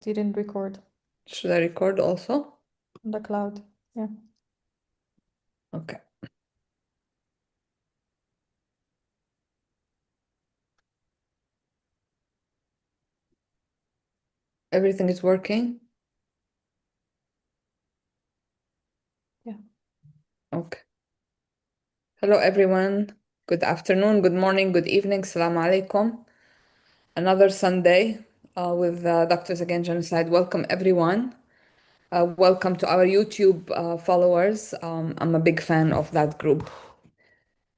Didn't record Should I record also? on the cloud. Yeah. Okay. Everything is working? Yeah. Okay. Hello, everyone. Good afternoon, good morning, good evening. Assalamu alaikum. Another Sunday with Doctors Against Genocide. Welcome, everyone. Welcome to our YouTube followers. I'm a big fan of that group.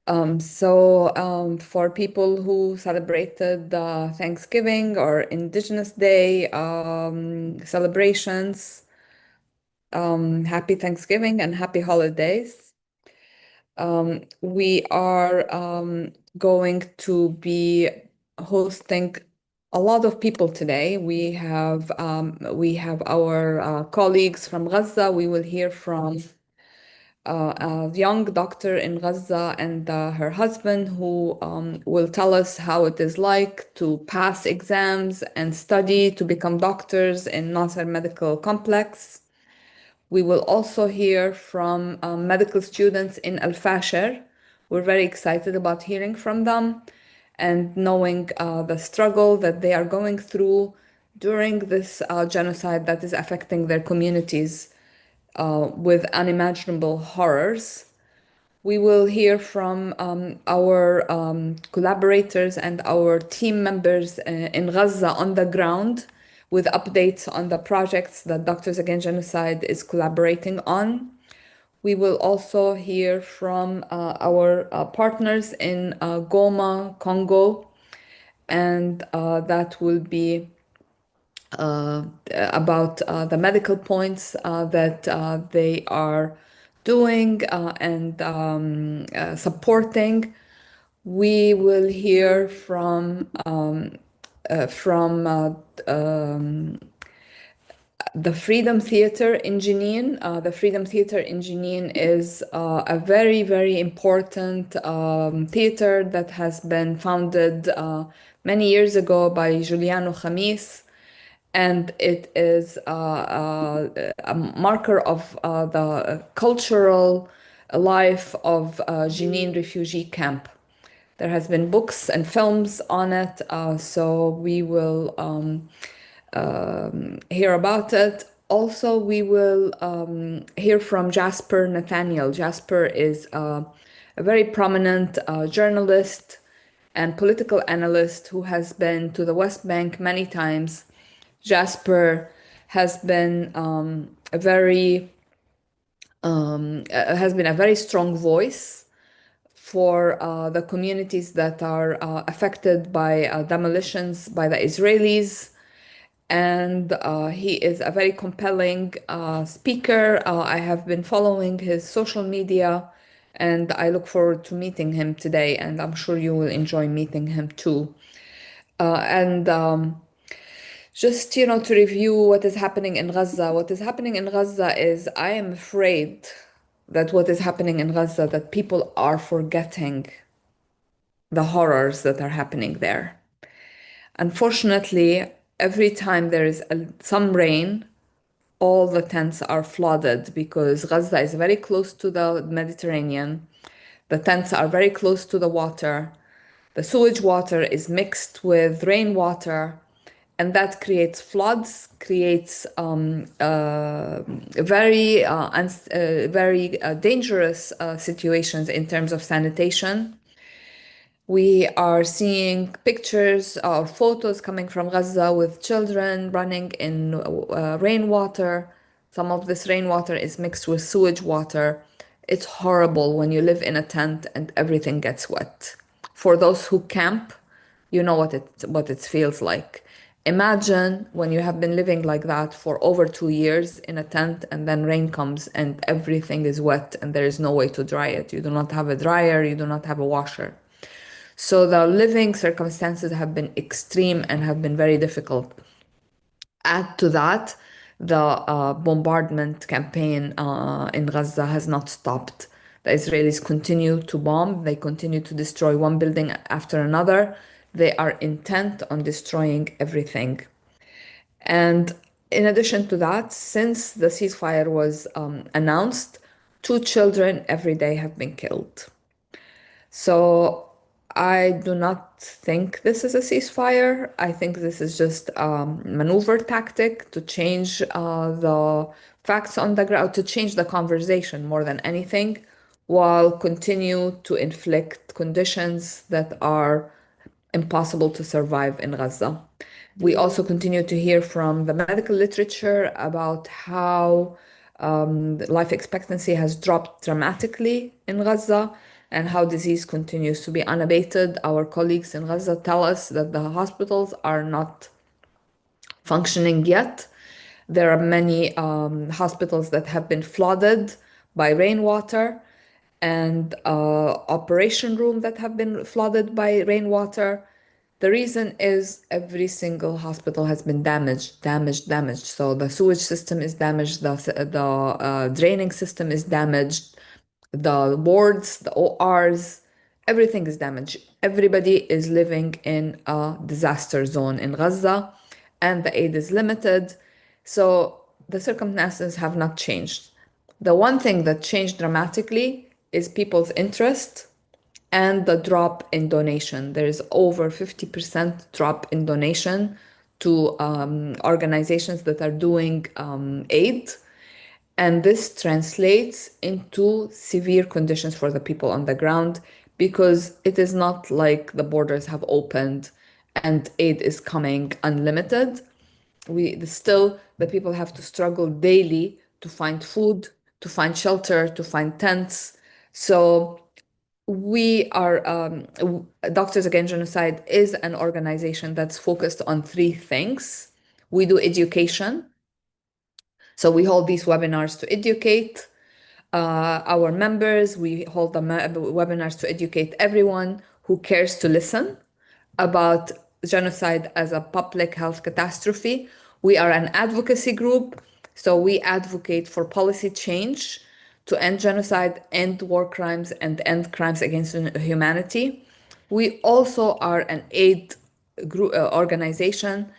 For people who celebrated Thanksgiving or Indigenous Day celebrations, happy Thanksgiving and happy holidays. We are going to be hosting a lot of people today. We have our colleagues from Gaza. We will hear from a young doctor in Gaza and her husband who will tell us how it is like to pass exams and study to become doctors in Nasser Medical Complex. We will also hear from medical students in Al-Fasher. We're very excited about hearing from them and knowing the struggle that they are going through during this genocide that is affecting their communities with unimaginable horrors. We will hear from our collaborators and our team members in Gaza on the ground with updates on the projects that Doctors Against Genocide is collaborating on. We will also hear from our partners in Goma, Congo, and that will be about the medical points that they are doing and supporting. We will hear from the Freedom Theater in Jenin. The Freedom Theater in Jenin is a very, very important theater that has been founded many years ago by Giuliano Khamis, and it is a marker of the cultural life of Jenin refugee camp. There has been books and films on it, so we will hear about it. Also, we will hear from Jasper Nathaniel. Jasper is a very prominent journalist and political analyst who has been to the West Bank many times. Jasper has been has been a very strong voice for the communities that are affected by demolitions by the Israelis. And he is a very compelling speaker. I have been following his social media and I look forward to meeting him today. And I'm sure you will enjoy meeting him too. And just, to review what is happening in Gaza. What is happening in Gaza is I am afraid that what is happening in Gaza, that people are forgetting the horrors that are happening there. Unfortunately, every time there is some rain, all the tents are flooded because Gaza is very close to the Mediterranean. The tents are very close to the water. The sewage water is mixed with rainwater, and that creates floods, creates very dangerous situations in terms of sanitation. We are seeing pictures or photos coming from Gaza with children running in rainwater. Some of this rainwater is mixed with sewage water. It's horrible when you live in a tent and everything gets wet. For those who camp, you know what it feels like. Imagine when you have been living like that for over 2 years in a tent and then rain comes and everything is wet and there is no way to dry it. You do not have a dryer, you do not have a washer. So the living circumstances have been extreme and have been very difficult. Add to that, the bombardment campaign in Gaza has not stopped. The Israelis continue to bomb, they continue to destroy one building after another. They are intent on destroying everything. And in addition to that, since the ceasefire was announced, 2 children every day have been killed. So I do not think this is a ceasefire. I think this is just a maneuver tactic to change the facts on the ground, to change the conversation more than anything, while continue to inflict conditions that are impossible to survive in Gaza. We also continue to hear from the medical literature about how life expectancy has dropped dramatically in Gaza and how disease continues to be unabated. Our colleagues in Gaza tell us that the hospitals are not functioning yet. There are many hospitals that have been flooded by rainwater and operation room that have been flooded by rainwater. The reason is every single hospital has been damaged. So the sewage system is damaged, the draining system is damaged, the wards, the ORs, everything is damaged. Everybody is living in a disaster zone in Gaza, and the aid is limited. So the circumstances have not changed. The one thing that changed dramatically is people's interest and the drop in donation. There is over 50% drop in donation to organizations that are doing aid. And this translates into severe conditions for the people on the ground because it is not like the borders have opened and aid is coming unlimited. Still, the people have to struggle daily to find food, to find shelter, to find tents. So we are, Doctors Against Genocide is an organization that's focused on three things. We do education. So we hold these webinars to educate our members. We hold the webinars to educate everyone who cares to listen about genocide as a public health catastrophe. We are an advocacy group, so we advocate for policy change to end genocide, end war crimes, and end crimes against humanity. We also are an aid group, organization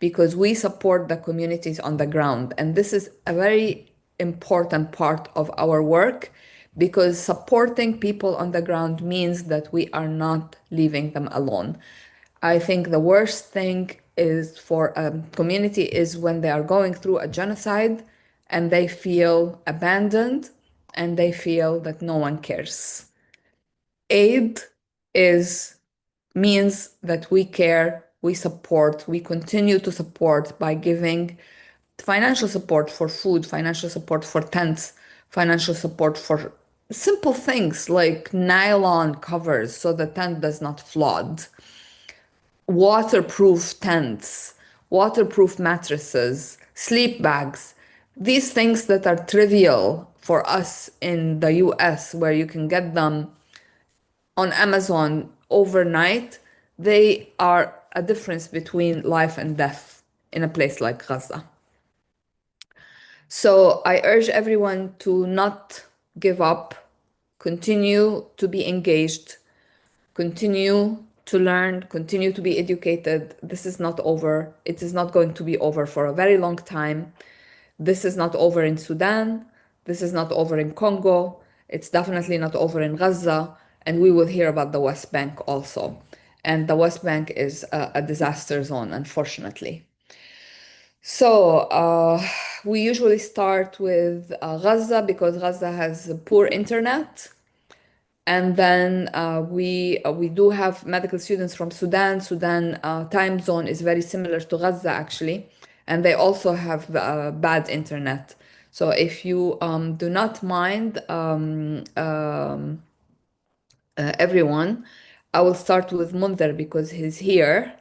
because we support the communities on the ground. And this is a very important part of our work because supporting people on the ground means that we are not leaving them alone. I think the worst thing is for a community is when they are going through a genocide and they feel abandoned and they feel that no one cares. Aid is means that we care, we support, we continue to support by giving financial support for food, financial support for tents, financial support for simple things like nylon covers so the tent does not flood, waterproof tents, waterproof mattresses, sleep bags. These things that are trivial for us in the US, where you can get them on Amazon overnight, they are a difference between life and death in a place like Gaza. So I urge everyone to not give up, continue to be engaged, continue to learn, continue to be educated. This is not over. It is not going to be over for a very long time. This is not over in Sudan. This is not over in Congo. It's definitely not over in Gaza. And we will hear about the West Bank also. And the West Bank is a disaster zone, unfortunately. So we usually start with Gaza because Gaza has poor internet. And then we do have medical students from Sudan. Sudan time zone is very similar to Gaza actually, and they also have bad internet. So if you do not mind everyone, I will start with Munder because he's here,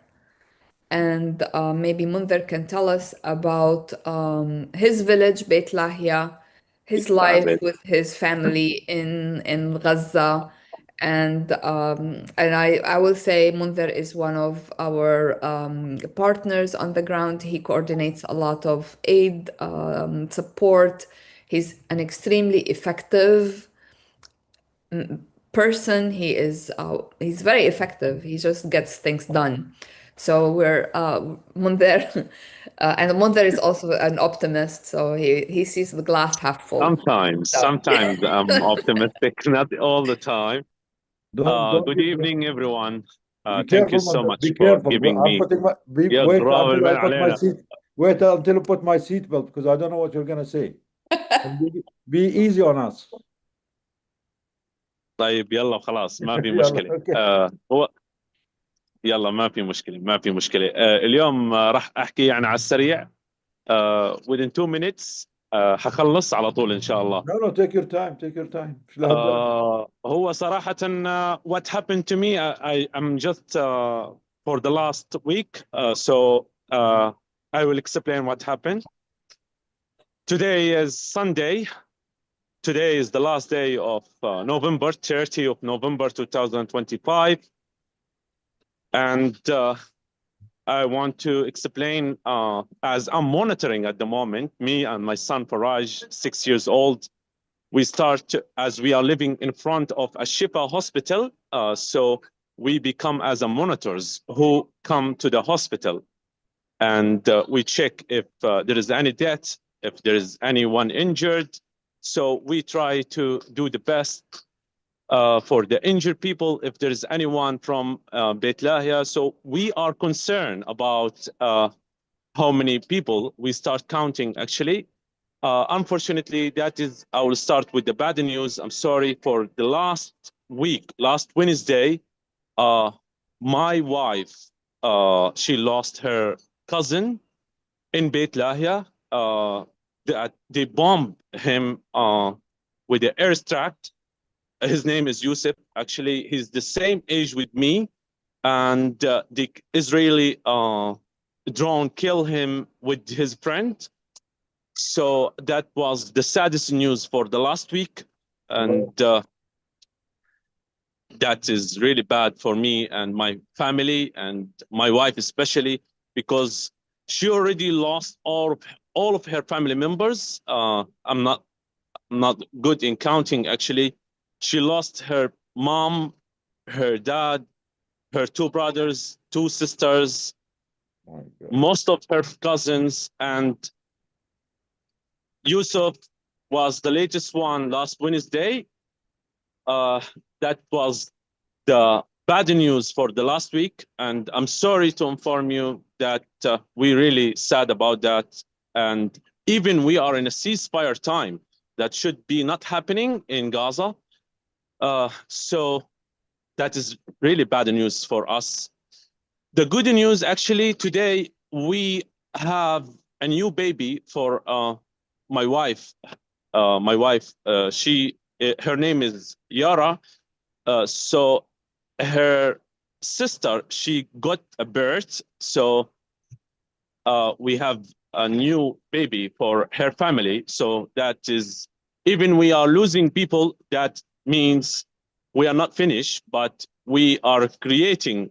and maybe Munder can tell us about his village, Beit Lahia, his life with his family in Gaza. And I will say Munder is one of our partners on the ground. He coordinates a lot of aid support. He's an extremely effective person. He's very effective. He just gets things done. So we're Munder, And Munzer is also an optimist, so he sees the glass half full. Sometimes I'm optimistic, not all the time. Don't Good evening, everyone. be Thank careful, you so Mother. much Be for careful. giving I'm me. putting my. يا Wait برافو until I البن put my علينا. seat. Wait until I put my seatbelt because I don't know what you're gonna say. Be easy on us. طيب يلا خلاص ما في يلا، مشكلة. أوكي. هو يلا ما في مشكلة ما في مشكلة. اليوم راح أحكي يعني على السريع. Within 2 minutes حخلص على طول إن شاء الله. No, take your time. Take your time. مش لهالدرجة. هو صراحة what happened to me I'm just for the last week so I will explain what happened. Today is Sunday. Today is the last day of November 30 of November 2025, and I want to explain as I'm monitoring at the moment, me and my son Faraj, 6 years old. We start as we are living in front of a Shifa hospital, so we become as a monitors who come to the hospital, and we check if there is any death, if there is anyone injured. So we try to do the best for the injured people, if there is anyone from Beit Lahia. So we are concerned about how many people. We start counting actually. Unfortunately, that is, I will start with the bad news. I'm sorry. For the last week, last Wednesday, my wife, she lost her cousin in Beit Lahia. They bombed him with the airstrike. His name is Yusuf. Actually, he's the same age with me. And the Israeli drone killed him with his friend. So that was the saddest news for the last week. And that is really bad for me and my family and my wife especially, because she already lost all of her family members. I'm not good in counting actually. She lost her mom, her dad, her 2 brothers, 2 sisters, most of her cousins, and Yusuf was the latest one last Wednesday. That was the bad news for the last week, and I'm sorry to inform you that we're really sad about that. And even we are in a ceasefire time that should be not happening in Gaza. So that is really bad news for us. The good news, actually, today we have a new baby for my wife. Her name is Yara. So her sister, she got a birth. So we have a new baby for her family. So that is, even we are losing people, that means we are not finished, but we are creating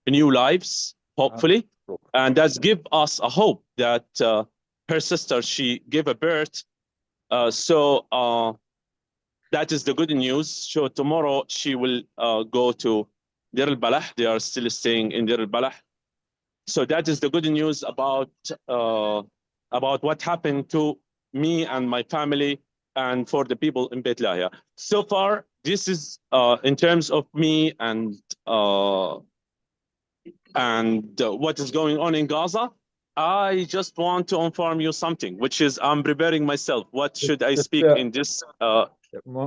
new lives, hopefully. And that's give us a hope that her sister, she gave a birth. So that is the good news. So tomorrow she will go to Dir al-Balah. They are still staying in Dir al-Balah. So that is the good news about what happened to me and my family and for the people in Beit Lahia. So far, this is in terms of me and what is going on in Gaza. I just want to inform you something, which is I'm preparing myself. What should I speak in this?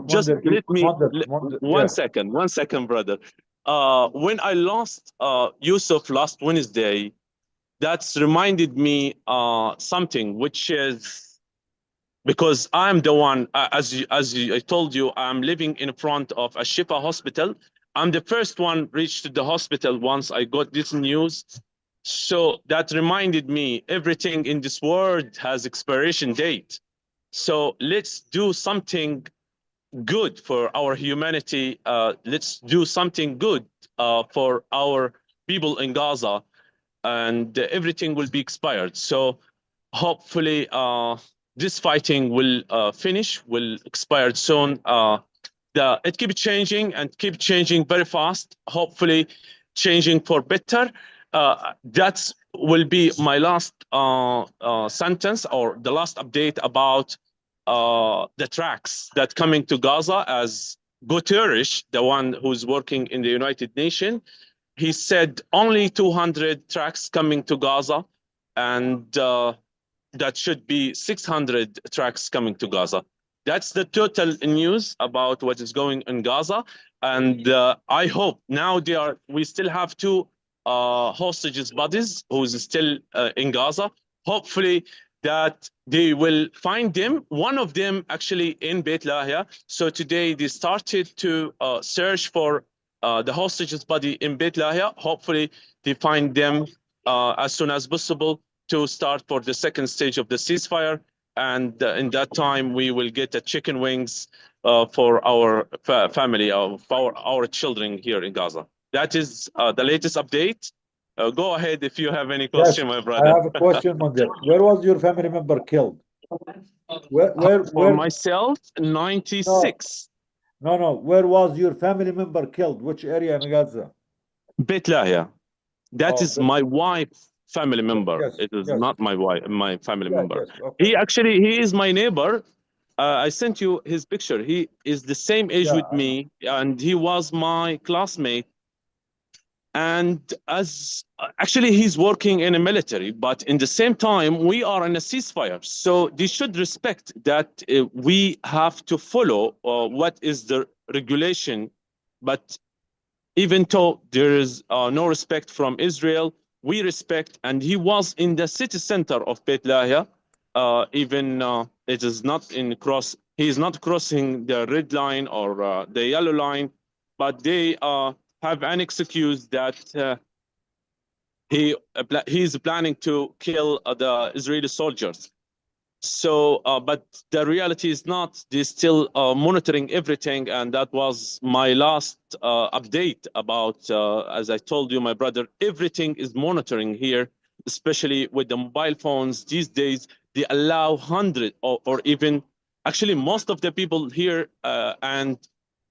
Just let me one second, brother. When I lost Yusuf last Wednesday, that's reminded me something, which is because I'm the one, as I told you, I'm living in front of a Shifa hospital. I'm the first one reached to the hospital once I got this news. So that reminded me everything in this world has expiration date. So let's do something good for our humanity. Let's do something good for our people in Gaza, and everything will be expired. So hopefully this fighting will finish, will expire soon. It keeps changing and keep changing very fast, hopefully changing for better. that will be my last sentence or the last update about the tracks that coming to Gaza. As Guterres, the one who's working in the United Nations, he said only 200 tracks coming to Gaza, and that should be 600 tracks coming to Gaza. That's the total news about what is going in Gaza. And I hope now we still have two hostages bodies who's still in Gaza. Hopefully that they will find them. One of them actually in Beit Lahia. So today they started to search for the hostages body in Beit Lahia. Hopefully they find them as soon as possible to start for the second stage of the ceasefire. And in that time, we will get the chicken wings for our family, for our children here in Gaza. That is the latest update. Go ahead if you have any question, my I brother. have a question on that. Where was your family member killed? For myself, 96. No. Where was your family member killed? Which area in Gaza? Beit Lahia. That Oh, is my wife's family member. yes, It is yes. not my family member. Yes, okay. He is my neighbor. I sent you his picture. He is the same age Yeah, with me, and he was my classmate. And actually, he's working in the military, but in the same time, we are in a ceasefire. So they should respect that we have to follow what is the regulation. But even though there is no respect from Israel, we respect, and he was in the city center of Beit Lahia. It is not he is not crossing the red line or the yellow line, but they have an excuse that he's planning to kill the Israeli soldiers. So, but the reality is not. They're still monitoring everything, and that was my last update about. As I told you, my brother, everything is monitoring here, especially with the mobile phones these days. They allow 100 or even, actually, most of the people here, and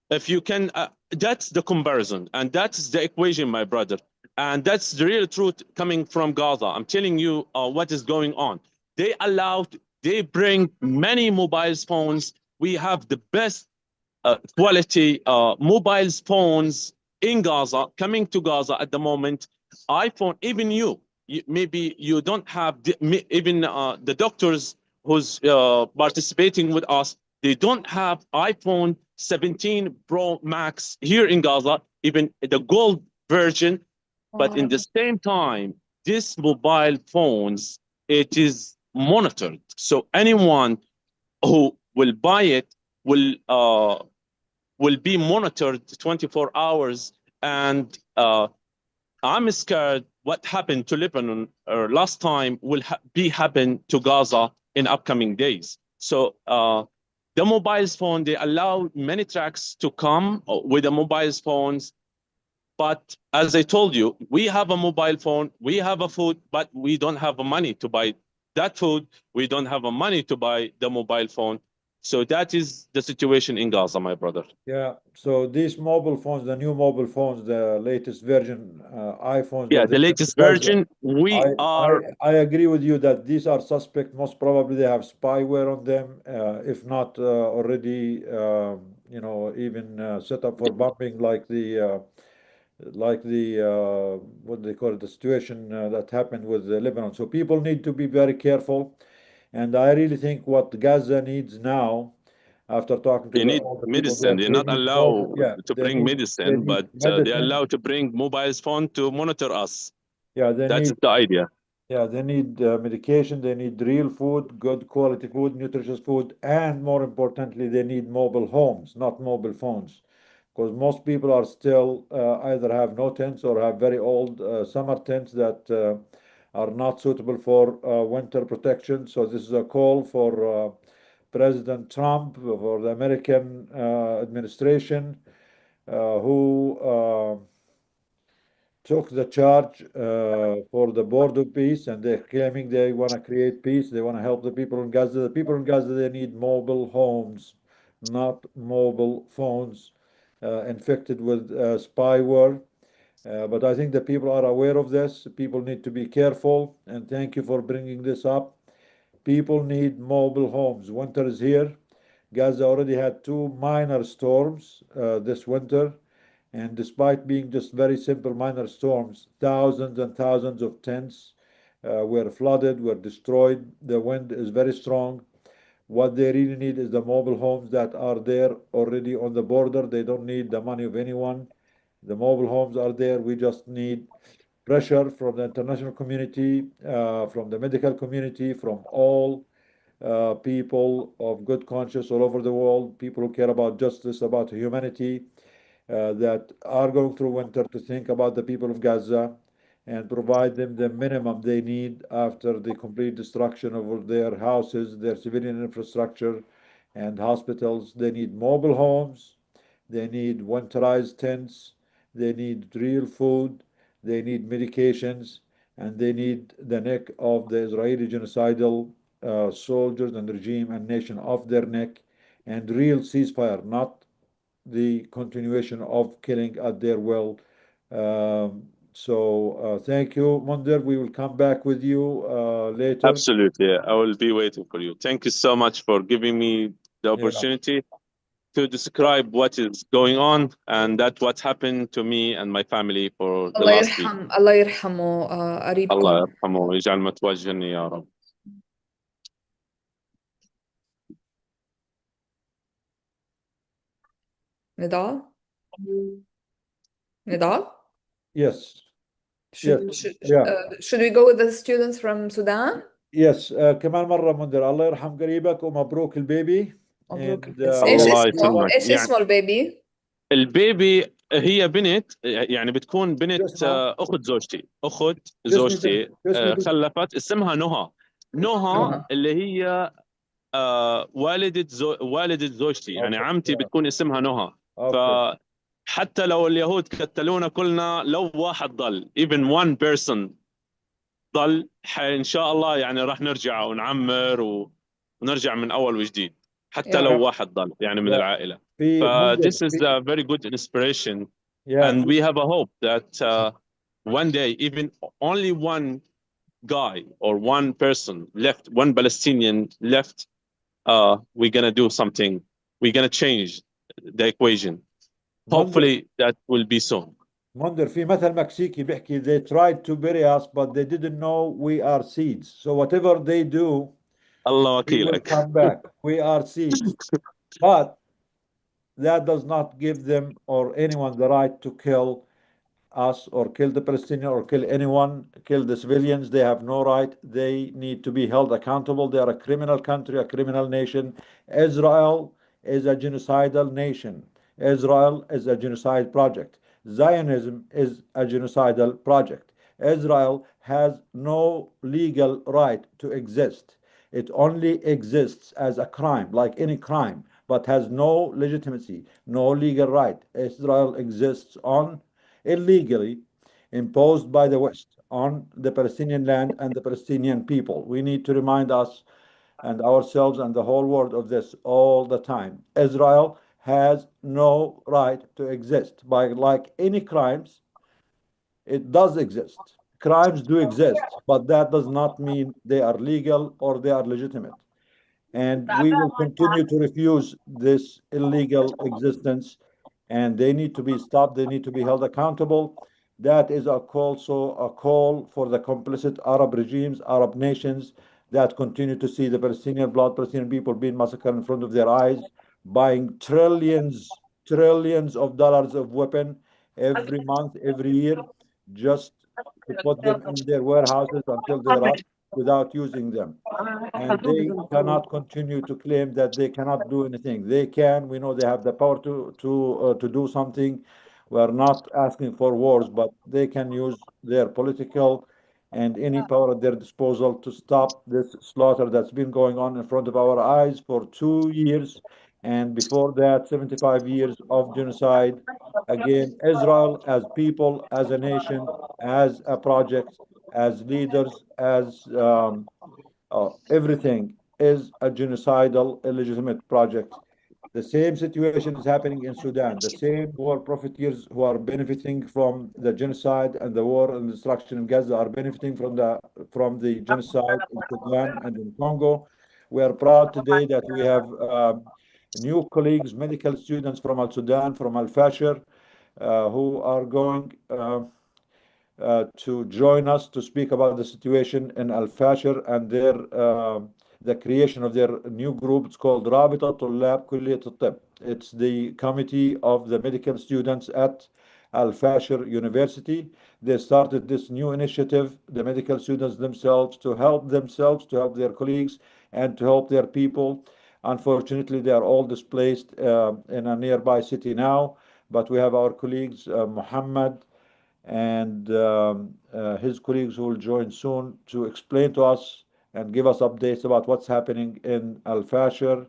if you can, that's the comparison, and that's the equation, my brother, and that's the real truth coming from Gaza. I'm telling you what is going on. They bring many mobile phones. We have the best quality mobile phones in Gaza, coming to Gaza at the moment. iPhone, even maybe you don't have even the doctors who's participating with us, they don't have iPhone 17 Pro Max here in Gaza, even the gold version. But in the same time, these mobile phones, it is monitored. So anyone who will buy it will be monitored 24 hours. And I'm scared what happened to Lebanon last time will be happen to Gaza in upcoming days. So the mobile phone, they allow many tracks to come with the mobile phones. But as I told you, we have a mobile phone, we have a food, but we don't have the money to buy that food. We don't have the money to buy the mobile phone. So that is the situation in Gaza, my brother. Yeah, so these mobile phones, the new mobile phones, the latest version iPhones. Yeah, the latest version, I agree with you that these are suspect. Most probably they have spyware on them, if not already, even set up for bombing, like the what they call it, the situation that happened with Lebanon. So people need to be very careful, and I really think what Gaza needs now, after talking to they need all the people medicine. there, They're they not need allowed to they bring need medicine, but they're medicine. allowed to bring mobile phone to monitor us. Yeah, That's the idea. Yeah, they need medication, they need real food, good quality food, nutritious food, and more importantly, they need mobile homes, not mobile phones. Because most people are still either have no tents or have very old summer tents that are not suitable for winter protection. So this is a call for President Trump, for the American administration, who took the charge for the border peace, and they're claiming they want to create peace. They want to help the people in Gaza. The people in Gaza, they need mobile homes, not mobile phones infected with spyware. But I think the people are aware of this. People need to be careful, and thank you for bringing this up. People need mobile homes. Winter is here. Gaza already had two minor storms this winter, and despite being just very simple minor storms, thousands and thousands of tents were flooded, were destroyed. The wind is very strong. What they really need is the mobile homes that are there already on the border. They don't need the money of anyone. The mobile homes are there. We just need pressure from the international community, from the medical community, from all people of good conscience all over the world, people who care about justice, about humanity, that are going through winter to think about the people of Gaza and provide them the minimum they need after the complete destruction of their houses, their civilian infrastructure, and hospitals. They need mobile homes, they need winterized tents, they need real food, they need medications, and they need the neck of the Israeli genocidal soldiers and regime and nation off their neck, and real ceasefire, not the continuation of killing at their will. Thank you, Munder. We will come back with you later. Absolutely. I will be waiting for you. Thank you so much for giving me the Yeah. opportunity to describe what is going on and that what happened to me and my family for the الله last week. يرحم الله يرحمه قريبكم. الله يرحمه ويجعل مثواه الجنة يا رب. نضال. نضال. Yes. Should, Yes. should, Yeah. should we go with the students from Sudan? Yes. كمان مرة منذر الله يرحم قريبك ومبروك البيبي. مبروك. And ايش الله اسمه؟ يسلمك. ايش اسمه البيبي؟ البيبي هي بنت، يعني بتكون بنت اسمها؟ اخت زوجتي، اخت اسم زوجتي بنت اسم بنت خلفت، اسمها نهى. نهى اللي هي والدة زوجتي، يعني عمتي بتكون اسمها نهى. فحتى لو اليهود قتلونا كلنا، لو واحد ضل even one person ضل، ان شاء الله يعني راح نرجع ونعمر ونرجع من اول وجديد، حتى لو واحد ضل يعني من العائلة. في This is a very good inspiration, and we have a hope that one day even only one guy or one person left, one Palestinian left, we're gonna do something. We're gonna change the equation. Hopefully that will be soon. منذر في مثل مكسيكي بيحكي they tried to bury us but they didn't know we are seeds, so whatever they do Allah we will wakilak. come back. We are seeds, but that does not give them or anyone the right to kill us or kill the Palestinian or kill anyone, kill the civilians. They have no right. They need to be held accountable. They are a criminal country, a criminal nation. Israel is a genocidal nation. Israel is a genocide project. Zionism is a genocidal project. Israel has no legal right to exist. It only exists as a crime, like any crime, but has no legitimacy, no legal right. Israel exists on illegally imposed by the West on the Palestinian land and the Palestinian people. We need to remind us and ourselves and the whole world of this all the time. Israel has no right to exist. By like any crimes, it does exist. Crimes do exist, but that does not mean they are legal or they are legitimate. And we will continue to refuse this illegal existence, and they need to be stopped. They need to be held accountable. That is also a call for the complicit Arab regimes, Arab nations that continue to see the Palestinian blood, Palestinian people being massacred in front of their eyes, buying trillions of dollars of weapon every month, every year, just to put them in their warehouses until they rot without using them. And they cannot continue to claim that they cannot do anything. They can. We know they have the power to do something. We are not asking for wars, but they can use their political and any power at their disposal to stop this slaughter that's been going on in front of our eyes for 2 years, and before that, 75 years of genocide. Again, Israel as people, as a nation, as a project, as leaders, as everything is a genocidal, illegitimate project. The same situation is happening in Sudan. The same war profiteers who are benefiting from the genocide and the war and destruction in Gaza are benefiting from the genocide in Sudan and in Congo. We are proud today that we have new colleagues, medical students from Al-Sudan, from Al-Fasher, who are going to join us to speak about the situation in Al-Fasher and the creation of their new group. It's called رابطة طلاب كلية الطب. It's the committee of the medical students at Al-Fasher University. They started this new initiative, the medical students themselves, to help their colleagues, and to help their people. Unfortunately, they are all displaced in a nearby city now, but we have our colleagues, Muhammad, and his colleagues who will join soon to explain to us and give us updates about what's happening in Al-Fasher,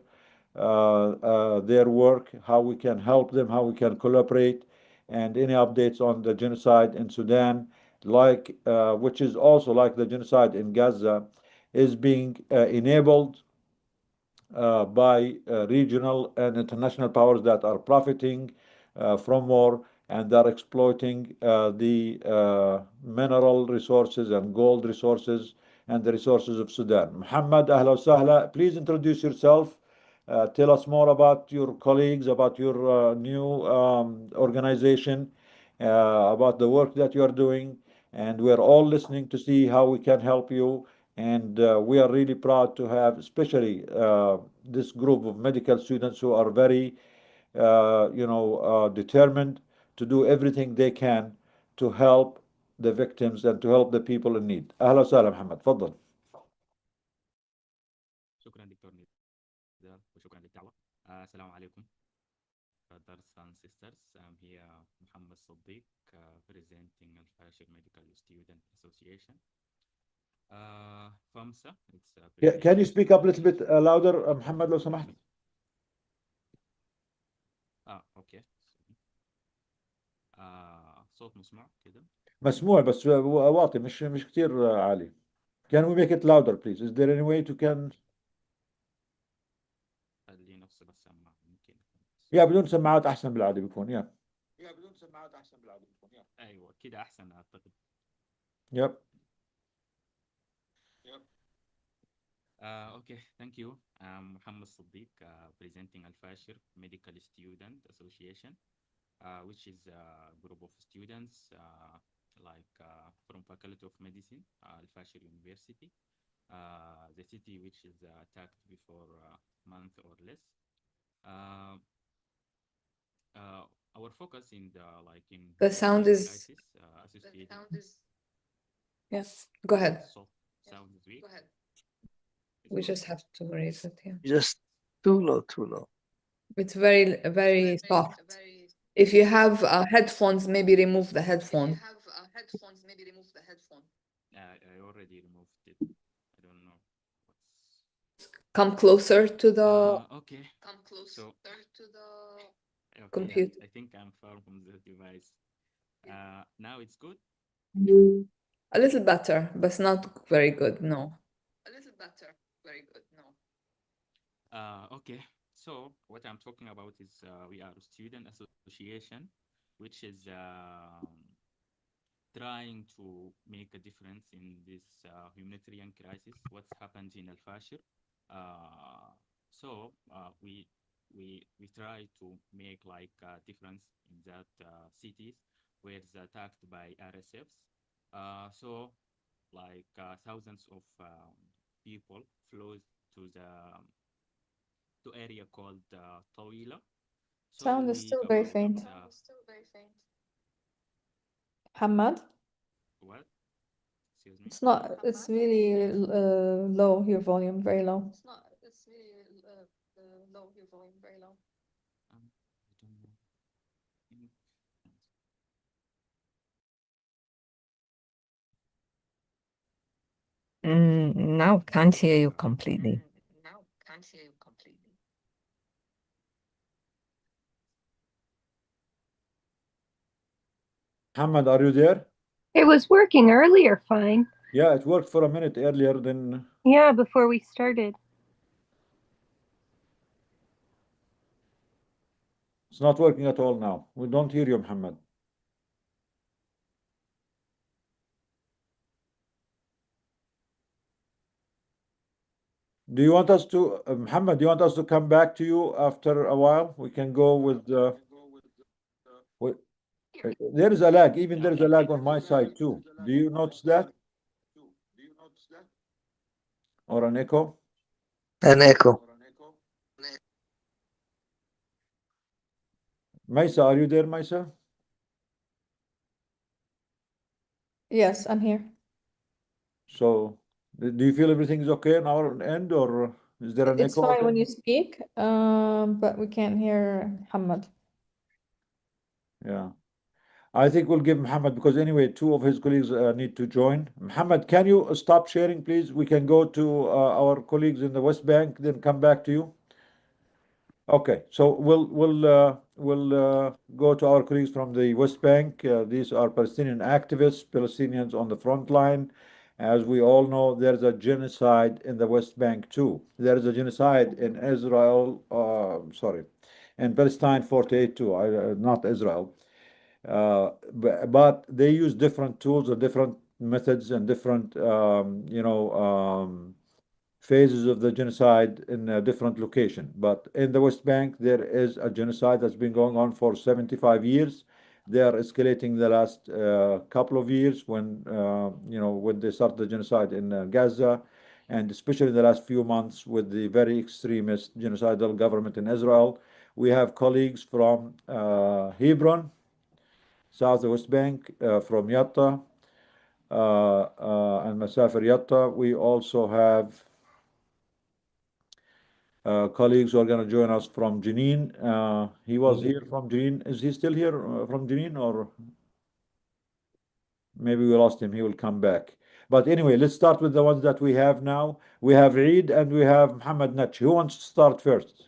their work, how we can help them, how we can collaborate, and any updates on the genocide in Sudan, which is also like the genocide in Gaza, is being enabled by regional and international powers that are profiting from war, and are exploiting the mineral resources and gold resources and the resources of Sudan. Muhammad, ahla wa sahla. Please introduce yourself. Tell us more about your colleagues, about your new organization, about the work that you are doing. And we're all listening to see how we can help you. And we are really proud to have, especially this group of medical students who are very, determined to do everything they can to help the victims and to help the people in need. أهلا وسهلا محمد، تفضل. شكرا دكتور نزار وشكرا للدعوة. السلام عليكم brothers and sisters. I'm here Muhammad Sadiq presenting Al-Fasher Medical Student Association. FAMSA, it's Can you speak up a little bit louder, محمد لو سمحت؟ اوكي. صوت مسموع كده؟ مسموع بس واطي، مش كتير عالي. Can we make it louder please? Is there any way to can خلي نفسي بس سماعة ممكن. يا بدون سماعات أحسن بالعادة بيكون ايوه كده احسن اعتقد. Yep. Okay, thank you. I'm Muhammad Sadiq, presenting Al-Fasher Medical Student Association, which is a group of students from Faculty of Medicine, Al-Fasher University, the city which is attacked before a month or less. Our focus in The sound is crisis, associated. Yes, go ahead. Sound is weak. We just have to raise it, yeah. Just too low. It's very, very soft. If you have headphones, maybe remove the headphone. I already removed it. I don't know. Come closer to the Okay. Come closer to the computer. I think I'm far from the device. Now it's good? A little better, but not very good, no. A little better. Very good. No. Okay. So what I'm talking about is we are a student association, which is trying to make a difference in this humanitarian crisis. What's happened in Al-Fasher? So we try to make a difference in that cities where it's attacked by RSFs. So thousands of people flows to area called Tawila. So Sound is still very faint. Hamad? What? Excuse me. It's really low, your volume, very low. It's really low, your volume, very low. I don't know. Now can't hear you completely. Muhammad, are you there? It was working earlier fine. Yeah, it worked for a minute earlier than. Yeah, before we started. It's not working at all now. We don't hear you, Muhammad. Do you want us to, Muhammad, do you want us to come back to you after a while? We can go with, there is a lag, even there is a lag on my side too. Do you notice that? Or an echo? An echo. Maisa, are you there, Maisa? Yes, I'm here. So, do you feel everything is okay on our end, or is there an It's echo fine when again? you speak, but we can't hear Muhammad. Yeah. I think we'll give Muhammad, because anyway, two of his colleagues need to join. Muhammad, can you stop sharing, please? We can go to our colleagues in the West Bank, then come back to you. Okay, so we'll go to our colleagues from the West Bank. These are Palestinian activists, Palestinians on the front line. As we all know, there's a genocide in the West Bank too. There is a genocide in Israel, in Palestine 48 too, not Israel. But they use different tools or different methods and different, phases of the genocide in a different location. But in the West Bank, there is a genocide that's been going on for 75 years. They are escalating the last couple of years when, when they started the genocide in Gaza, and especially in the last few months with the very extremist genocidal government in Israel. We have colleagues from Hebron, South West Bank, from Yatta, and Masafer Yatta. We also have colleagues who are going to join us from Jenin. He was here from Jenin. Is he still here from Jenin, or maybe we lost him? He will come back. But anyway, let's start with the ones that we have now. We have Eid and we have Muhammad Nach. Who wants to start first?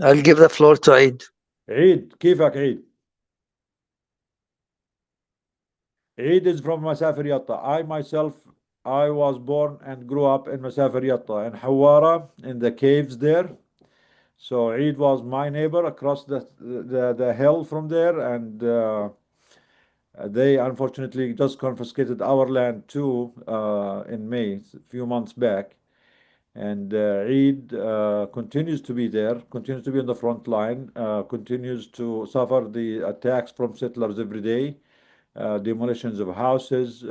I'll give the floor to Eid. Eid, كيفك Eid? Eid is from Masafer Yatta. I myself, I was born and grew up in Masafer Yatta, in Hawara, in the caves there. So Eid was my neighbor across the hill from there, and they unfortunately just confiscated our land too in May, a few months back. And Eid continues to be there, continues to be on the front line, continues to suffer the attacks from settlers every day, demolitions of houses,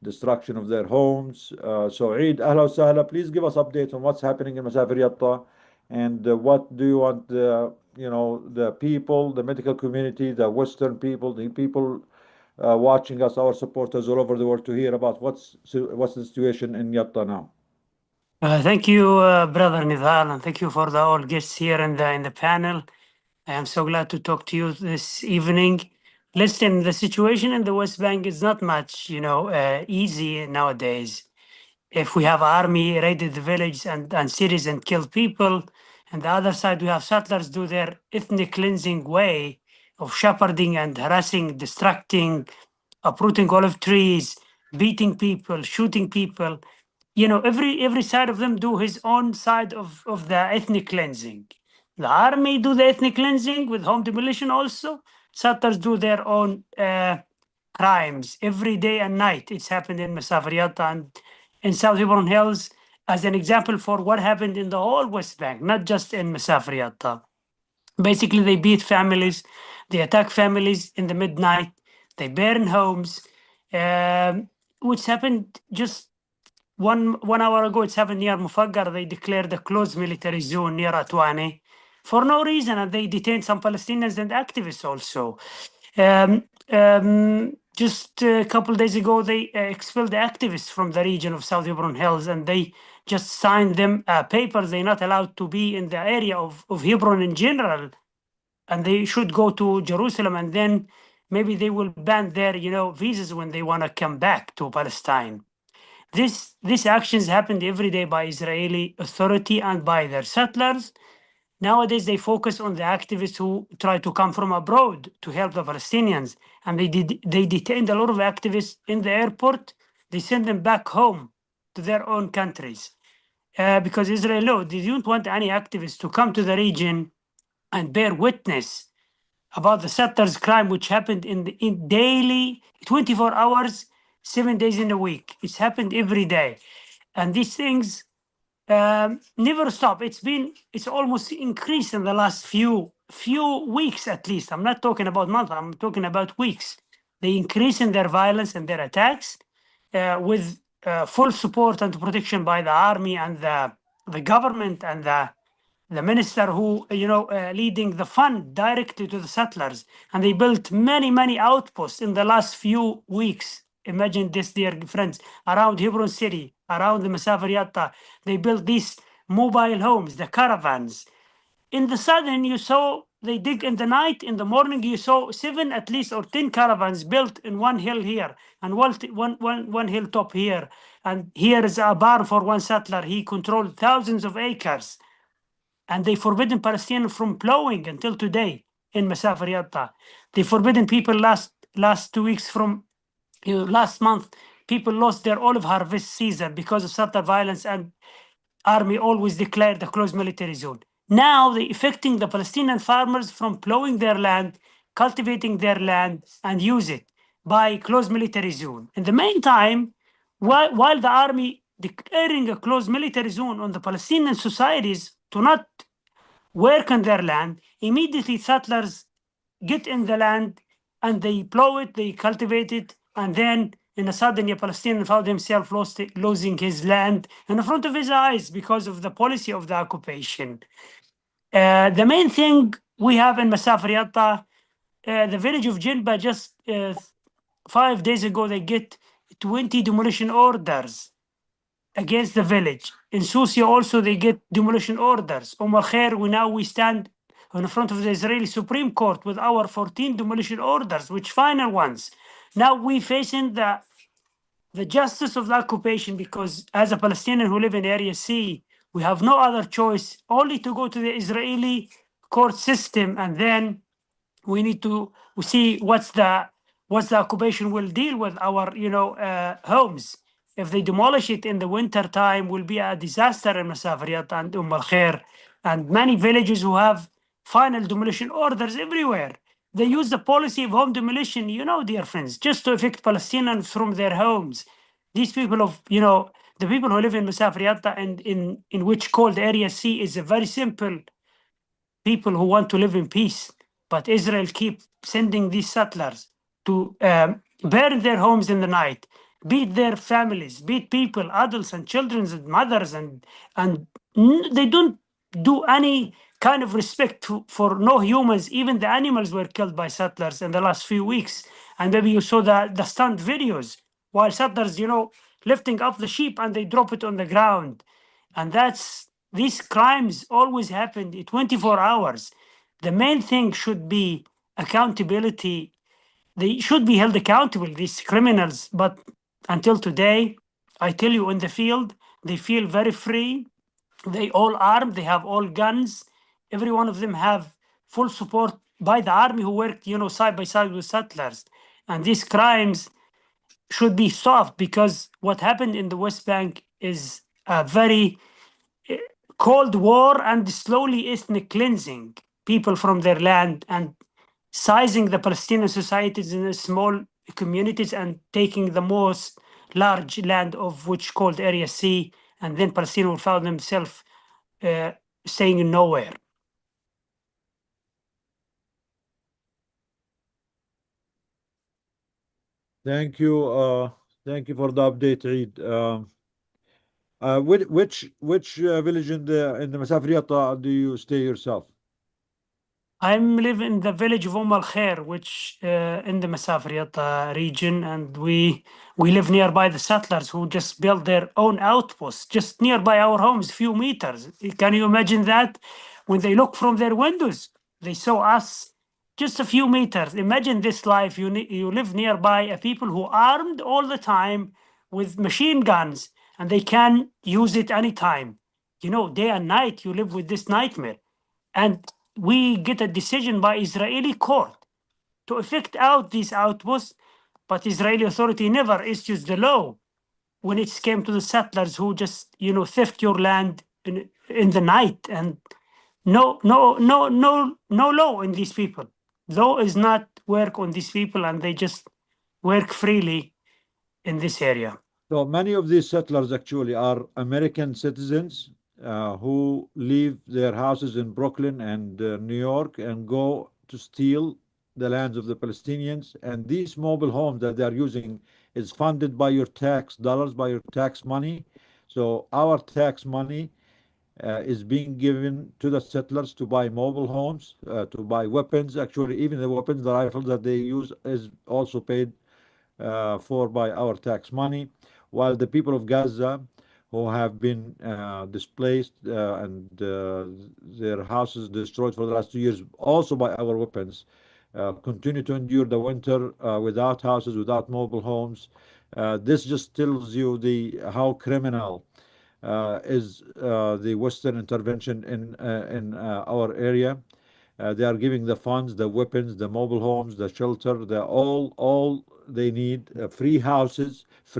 destruction of their homes. So Eid, ahla wa sahla, please give us updates on what's happening in Masafer Yatta, and what do you want the people, the medical community, the Western people, the people watching us, our supporters all over the world, to hear about what's the situation in Yatta now. Thank you, Brother Nidal, and thank you for the all guests here in the panel. I am so glad to talk to you this evening. Listen, the situation in the West Bank is not much, easy nowadays. If we have army raided the village and cities and kill people, and the other side we have settlers do their ethnic cleansing way of shepherding and harassing, distracting, uprooting olive trees, beating people, shooting people. Every side of them do his own side of the ethnic cleansing. The army do the ethnic cleansing with home demolition also. Settlers do their own crimes every day and night. It's happened in Masafer Yatta and in South Hebron Hills as an example for what happened in the whole West Bank, not just in Masafer Yatta. Basically, they beat families, they attack families in the midnight, they burn homes, which happened just one hour ago. It's happened near Mufagar. They declared a closed military zone near Atwane for no reason, and they detained some Palestinians and activists also. Just a couple days ago, they expelled the activists from the region of South Hebron Hills, and they just signed them papers. They're not allowed to be in the area of Hebron in general, and they should go to Jerusalem, and then maybe they will ban their visas when they want to come back to Palestine. These actions happened every day by Israeli authority and by their settlers. Nowadays, they focus on the activists who try to come from abroad to help the Palestinians, and they detained a lot of activists in the airport. They send them back home to their own countries because Israel, no, they don't want any activists to come to the region and bear witness about the settlers' crime, which happened in daily, 24 hours, 7 days in a week. It's happened every day. And these things never stop. It's almost increased in the last few weeks at least. I'm not talking about months, I'm talking about weeks. They increase in their violence and their attacks with full support and protection by the army and the government and the minister who, leading the fund directly to the settlers. And they built many outposts in the last few weeks. Imagine this, dear friends, around Hebron city, around the Masafer Yatta. They built these mobile homes, the caravans. In the southern, you saw they dig in the night. In the morning, you saw 7 at least or 10 caravans built in one hill here and one hilltop here. And here is a barn for one settler. He controlled thousands of acres. And they forbidden Palestinians from plowing until today in Masafer Yatta. They forbidden people last 2 weeks from, last month, people lost their olive harvest season because of settler violence, and army always declared a closed military zone. Now they affecting the Palestinian farmers from plowing their land, cultivating their land, and use it by closed military zone. In the meantime, while the army declaring a closed military zone on the Palestinian societies to not work on their land, immediately settlers get in the land and they plow it, they cultivate it, and then in a sudden a Palestinian found himself losing his land in front of his eyes because of the policy of the occupation. The main thing we have in Masafer Yatta, the village of Jinba, just 5 days ago, they get 20 demolition orders against the village. In Susia also they get demolition orders. Al Khair, we stand in front of the Israeli Supreme Court with our 14 demolition orders, which final ones. Now we facing the justice of the occupation, because as a Palestinian who live in Area C, we have no other choice only to go to the Israeli court system, and then we need to see what's the occupation will deal with our homes. If they demolish it in the winter time, will be a disaster in Masafer Yatta and Al Khair and many villages who have final demolition orders everywhere. They use the policy of home demolition, dear friends, just to evict Palestinians from their homes. These people the people who live in Masafer Yatta and in which called Area C is a very simple people who want to live in peace. But Israel keep sending these settlers to burn their homes in the night, beat their families, beat people, adults and children and mothers, and they don't do any kind of respect for no humans. Even the animals were killed by settlers in the last few weeks. And maybe you saw the stunt videos while settlers, lifting up the sheep and they drop it on the ground. And these crimes always happen in 24 hours. The main thing should be accountability. They should be held accountable, these criminals. But until today, I tell you, in the field, they feel very free. They all armed, they have all guns. Every one of them have full support by the army who worked, side by side with settlers. And these crimes should be stopped, because what happened in the West Bank is a very Cold War and slowly ethnic cleansing people from their land and sizing the Palestinian societies in small communities and taking the most large land of which called Area C, and then Palestinians will find themselves staying in nowhere. Thank you. Thank you for the update, Eid. Which village in the Masafer Yatta do you stay yourself? I live in the village of Al Khair, which in the Masafer Yatta region, and we live nearby the settlers who just built their own outposts just nearby our homes, few meters. Can you imagine that? When they look from their windows, they saw us just a few meters. Imagine this life. You live nearby a people who armed all the time with machine guns, and they can use it anytime. Day and night, you live with this nightmare. And we get a decision by Israeli court to effect out these outposts, but Israeli authority never issues the law when it came to the settlers who just, theft your land in the night. And no law in these people. Law is not work on these people, and they just work freely in this area. So many of these settlers actually are American citizens who leave their houses in Brooklyn and New York and go to steal the lands of the Palestinians. And these mobile homes that they are using is funded by your tax dollars, by your tax money. So our tax money is being given to the settlers to buy mobile homes, to buy weapons. Actually, even the weapons, the rifles that they use, is also paid for by our tax money, while the people of Gaza who have been displaced and their houses destroyed for the last 2 years, also by our weapons, continue to endure the winter without houses, without mobile homes. This just tells you the how criminal is the Western intervention in our area. They are giving the funds, the weapons, the mobile homes, the shelter, the all they need, free houses for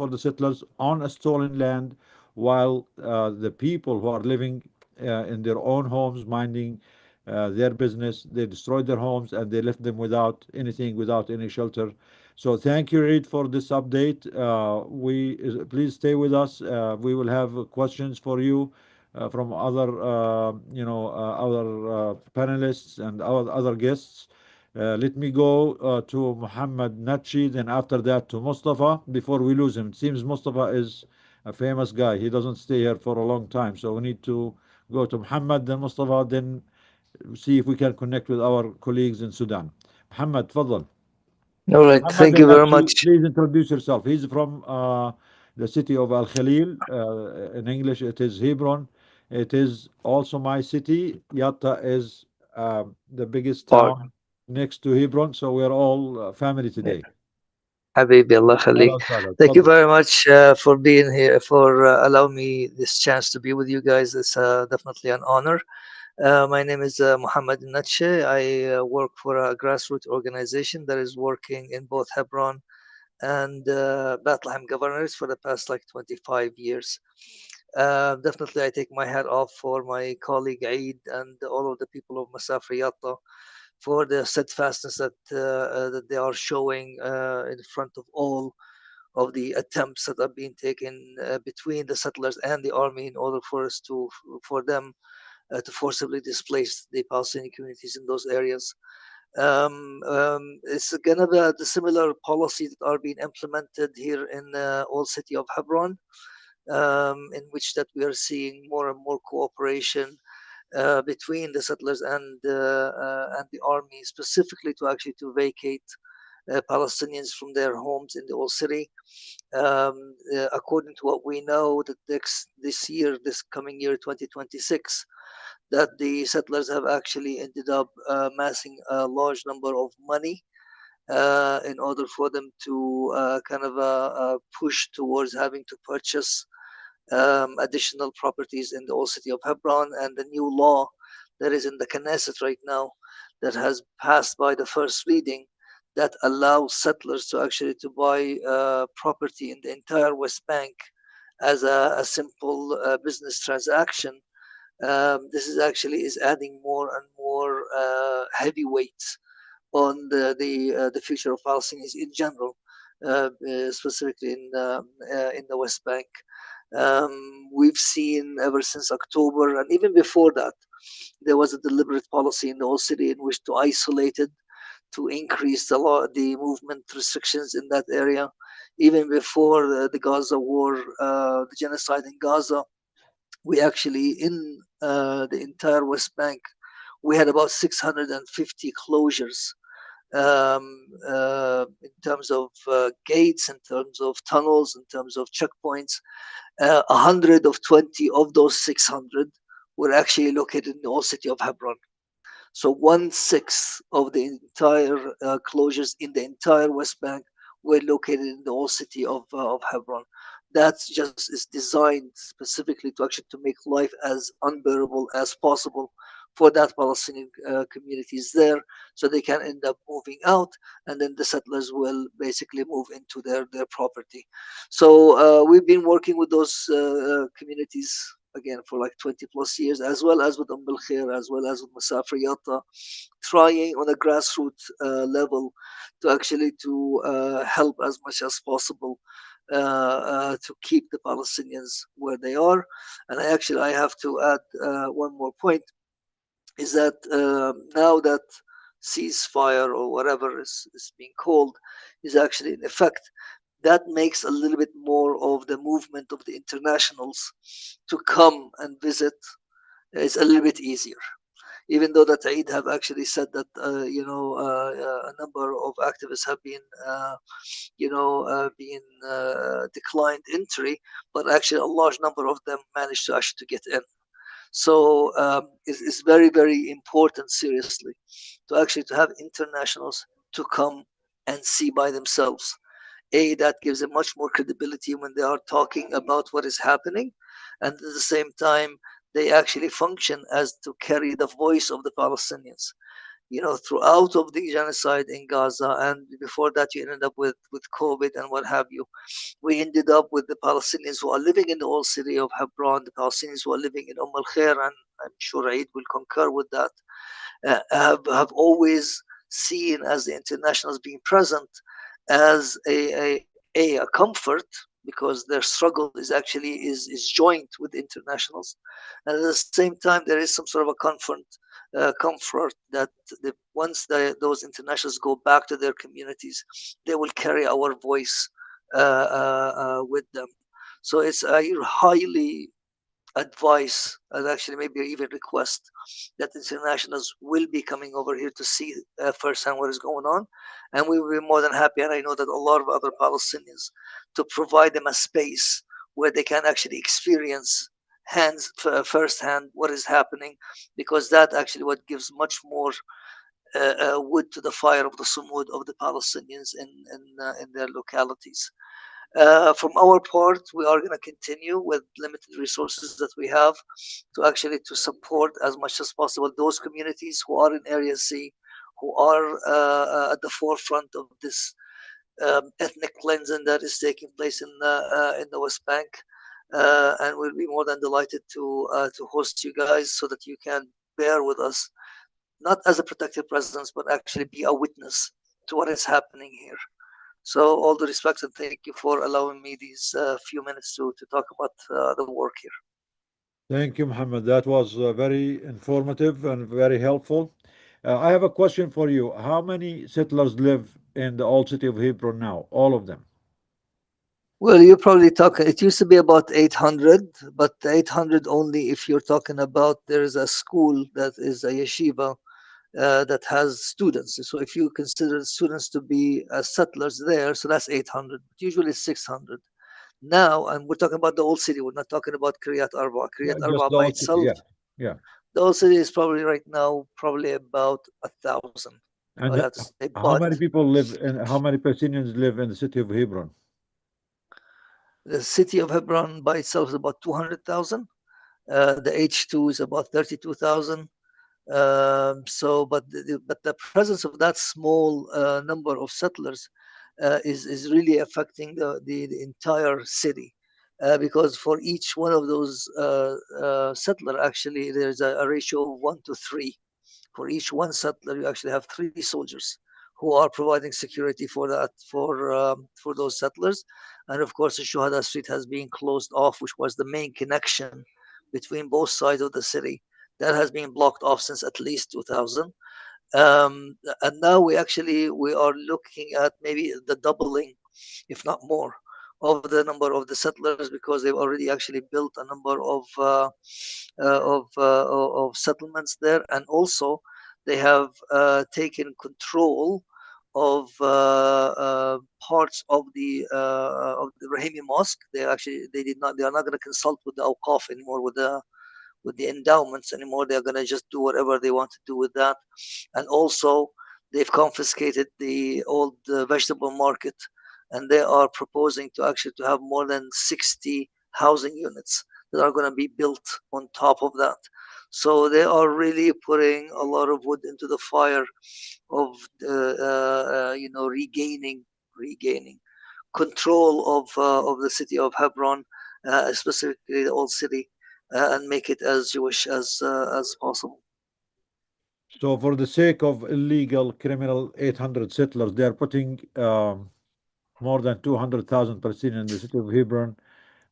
the settlers on a stolen land, while the people who are living in their own homes, minding their business, they destroyed their homes and they left them without anything, without any shelter. So thank you, Reid, for this update. Please stay with us. We will have questions for you from other, other panelists and our other guests. Let me go to Muhammad Nachi, then after that to Mustafa before we lose him. It seems Mustafa is a famous guy. He doesn't stay here for a long time, so we need to go to Muhammad, then Mustafa, then see if we can connect with our colleagues in Sudan. Muhammad, تفضل. All right. Muhammad Thank you very Al-Naqshi, much. please introduce yourself. He's from the city of Al Khalil. In English, it is Hebron. It is also my city. Yatta is the biggest Part. town next to Hebron, so we're all family today. Habibi, Allah khalik. أهلا وسهلا. Thank you تفضل. very much for being here, for allowing me this chance to be with you guys. It's definitely an honor. My name is Muhammad Natshe. I work for a grassroots organization that is working in both Hebron and Bethlehem governorates for the past like 25 years. Definitely, I take my hat off for my colleague Eid and all of the people of Masafri Yatta for the steadfastness that they are showing in front of all of the attempts that are being taken between the settlers and the army in order for them to forcibly displace the Palestinian communities in those areas. It's kind of the similar policies that are being implemented here in the old city of Hebron, in which that we are seeing more and more cooperation between the settlers and the army, specifically to actually to vacate Palestinians from their homes in the old city. According to what we know, that this coming year, 2026, that the settlers have actually ended up amassing a large number of money in order for them to push towards having to purchase additional properties in the old city of Hebron. And the new law that is in the Knesset right now, that has passed by the first reading, that allows settlers to actually to buy property in the entire West Bank as a simple business transaction. This is adding more and more heavyweights on the future of Palestinians in general, specifically in the West Bank. We've seen ever since October, and even before that, there was a deliberate policy in the whole city in which to isolate it, to increase the movement restrictions in that area. Even before the Gaza war, the genocide in Gaza, we actually in the entire West Bank, we had about 650 closures in terms of gates, in terms of tunnels, in terms of checkpoints. 120 of those 600 were actually located in the old city of Hebron. So 1/6 of the entire closures in the entire West Bank were located in the old city of Hebron. That just is designed specifically to actually to make life as unbearable as possible for that Palestinian communities there, so they can end up moving out, and then the settlers will basically move into their property. So we've been working with those communities again for like 20 plus years, as well as with Khair, as well as with Musafir Yatta, trying on a grassroots level to actually to help as much as possible to keep the Palestinians where they are. And I have to add one more point, is that now that ceasefire or whatever is being called is actually in effect, that makes a little bit more of the movement of the internationals to come and visit. It's a little bit easier, even though that Eid have actually said that a number of activists have been being declined entry, but actually a large number of them managed to actually to get in. So it's very, very important, seriously, to actually to have internationals to come and see by themselves. That gives them much more credibility when they are talking about what is happening, and at the same time, they actually function as to carry the voice of the Palestinians. Throughout of the genocide in Gaza, and before that, you ended up with COVID and what have you. We ended up with the Palestinians who are living in the old city of Hebron, the Palestinians who are living in Khair, and I'm sure Eid will concur with that, have always seen as the internationals being present as a comfort, because their struggle is joint with internationals, and at the same time there is some sort of a comfort that once those internationals go back to their communities, they will carry our voice with them. So it's highly advice, and actually maybe even request, that internationals will be coming over here to see firsthand what is going on, and we will be more than happy, and I know that a lot of other Palestinians, to provide them a space where they can actually experience firsthand what is happening, because that actually what gives much more wood to the fire of the sumud of the Palestinians in their localities. From our part, we are going to continue with limited resources that we have to actually to support as much as possible those communities who are in Area C, who are at the forefront of this ethnic cleansing that is taking place in the West Bank. And we'll be more than delighted to host you guys so that you can bear with us, not as a protective presence, but actually be a witness to what is happening here. So all the respect, and thank you for allowing me these few minutes to talk about the work here. Thank you, Muhammad. That was very informative and very helpful. I have a question for you. How many settlers live in the old city of Hebron now? All of them? Well, you're probably talking, it used to be about 800, but 800 only if you're talking about there is a school that is a yeshiva that has students. So if you consider students to be settlers there, so that's 800, usually 600. Now, and we're talking about the old city, we're not talking about Kiryat Arba. Yeah, Kiryat just Arba the by old city. itself, Yeah, yeah. the old city is probably right now probably about 1,000, And I'd have to say. how But many people live and how many Palestinians live in the city of Hebron? the city of Hebron by itself is about 200,000. The H2 is about 32,000. But the presence of that small number of settlers is really affecting the entire city, because for each one of those settler, actually there's a ratio of 1 to 3. For each one settler, you actually have 3 soldiers who are providing security for that for those settlers. And of course, the Shuhada Street has been closed off, which was the main connection between both sides of the city. That has been blocked off since at least 2000. And now we are looking at maybe the doubling, if not more, of the number of the settlers, because they've already actually built a number of settlements there, and also they have taken control of parts of the Rahimi Mosque. They are not going to consult with the Awqaf anymore, with the endowments anymore. They're going to just do whatever they want to do with that. And also, they've confiscated the old vegetable market, and they are proposing to actually to have more than 60 housing units that are going to be built on top of that. So they are really putting a lot of wood into the fire of regaining control of the city of Hebron, specifically the old city. and make it as Jewish as possible. So for the sake of illegal criminal 800 settlers, they are putting more than 200,000 Palestinians in the city of Hebron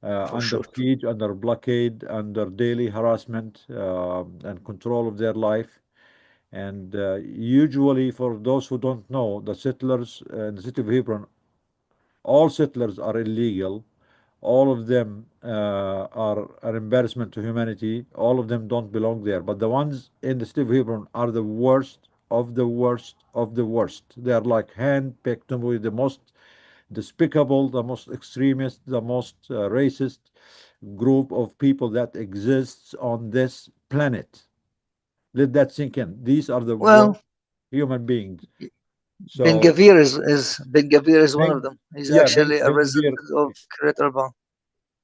under sure. siege, under blockade, under daily harassment and control of their life. And usually, for those who don't know, the settlers in the city of Hebron, all settlers are illegal. All of them are an embarrassment to humanity. All of them don't belong there. But the ones in the city of Hebron are the worst of the worst of the worst. They are like hand-picked, the most despicable, the most extremist, the most racist group of people that exists on this planet. Let that sink in. These are the Well, worst human beings. Ben So Gavir is one of them. He's actually a resident of Kiryat Arba.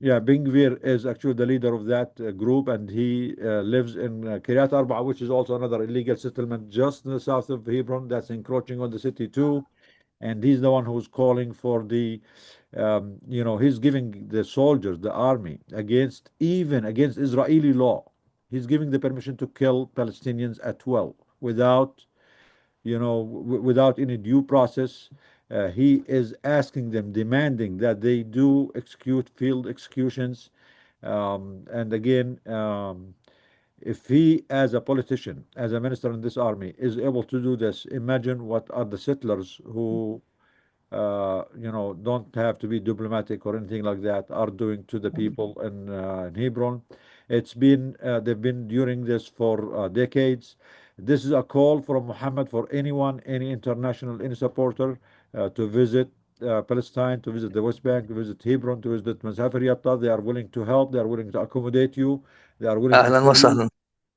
Yeah, Ben Gvir is actually the leader of that group, and he lives in Kiryat Arba, which is also another illegal settlement just in the south of Hebron that's encroaching on the city too. And he's the one who's calling for the, he's giving the soldiers, the army, even against Israeli law. He's giving the permission to kill Palestinians at will without without any due process. He is asking them, demanding that they do execute field executions. And again, if he, as a politician, as a minister in this army, is able to do this, imagine what are the settlers who don't have to be diplomatic or anything like that, are doing to the people in Hebron. They've been doing this for decades. This is a call from Muhammad for anyone, any international, any supporter to visit Palestine, to visit the West Bank, to visit Hebron, to visit Massacres Yatta. They are willing to help. They are willing to accommodate you. They are willing to show you.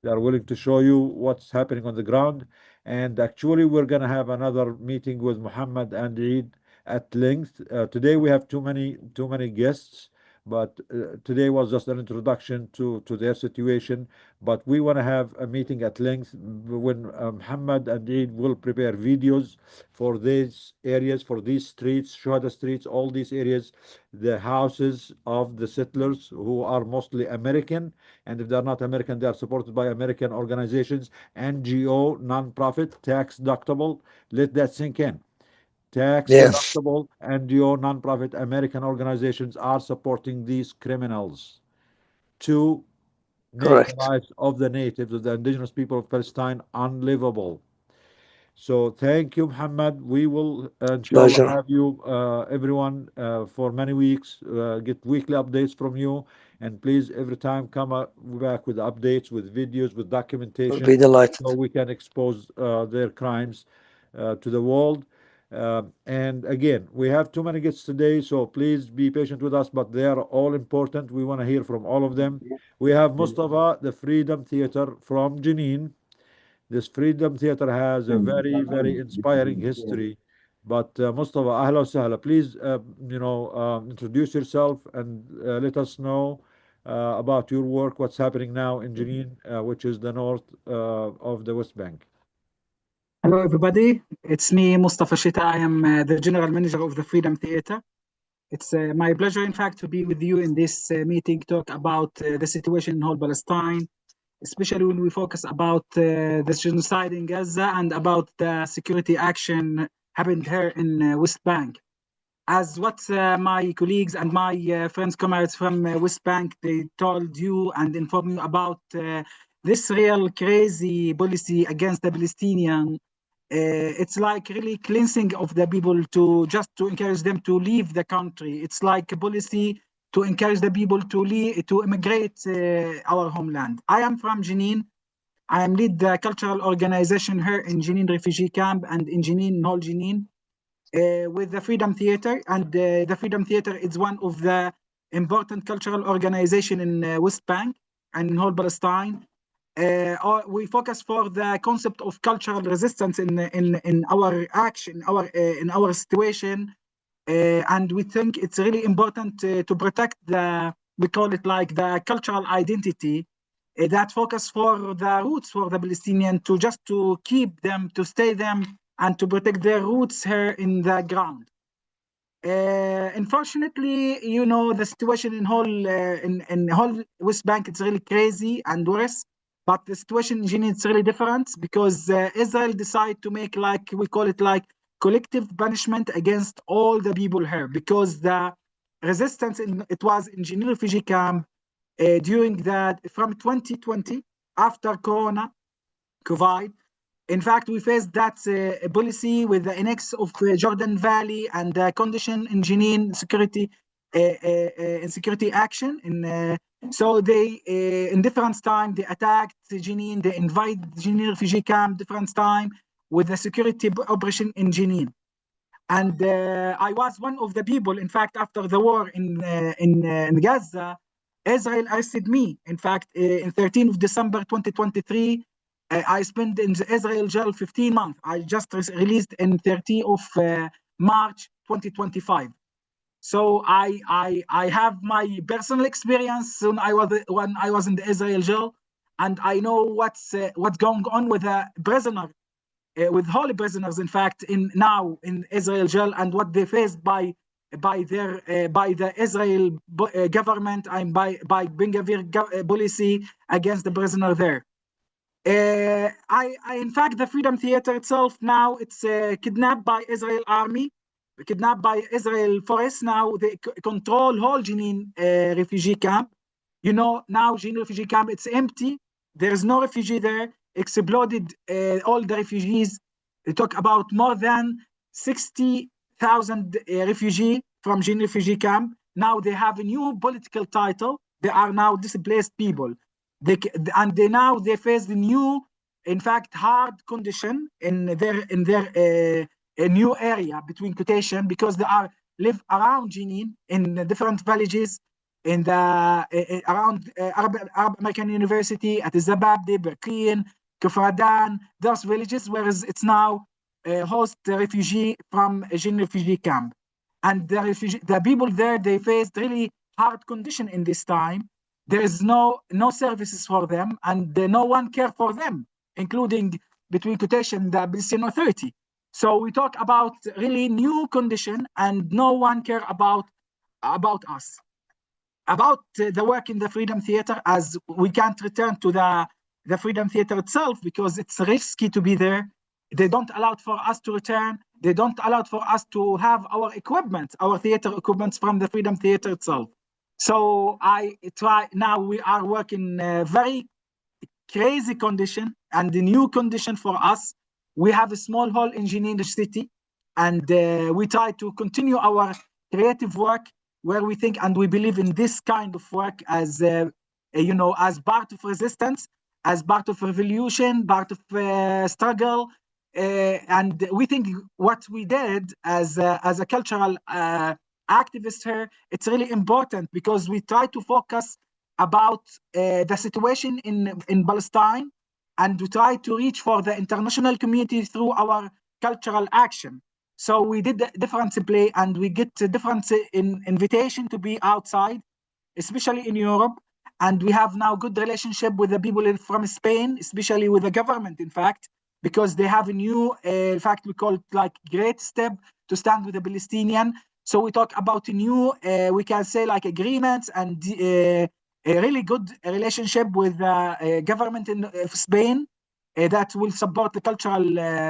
They are willing to show you what's happening on the ground. And actually, we're going to have another meeting with Muhammad and Eid at length. Today we have too many guests, but today was just an introduction to their situation. But we want to have a meeting at length when Muhammad and Eid will prepare videos for these areas, for these streets, Shuhada streets, all these areas, the houses of the settlers who are mostly American. And if they're not American, they are supported by American organizations, NGO, non-profit, tax deductible. Let that sink in. Tax deductible, NGO, non-profit American organizations are supporting these criminals to make the lives of the natives, of the indigenous people of Palestine, unlivable. So thank you, Muhammad. We will, inshallah, have you, everyone, for many weeks, get weekly updates from you. And please, every time, come back with updates, with videos, with documentation, so we can expose their crimes to the world. And again, we have too many guests today, so please be patient with us, but they are all important. We want to hear from all of them. We have Mustafa, the Freedom Theater from Jenin. This Freedom Theater has a very, very inspiring history. But Mustafa, ahla wa sahla, please, introduce yourself and let us know about your work, what's happening now in Jenin, which is the north of the West Bank. Hello, everybody. It's me, Mustafa Shita. I am the general manager of the Freedom Theater. It's my pleasure, in fact, to be with you in this meeting, talk about the situation in whole Palestine, especially when we focus about the genocide in Gaza and about the security action happened here in West Bank. As what my colleagues and my friends, comrades from West Bank, they told you and informed you about this real crazy policy against the Palestinian. It's like really cleansing of the people to encourage them to leave the country. It's like a policy to encourage the people to immigrate our homeland. I am from Jenin. I am lead the cultural organization here in Jenin refugee camp and in Jenin, whole Jenin, with the Freedom Theater. And the Freedom Theater is one of the important cultural organization in West Bank and in whole Palestine. We focus for the concept of cultural resistance in our action, in our situation, and we think it's really important to protect we call it like the cultural identity that focus for the roots for the Palestinian to keep them, to stay them, and to protect their roots here in the ground. Unfortunately, you know, the situation in whole in whole West Bank, it's really crazy and worse. But the situation in Jenin is really different because Israel decided to make, like, we call it like collective punishment against all the people here, because the resistance it was in Jenin refugee camp during that from 2020 after Corona, COVID. In fact, we faced that policy with the annex of Jordan Valley and the condition in Jenin security insecurity action. So they, in different time, they attacked Jenin, they invaded Jenin refugee camp different time with the security operation in Jenin. And I was one of the people, in fact, after the war in Gaza, Israel arrested me. In fact, in 13th of December 2023, I spent in the Israel jail 15 months. I just released in 30th of March 2025. So I have my personal experience when I was in the Israel jail, and I know what's going on with a prisoner, with holy prisoners, in fact, in now in Israel jail, and what they faced by the Israel government and by Ben Gvir policy against the prisoner there. In fact, the Freedom Theater itself now it's kidnapped by Israel army, kidnapped by Israel forest. Now they control whole Jenin refugee camp. You know, now Jenin refugee camp it's empty. There is no refugee there. Exploded all the refugees. They talk about more than 60,000 refugees from Jenin refugee camp. Now they have a new political title. They are now displaced people. They now they face the new, in fact, hard condition in their new area between quotation, because they are live around Jenin in different villages in the around Arab American University at Zababdi, Berkeen, Kufradan, those villages, whereas it's now host the refugee from a Jenin refugee camp. And the people there, they faced really hard condition in this time. There is no services for them, and no one care for them, including between quotation the Palestinian Authority. So we talk about really new condition, and no one care about us, about the work in the Freedom Theater, as we can't return to the Freedom Theater itself because it's risky to be there. They don't allow for us to return. They don't allow for us to have our equipment, our theater equipment from the Freedom Theater itself. So I try now. We are working very crazy condition and the new condition for us. We have a small hall in Jenin city, and we try to continue our creative work where we think and we believe in this kind of work as you know, as part of resistance, as part of revolution, part of struggle. And we think what we did as a cultural activist here, it's really important because we try to focus about the situation in Palestine, and we try to reach for the international community through our cultural action. So we did different play, and we get different invitation to be outside, especially in Europe. And we have now good relationship with the people from Spain, especially with the government, in fact, because they have a new, in fact, we call it like great step to stand with the Palestinian. So we talk about a new, we can say like agreements and a really good relationship with the government in Spain that will support the cultural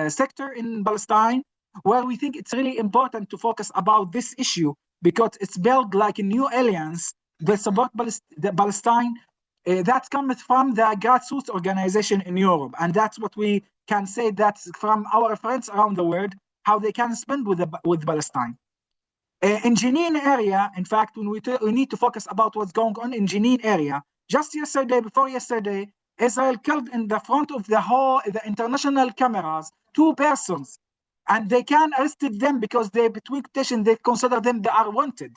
sector in Palestine, where we think it's really important to focus about this issue because it's built like a new alliance that support the Palestine that comes from the grassroots organization in Europe. And that's what we can say, that's from our friends around the world, how they can spend with Palestine. In Jenin area, in fact, when we need to focus about what's going on in Jenin area. Just yesterday, before yesterday, Israel killed in the front of the international cameras 2 persons, and they can arrested them because they, between quotation, they consider them they are wanted.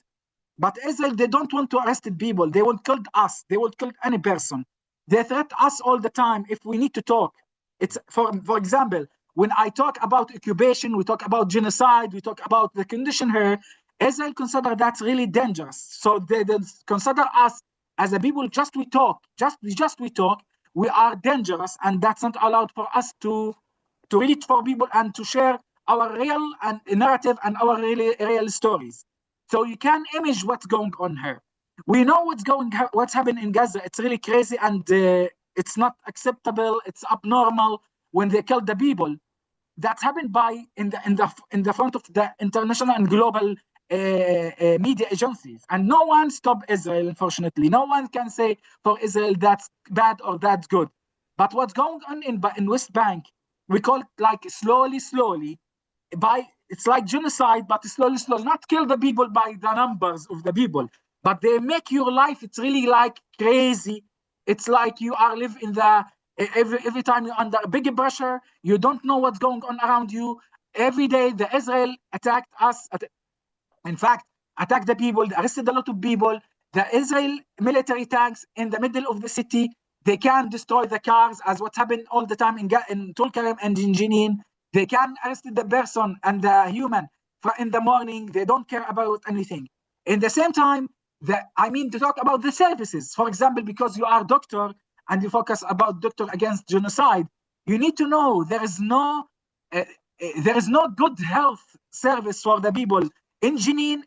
But Israel, they don't want to arrest people. They will kill us. They will kill any person. They threat us all the time if we need to talk. It's for example, when I talk about occupation, we talk about genocide, we talk about the condition here. Israel consider that's really dangerous. So they consider us as a people. Just we talk. Just we talk. We are dangerous, and that's not allowed for us to reach for people and to share our real and narrative and our real stories. So you can image what's going on here. We know what's happening in Gaza. It's really crazy, and it's not acceptable. It's abnormal when they kill the people. That's happened in the front of the international and global media agencies, and no one stopped Israel. Unfortunately, no one can say for Israel that's bad or that's good. But what's going on in West Bank, we call it like slowly. It's like genocide, but slowly, not kill the people by the numbers of the people, but they make your life. It's really like crazy. It's like you are live in the every time you're under big pressure, you don't know what's going on around you. Every day, the Israel attacked us. In fact, attacked the people, arrested a lot of people. The Israel military tanks in the middle of the city, they can destroy the cars, as what's happened all the time in Tulkarem and in Jenin. They can arrest the person and the human in the morning. They don't care about anything. In the same time, to talk about the services, for example, because you are a doctor and you focus about doctor against genocide, you need to know there is no good health service for the people in Jenin,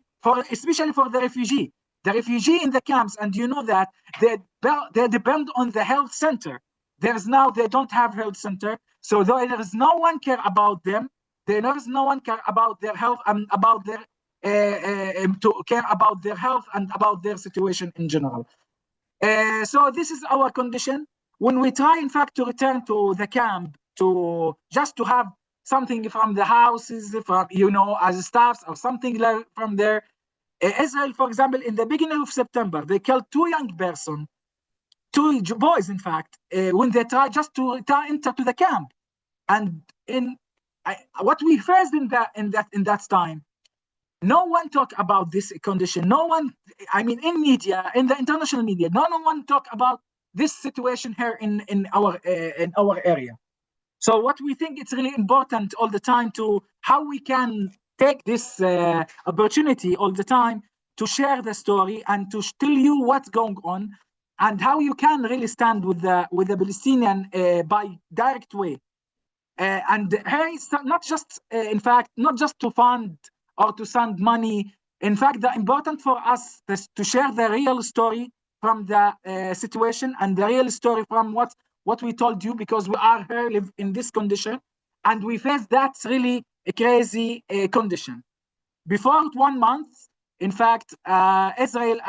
especially for the refugee. The refugee in the camps, and you know that they depend on the health center. They don't have health center, so there is no one care about them. There is no one care about their health and about their to care about their health and about their situation in general. So this is our condition. When we try, in fact, to return to the camp to just to have something from the houses, from as staffs or something like from there. Israel, for example, in the beginning of September, they killed two young persons, two boys, in fact, when they tried just to enter to the camp. And what we faced in that time, no one talk about this condition. No one, in media, in the international media, no one talk about this situation here in our area. So what we think it's really important all the time to how we can take this opportunity all the time to share the story and to tell you what's going on and how you can really stand with the Palestinian by direct way. And here it's not just, in fact, not just to fund or to send money. In fact, the important for us is to share the real story from the situation and the real story from what we told you, because we are here live in this condition and we face that's really a crazy condition. Before 1 month, in fact, Israel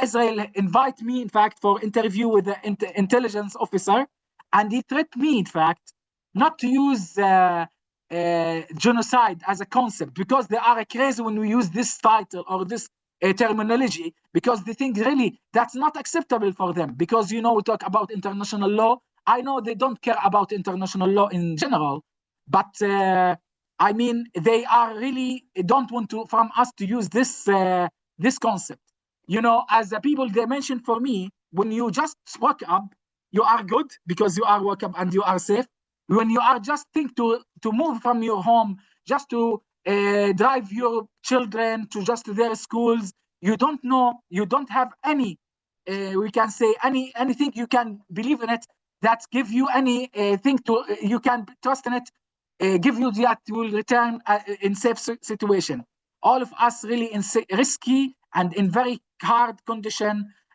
Israel invite me, in fact, for interview with the intelligence officer, and he threatened me, in fact, not to use genocide as a concept, because they are crazy when we use this title or this terminology, because they think really that's not acceptable for them, because we talk about international law. I know they don't care about international law in general, but they are really don't want to from us to use this concept. As the people they mentioned, for me, when you just woke up, you are good because you are woke up and you are safe. When you are just think to move from your home, just to drive your children to just their schools, you don't know, you don't have any, we can say anything you can believe in it that give you any thing to you can trust in it, give you that will return in safe situation. All of us really in risky and in very hard condition,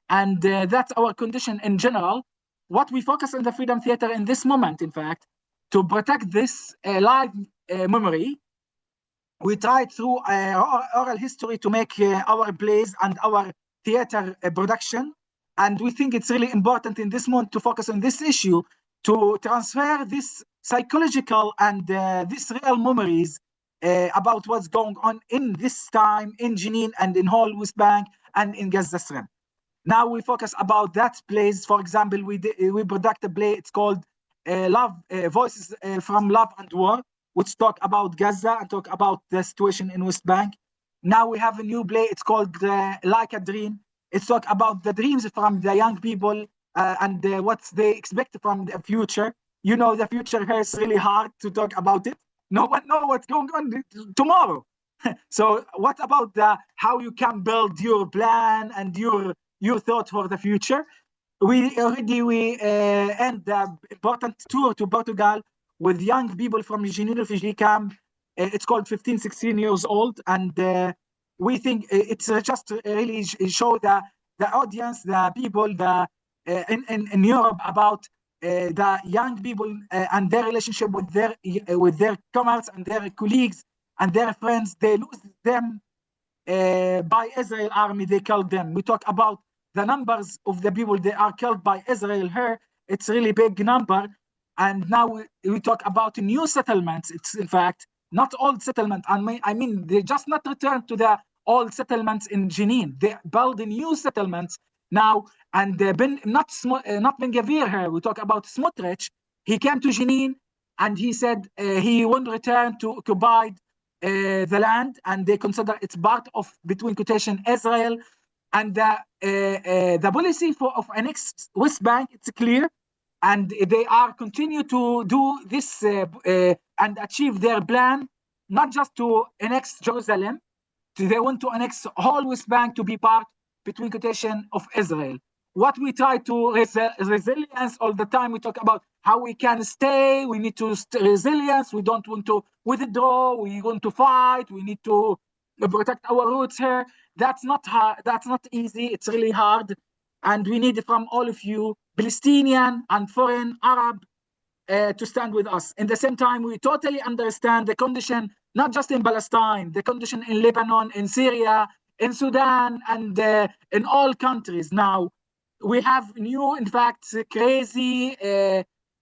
and that's our condition in general. What we focus on the Freedom Theater in this moment, in fact, to protect this live memory, we tried through oral history to make our plays and our theater production. And we think it's really important in this moment to focus on this issue, to transfer this psychological and these real memories about what's going on in this time in Jenin and in whole West Bank and in Gaza Strip. Now we focus about that plays. For example, we product a play. It's called Love Voices from Love and War, which talk about Gaza and talk about the situation in West Bank. Now we have a new play. It's called Like a Dream. It's talk about the dreams from the young people and what they expect from the future. The future here is really hard to talk about it. No one knows what's going on tomorrow. So what about how you can build your plan and your thought for the future? We end the important tour to Portugal with young people from Jenin refugee camp. It's called 15, 16 years old. And we think it's just really show the audience, the people in Europe about the young people and their relationship with their comrades and their colleagues and their friends. They lose them by Israel army. They killed them. We talk about the numbers of the people they are killed by Israel here. It's really big number. And now we talk about new settlements. It's in fact not old settlement. I mean, they just not return to the old settlements in Jenin. They build new settlements now. And not Ben Gavir here. We talk about Smotrich. He came to Jenin and he said he won't return to occupied the land, and they consider it's part of, between quotation, Israel. And the policy of annexed West Bank, it's clear, and they are continue to do this and achieve their plan, not just to annex Jerusalem. They want to annex whole West Bank to be part, between quotation, of Israel. What we try to resilience all the time, we talk about how we can stay, we need to resilience, we don't want to withdraw, we want to fight, we need to protect our roots here. That's not hard, that's not easy, it's really hard. And we need from all of you, Palestinian and foreign Arab, to stand with us. In the same time, we totally understand the condition, not just in Palestine, the condition in Lebanon, in Syria, in Sudan, and in all countries now. We have new, in fact, crazy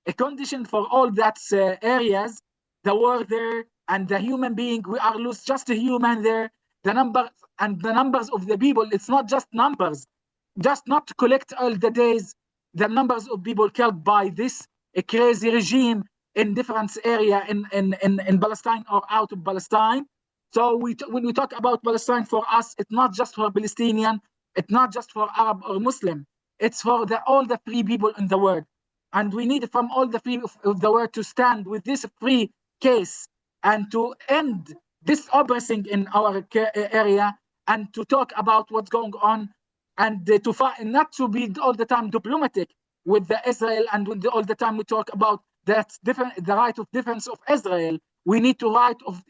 a condition for all that areas, the war there, and the human being, we are lose just a human there. The number and the numbers of the people, it's not just numbers, just not to collect all the days, the numbers of people killed by this crazy regime in different area in Palestine or out of Palestine. So when we talk about Palestine, for us, it's not just for Palestinian, it's not just for Arab or Muslim, it's for all the free people in the world. And we need from all the free of the world to stand with this free case and to end this oppressing in our area, and to talk about what's going on, and to fight, not to be all the time diplomatic with the Israel, and when all the time we talk about that's different, the right of defense of Israel. We need to right of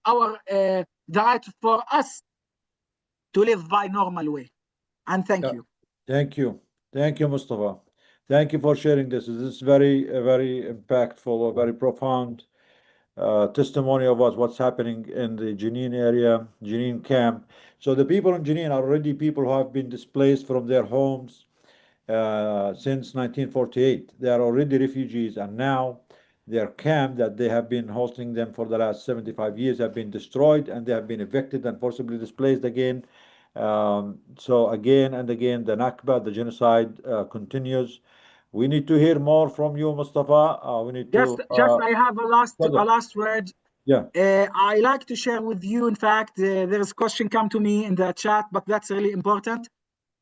our the right for us to live by normal way. And thank you. Thank you, Mustafa. Thank you for sharing this. This is very impactful, a very profound testimony of what's happening in the Jenin area, Jenin camp. So the people in Jenin are already people who have been displaced from their homes since 1948. They are already refugees, and now their camp that they have been hosting them for the last 75 years have been destroyed, and they have been evicted and forcibly displaced again. So again and again, the Nakba, the genocide continues. We need to hear more from you, Mustafa. We need just I have a last word. Yeah. I like to share with you, in fact, there is a question come to me in the chat, but that's really important.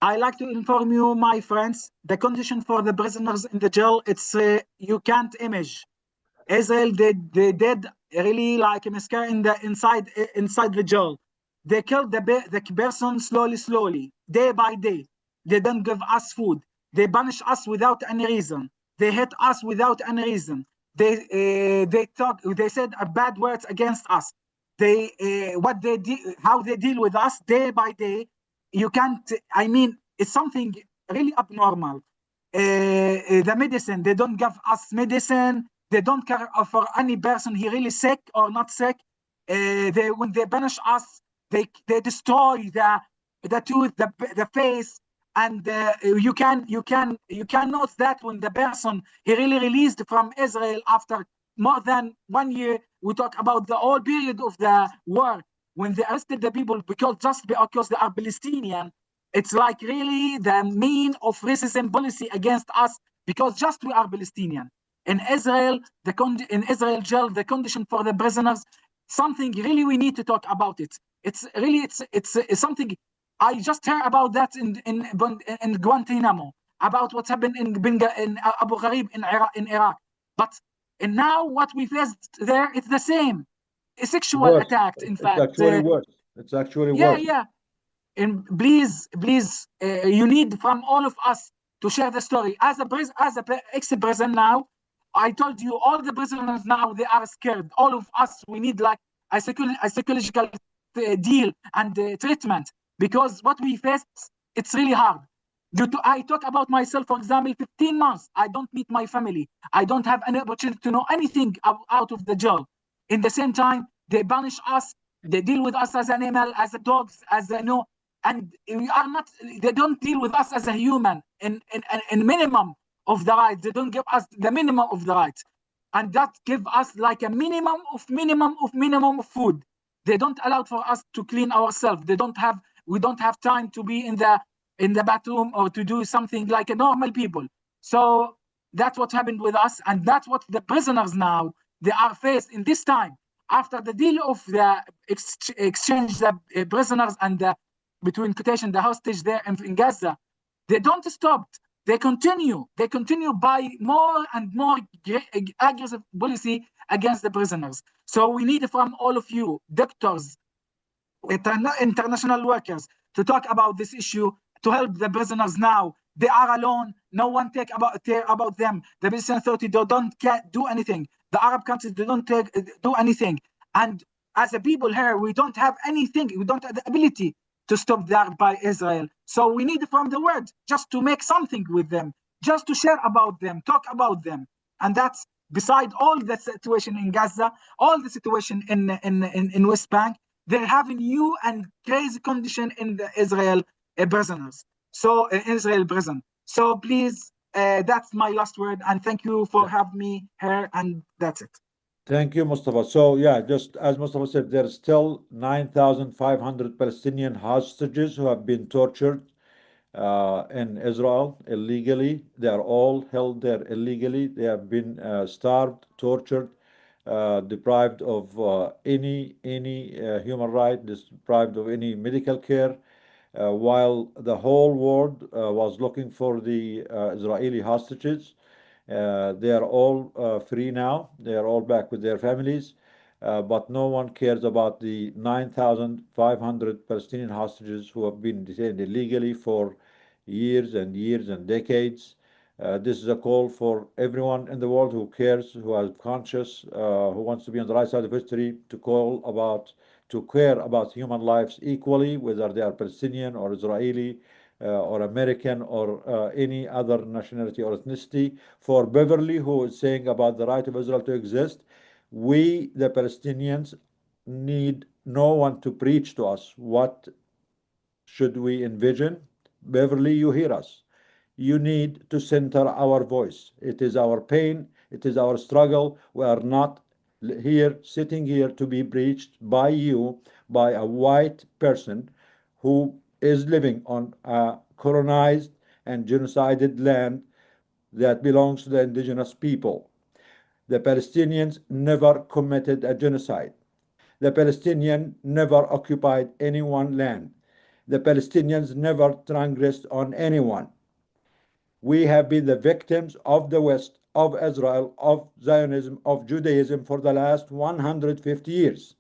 I like to inform you, my friends, the condition for the prisoners in the jail, it's you can't image. Israel, they did really like a massacre inside the jail. They killed the person slowly, day by day. They don't give us food. They punish us without any reason. They hit us without any reason. They said bad words against us. How they deal with us day by day. You can't, I mean, it's something really abnormal. The medicine, they don't give us medicine. They don't care for any person he really sick or not sick. When they punish us, they destroy the tooth, the face, and you can note that when the person he really released from Israel after more than 1 year. We talk about the whole period of the war when they arrested the people because they are Palestinian. It's like really the mean of racism policy against us because just we are Palestinian. In Israel, in Israel jail, the condition for the prisoners, something really we need to talk about it. It's really it's something I just heard about that in Guantanamo, about what's happened in Abu Ghraib in Iraq. But and now what we faced there, it's the same. A sexual attack, in fact. It's actually worse. It's actually worse. Yeah. And please, you need from all of us to share the story. As a ex-president now, I told you, all the prisoners now, they are scared. All of us, we need like a psychological deal and treatment, because what we face, it's really hard. I talk about myself, for example, 15 months, I don't meet my family. I don't have any opportunity to know anything out of the jail. In the same time, they punish us. They deal with us as an animal, as a dogs, as a no, and we are not. They don't deal with us as a human. In minimum of the rights, they don't give us the minimum of the rights, and that give us like a minimum of food. They don't allow for us to clean ourselves. We don't have time to be in the bathroom or to do something like a normal people. So that's what happened with us, and that's what the prisoners now they are faced in this time after the deal of the exchange the prisoners and between quotation the hostage there in Gaza. They don't stop. They continue by more and more aggressive policy against the prisoners. So we need from all of you, doctors, international workers, to talk about this issue, to help the prisoners now. They are alone. No one care about them. The Palestinian Authority don't do anything. The Arab countries, they don't do anything. And as a people here, we don't have anything. We don't have the ability to stop that by Israel. So we need from the world just to make something with them, just to share about them, talk about them. And that's beside all the situation in Gaza, all the situation in West Bank. They're having new and crazy condition in the Israel prisoners. So Israel prison. So please, that's my last word, and thank you for having me here. And that's it. Thank you, Mustafa. So yeah, just as Mustafa said, there's still 9,500 Palestinian hostages who have been tortured in Israel illegally. They are all held there illegally. They have been starved, tortured, deprived of any human right, deprived of any medical care, while the whole world was looking for the Israeli hostages. They are all free now. They are all back with their families. But no one cares about the 9,500 Palestinian hostages who have been detained illegally for years and years and decades. This is a call for everyone in the world who cares, who is conscious, who wants to be on the right side of history, to care about human lives equally, whether they are Palestinian or Israeli or American or any other nationality or ethnicity. For Beverly, who is saying about the right of Israel to exist, we, the Palestinians, need no one to preach to us what should we envision. Beverly, you hear us. You need to center our voice. It is our pain. It is our struggle. We are not sitting here to be preached by you, by a white person who is living on a colonized and genocided land that belongs to the indigenous people. The Palestinians never committed a genocide. The Palestinians never occupied any one land. The Palestinians never transgressed on anyone. We have been the victims of the West, of Israel, of Zionism, of Judaism for the last 150 years.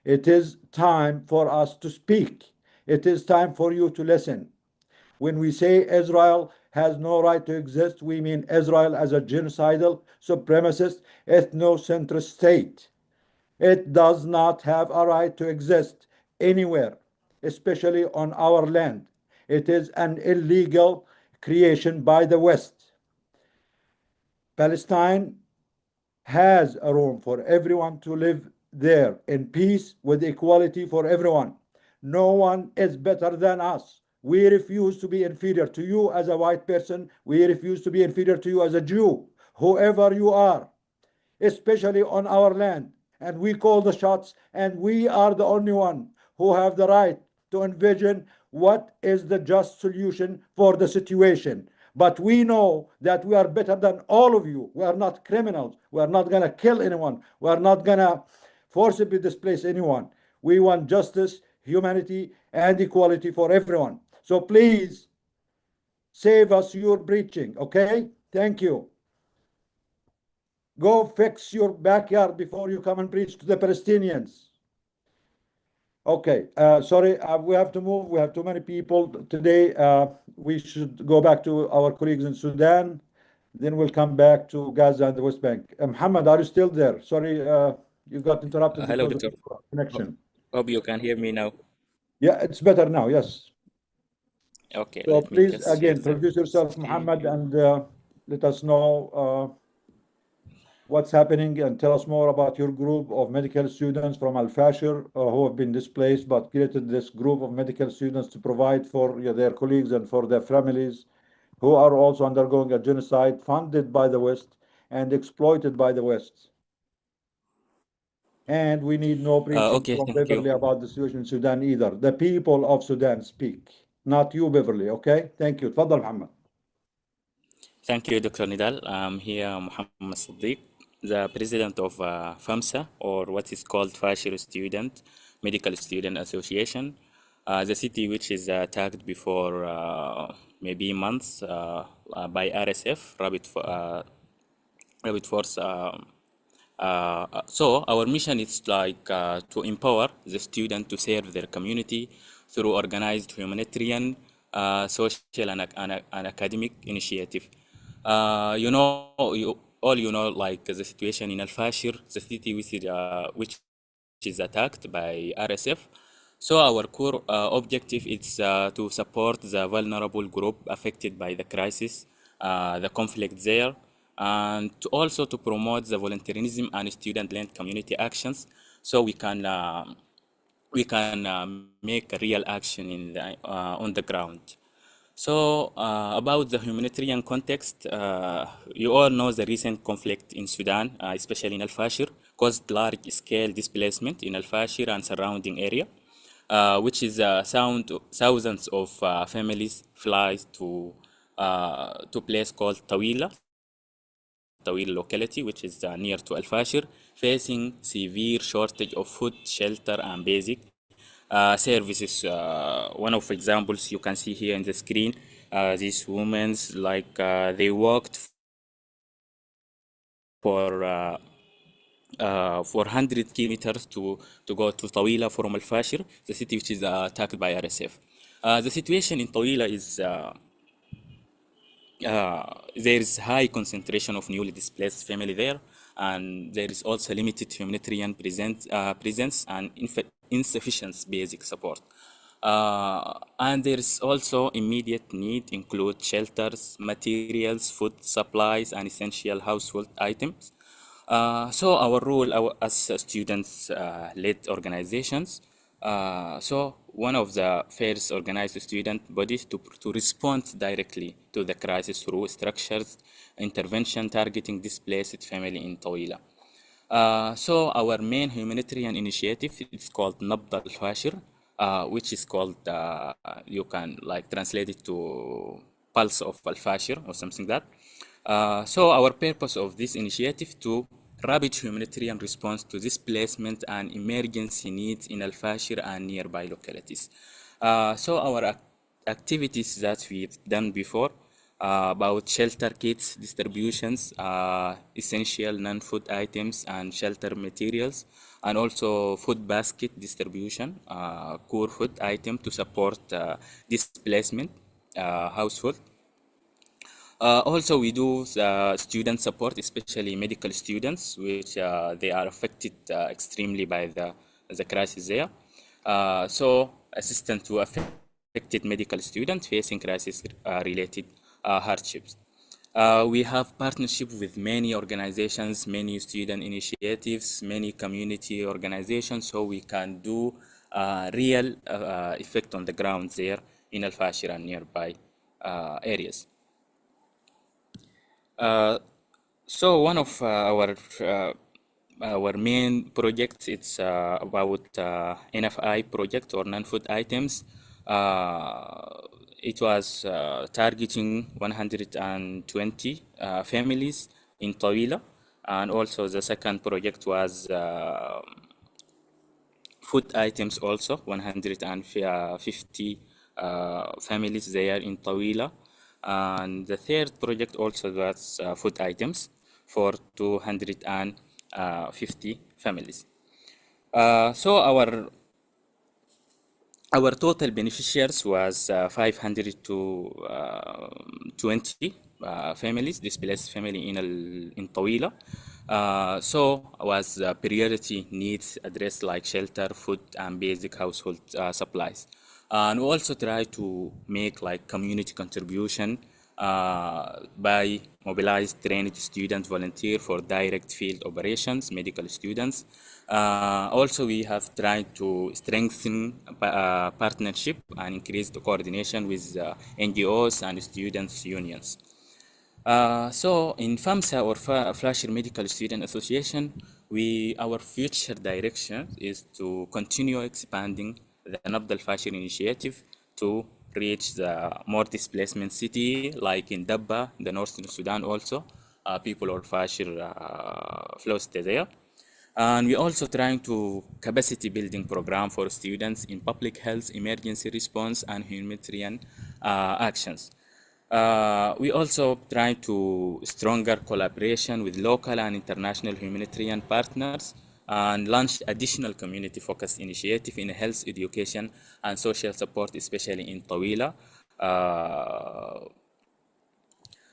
It is time for us to speak. It is time for you to listen. When we say Israel has no right to exist, we mean Israel as a genocidal, supremacist, ethnocentrist state. It does not have a right to exist anywhere, especially on our land. It is an illegal creation by the West. Palestine has a room for everyone to live there in peace with equality for everyone. No one is better than us. We refuse to be inferior to you as a white person. We refuse to be inferior to you as a Jew, whoever you are, especially on our land. And we call the shots, and we are the only one who have the right to envision what is the just solution for the situation. But we know that we are better than all of you. We are not criminals. We are not going to kill anyone. We are not going to forcibly displace anyone. We want justice, humanity, and equality for everyone. So please save us your preaching, okay? Thank you. Go fix your backyard before you come and preach to the Palestinians. Okay, sorry, we have to move. We have too many people today. We should go back to our colleagues in Sudan. Then we'll come back to Gaza and the West Bank. Muhammad, are you still there? Sorry, you got interrupted Hello, because Doctor. of connection. Hope you can hear me now. Yeah, it's better now. Yes. Okay, So let me please, just share again, the introduce yourself, screen. Muhammad, and let us know what's happening and tell us more about your group of medical students from Al-Fasher who have been displaced but created this group of medical students to provide for their colleagues and for their families who are also undergoing a genocide funded by the West and exploited by the West. And we need no preaching Okay, from thank you. Beverly about the situation in Sudan either. The people of Sudan speak, not you, Beverly, okay? Thank you. تفضل محمد. Thank you, Dr. Nidal. I'm here, Muhammad Siddiq, the president of FAMSA, or what is called Fasher-Student, Medical Student Association, the city which is attacked before maybe months by RSF, Rapid Force. So our mission is like to empower the student to serve their community through organized humanitarian, social and academic initiative. You know, like the situation in Al-Fashir, the city which is attacked by RSF. So our core objective is to support the vulnerable group affected by the crisis, the conflict there, and also to promote the volunteerism and student-led community actions, so we can make a real action in on the ground. So about the humanitarian context, you all know the recent conflict in Sudan, especially in Al-Fashir, caused large-scale displacement in Al-Fashir and surrounding area, which is thousands of families flies to place called Tawila locality, which is near to Al-Fashir, facing severe shortage of food, shelter, and basic services. One of examples you can see here in the screen, these women, like they worked for 100 kilometers to go to Tawila from Al-Fashir, the city which is attacked by RSF. The situation in Tawila is there is high concentration of newly displaced family there, and there is also limited humanitarian presence and insufficient basic support. And there is also immediate need include shelters, materials, food supplies, and essential household items. So our role as students-led organizations, so one of the first organized student bodies to respond directly to the crisis through structured intervention targeting displaced family in Tawila. So our main humanitarian initiative is called Nabd al-Fashir, which is called, you can like translate it to Pulse of al-Fashir or something like that. So our purpose of this initiative to rapid humanitarian response to displacement and emergency needs in Al-Fashir and nearby localities. So our activities that we've done before about shelter kits distributions, essential non-food items and shelter materials, and also food basket distribution, core food item to support displacement household. Also, we do student support, especially medical students, which they are affected extremely by the crisis there. So, assistance to affected medical students facing crisis-related hardships. We have partnership with many organizations, many student initiatives, many community organizations, so we can do real effect on the ground there in Al-Fashir and nearby areas. So one of our main projects, it's about NFI project or non-food items. It was targeting 120 families in Tawila, and also the second project was food items also 150 families there in Tawila, and the third project also was food items for 250 families. So our total beneficiaries was 520 families, displaced family in Tawila. So was priority needs addressed like shelter, food, and basic household supplies. And we also try to make like community contribution by mobilize trained students volunteer for direct field operations, medical students. Also, we have tried to strengthen partnership and increase the coordination with NGOs and students unions. So in FAMSA or Flasher Medical Student Association, our future direction is to continue expanding the Nabd al-Fashir initiative to reach the more displacement city like in Dabba, the northern Sudan also. People of Fashir flows there. And we're also trying to capacity building program for students in public health, emergency response, and humanitarian actions. We also try to stronger collaboration with local and international humanitarian partners and launch additional community-focused initiative in health education and social support, especially in Tawila.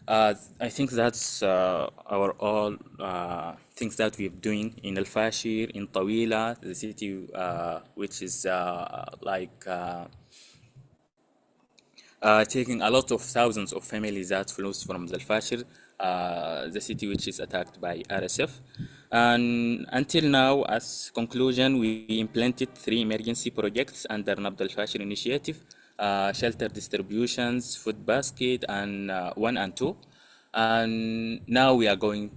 I think that's our all things that we're doing in Al Fashir, in Tawila, the city which is taking a lot of thousands of families that flows from Al Fashir, the city which is attacked by RSF. And until now, as conclusion, we implemented 3 emergency projects under Nabd Al Fashir initiative, shelter distributions, food basket, and 1 and 2. And now we are going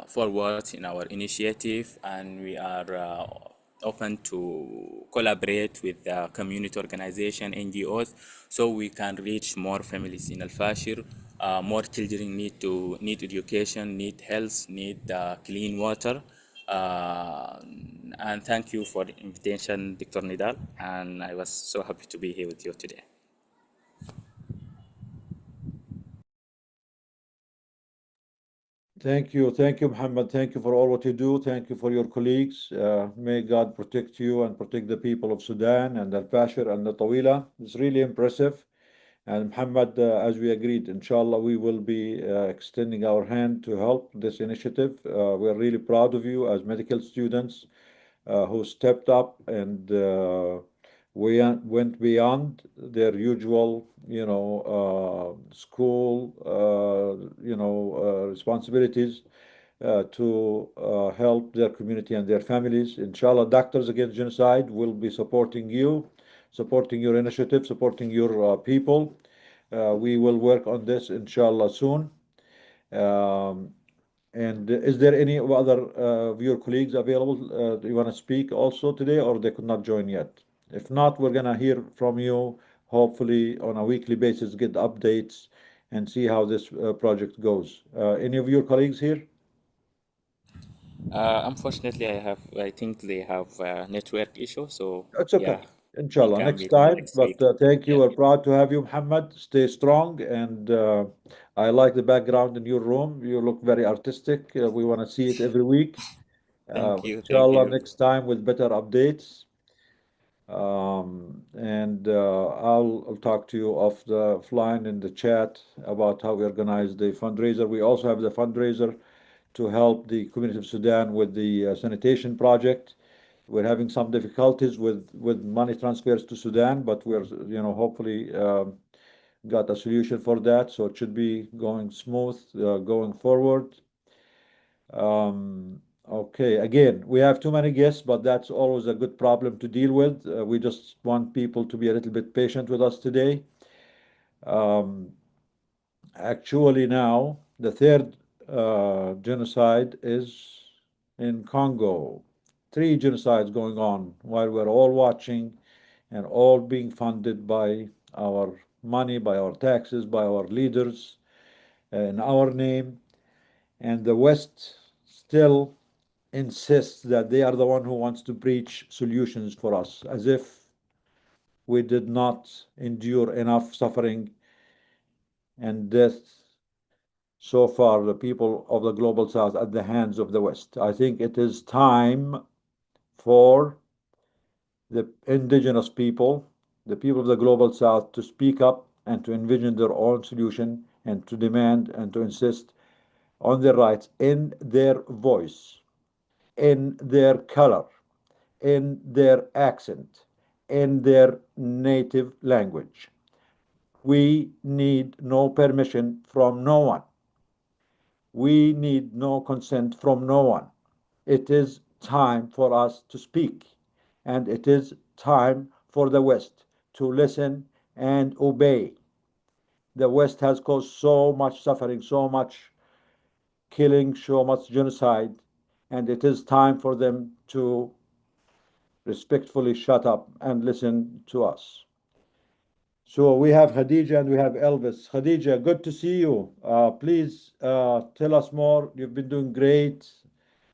forward in our initiative, and we are open to collaborate with the community organization, NGOs, so we can reach more families in Al-Fashir. More children need education, need health, need clean water. And thank you for the invitation, Dr. Nidal, and I was so happy to be here with you today. Thank you, Muhammad. Thank you for all what you do. Thank you for your colleagues. May God protect you and protect the people of Sudan and Al-Fashir and the Tawila. It's really impressive. And Muhammad, as we agreed, inshallah, we will be extending our hand to help this initiative. We're really proud of you as medical students who stepped up and we went beyond their usual, school, responsibilities to help their community and their families. Inshallah, Doctors Against Genocide will be supporting you, supporting your initiative, supporting your people. We will work on this, inshallah, soon. And is there any other of your colleagues available? Do you want to speak also today, or they could not join yet? If not, we're going to hear from you, hopefully on a weekly basis, get updates and see how this project goes. Any of your colleagues here? Unfortunately, I think they have a network issue, so It's okay. yeah, we Inshallah, can next meet time. next But week. thank you. Yeah, We're proud to have you, Muhammad. Stay strong. And I like the background in your room. You look very artistic. We want to see it every week. thank you, thank Inshallah, you. next time with better updates. And I'll talk to you off the flying in the chat about how we organize the fundraiser. We also have the fundraiser to help the community of Sudan with the sanitation project. We're having some difficulties with money transfers to Sudan, but we're, hopefully got a solution for that. So it should be going smooth going forward. Okay, again, we have too many guests, but that's always a good problem to deal with. We just want people to be a little bit patient with us today. Um, Actually, now the third genocide is in Congo. 3 genocides going on while we're all watching and all being funded by our money, by our taxes, by our leaders, in our name. And the West still insists that they are the one who wants to preach solutions for us, as if we did not endure enough suffering and death so far, the people of the global south at the hands of the West. I think it is time for the indigenous people, the people of the global south, to speak up and to envision their own solution and to demand and to insist on their rights in their voice, in their color, in their accent, in their native language. We need no permission from no one. We need no consent from no one. It is time for us to speak, and it is time for the West to listen and obey. The West has caused so much suffering, so much killing, so much genocide, and it is time for them to respectfully shut up and listen to us. So we have Khadija and we have Elvis. Khadija, good to see you. Please tell us more. You've been doing great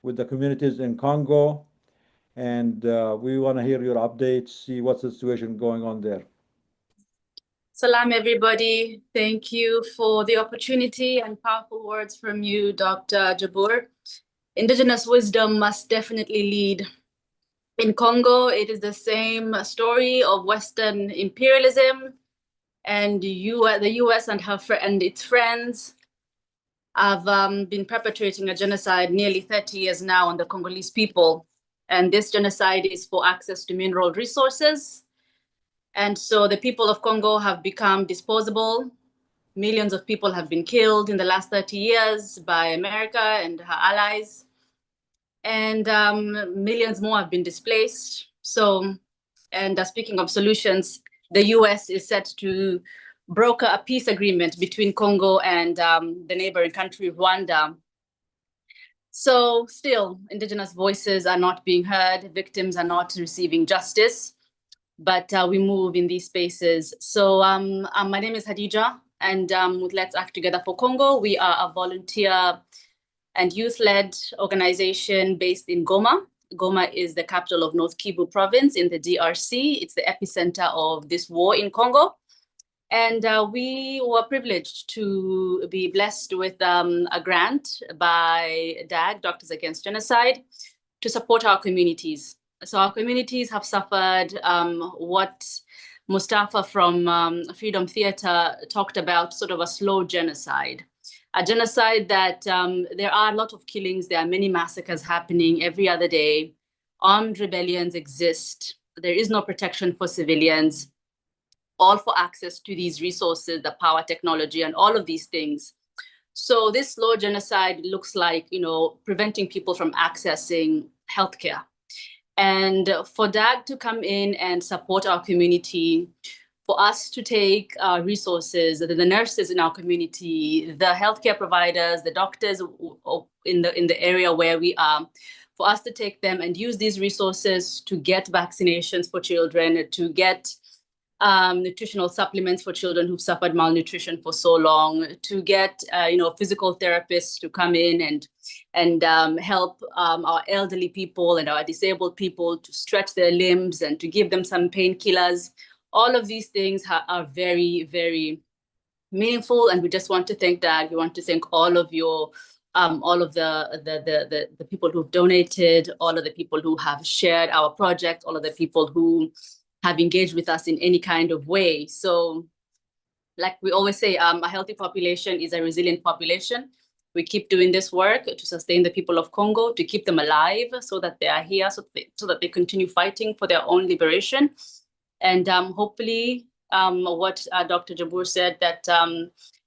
with the communities in Congo, and we want to hear your updates, see what's the situation going on there. Salam, everybody. Thank you for the opportunity and powerful words from you, Dr. Jabbour. Indigenous wisdom must definitely lead. In Congo, it is the same story of Western imperialism, and the US and its friends have been perpetrating a genocide nearly 30 years now on the Congolese people. And this genocide is for access to mineral resources. And so the people of Congo have become disposable. Millions of people have been killed in the last 30 years by America and her allies. And millions more have been displaced. So, and speaking of solutions, the US is set to broker a peace agreement between Congo and the neighboring country, Rwanda. So still, indigenous voices are not being heard, victims are not receiving justice, but we move in these spaces. So my name is Hadija, and with Let's Act Together for Congo, we are a volunteer and youth-led organization based in Goma. Goma is the capital of North Kivu province in the DRC. It's the epicenter of this war in Congo. And we were privileged to be blessed with a grant by DAG, Doctors Against Genocide, to support our communities. So our communities have suffered what Mustafa from Freedom Theatre talked about, sort of a slow genocide. A genocide that there are a lot of killings, there are many massacres happening every other day. Armed rebellions exist. There is no protection for civilians, all for access to these resources, the power, technology, and all of these things. So this slow genocide looks like, preventing people from accessing healthcare. And for DAG to come in and support our community, for us to take resources, the nurses in our community, the healthcare providers, the doctors in the area where we are, for us to take them and use these resources to get vaccinations for children, to get nutritional supplements for children who've suffered malnutrition for so long, to get physical therapists to come in and help our elderly people and our disabled people to stretch their limbs and to give them some painkillers. All of these things are very, very meaningful, and we just want to thank DAG. We want to thank all of your, all of the people who've donated, all of the people who have shared our project, all of the people who have engaged with us in any kind of way. So, like we always say, a healthy population is a resilient population. We keep doing this work to sustain the people of Congo, to keep them alive so that they are here, so that they continue fighting for their own liberation. And hopefully, what Dr. Jabbour said, that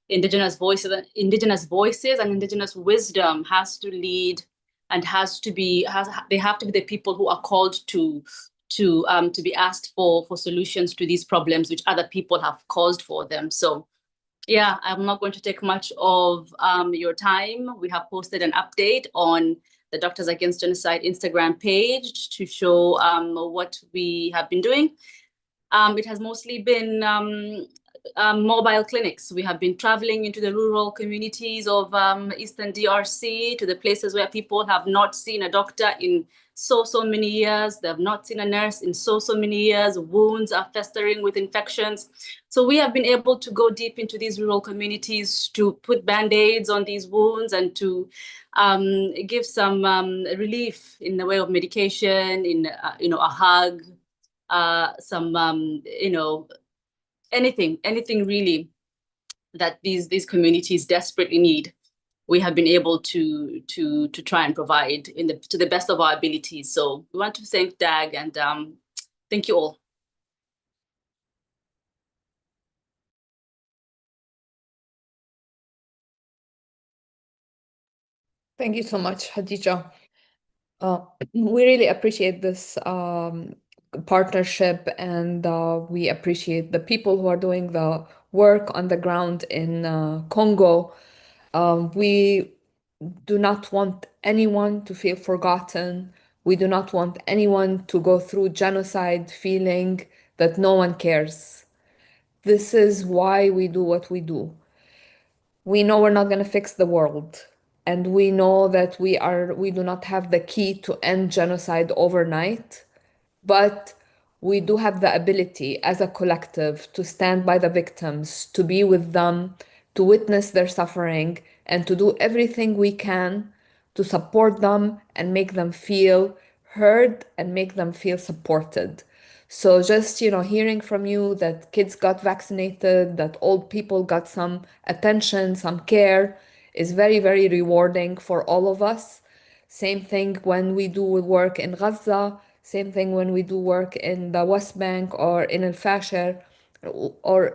indigenous voices and indigenous wisdom has to lead, and they have to be the people who are called to be asked for solutions to these problems which other people have caused for them. So yeah, I'm not going to take much of your time. We have posted an update on the Doctors Against Genocide Instagram page to show what we have been doing. It has mostly been mobile clinics. We have been traveling into the rural communities of Eastern DRC, to the places where people have not seen a doctor in so many years. They have not seen a nurse in so many years. Wounds are festering with infections. So we have been able to go deep into these rural communities to put band-aids on these wounds and to give some relief in the way of medication, in a hug, some anything really. that these communities desperately need, we have been able to try and provide to the best of our abilities. So we want to thank DAG and thank you all. Thank you so much, Hadija. We really appreciate this partnership, and we appreciate the people who are doing the work on the ground in Congo. We do not want anyone to feel forgotten. We do not want anyone to go through genocide feeling that no one cares. This is why we do what we do. We know we're not going to fix the world, and we know that we do not have the key to end genocide overnight, but we do have the ability as a collective to stand by the victims, to be with them, to witness their suffering, and to do everything we can to support them and make them feel heard and make them feel supported. So just, hearing from you that kids got vaccinated, that old people got some attention, some care, is very, very rewarding for all of us. Same thing when we do work in Gaza, same thing when we do work in the West Bank or in Al-Fasher, or,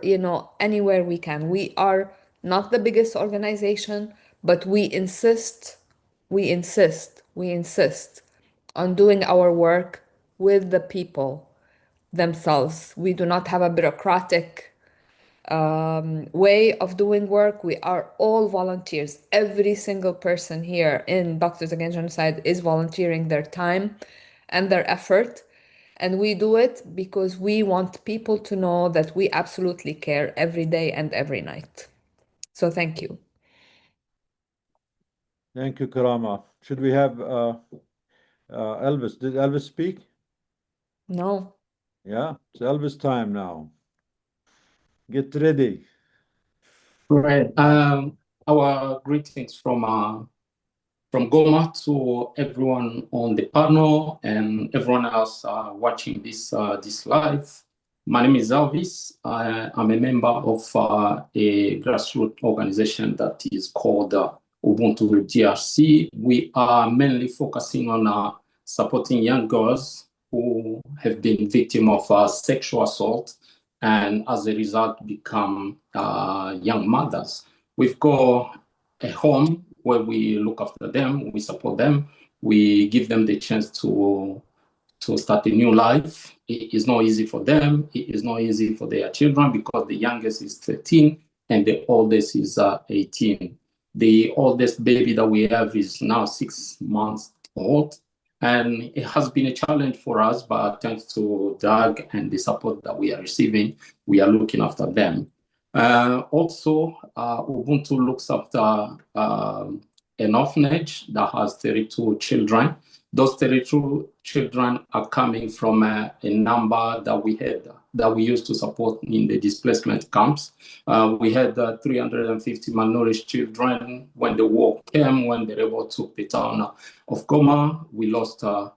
anywhere we can. We are not the biggest organization, but we insist on doing our work with the people themselves. We do not have a bureaucratic way of doing work. We are all volunteers. Every single person here in Doctors Against Genocide is volunteering their time and their effort. And we do it because we want people to know that we absolutely care every day and every night. So thank you. Thank you, Karama. Should we have Elvis? Did Elvis speak? No. Yeah, it's Elvis time now. Get ready. Right. Our greetings from Goma to everyone on the panel and everyone else watching this live. My name is Elvis. I'm a member of a grassroots organization that is called Ubuntu DRC. We are mainly focusing on supporting young girls who have been victims of sexual assault and as a result become young mothers. We've got a home where we look after them, we support them, we give them the chance to start a new life. It is not easy for them, it is not easy for their children because the youngest is 13 and the oldest is 18. The oldest baby that we have is now 6 months old. And it has been a challenge for us, but thanks to Doug and the support that we are receiving, we are looking after them. Also, Ubuntu looks after an orphanage that has 32 children. Those 32 children are coming from a number that we used to support in the displacement camps. We had 350 malnourished children when the war came, when the rebel took the town of Goma. We lost all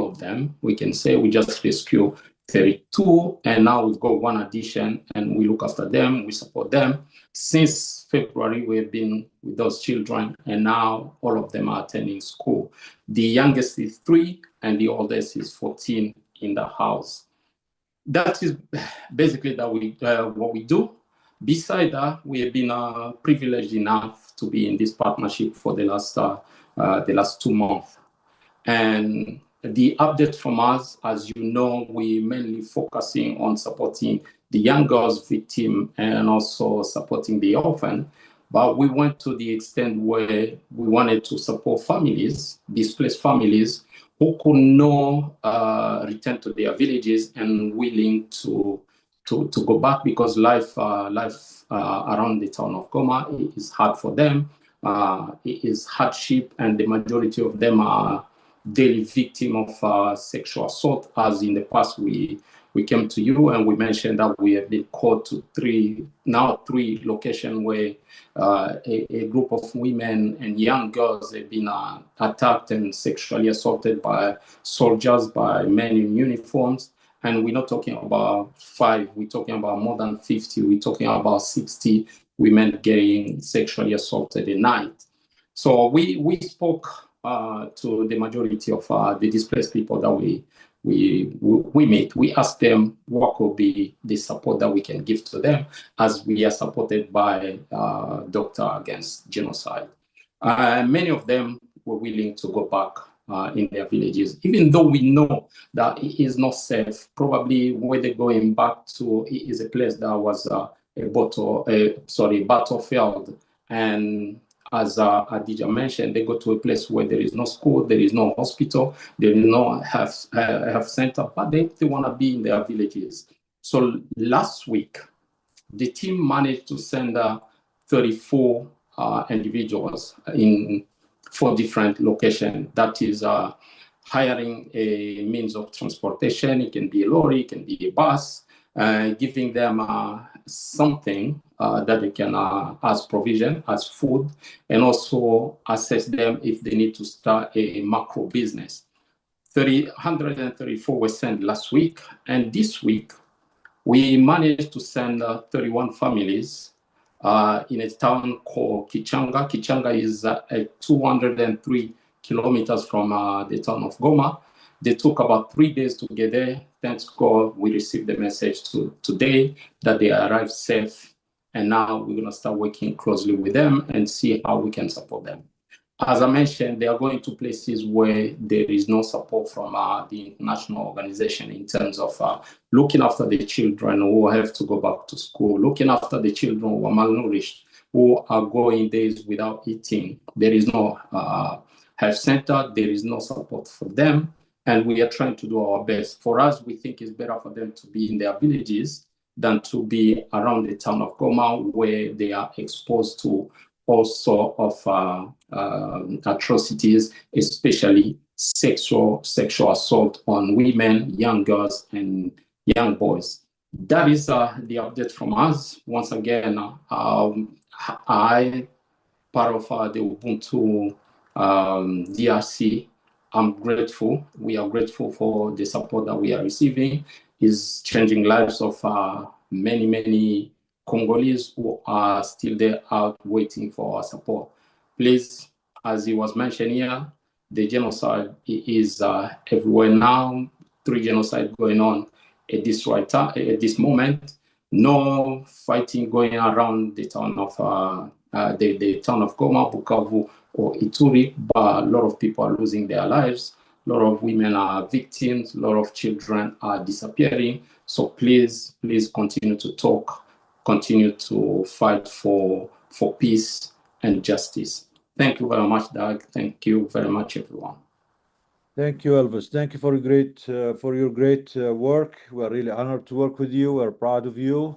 of them. We can say we just rescued 32, and now we've got one addition, and we look after them, we support them. Since February, we've been with those children, and now all of them are attending school. The youngest is 3, and the oldest is 14 in the house. That is basically what we do. Beside that, we have been privileged enough to be in this partnership for the last 2 months. And the update from us, as you know, we mainly focusing on supporting the young girls victim and also supporting the orphan. But we went to the extent where we wanted to support families, displaced families, who could not return to their villages and willing to go back because life around the town of Goma is hard for them. It is hardship, and the majority of them are daily victim of sexual assault. As in the past, we came to you and we mentioned that we have been called to 3 locations where a group of women and young girls have been attacked and sexually assaulted by soldiers, by men in uniforms. And we're not talking about 5, we're talking about more than 50, we're talking about 60 women getting sexually assaulted at night. So we spoke to the majority of the displaced people that we meet. We asked them what could be the support that we can give to them, as we are supported by Doctor Against Genocide. Many of them were willing to go back in their villages, even though we know that it is not safe. Probably where they're going back to is a place that was a battlefield. And as Adija mentioned, they go to a place where there is no school, there is no hospital, there is no health center, but they want to be in their villages. So last week, the team managed to send 34 individuals in 4 different locations. That is hiring a means of transportation. It can be a lorry, it can be a bus, giving them something that they can, as provision, as food, and also assess them if they need to start a macro business. 134 were sent last week, and this week, we managed to send 31 families in a town called Kichanga. Kichanga is 203 kilometers from the town of Goma. They took about 3 days to get there. Thanks God, we received the message today that they arrived safe. And now we're going to start working closely with them and see how we can support them. As I mentioned, they are going to places where there is no support from the international organization in terms of looking after the children who have to go back to school, looking after the children who are malnourished, who are going days without eating. There is no health center, there is no support for them, and we are trying to do our best. For us, we think it's better for them to be in their villages than to be around the town of Goma, where they are exposed to all sorts of atrocities, especially sexual assault on women, young girls, and young boys. That is the update from us. Once again, I, part of the Ubuntu DRC, I'm grateful. We are grateful for the support that we are receiving. It's changing lives of many, many Congolese who are still there out waiting for our support. Please, as it was mentioned here, the genocide is everywhere now. 3 genocides going on at this moment. No fighting going around the town of the town of Goma, Bukavu, or Ituri, but a lot of people are losing their lives. A lot of women are victims. A lot of children are disappearing. So please continue to talk, continue to fight for peace and justice. Thank you very much, Doug. Thank you very much, everyone. Thank you, Elvis. Thank you for your great work. We are really honored to work with you. We're proud of you.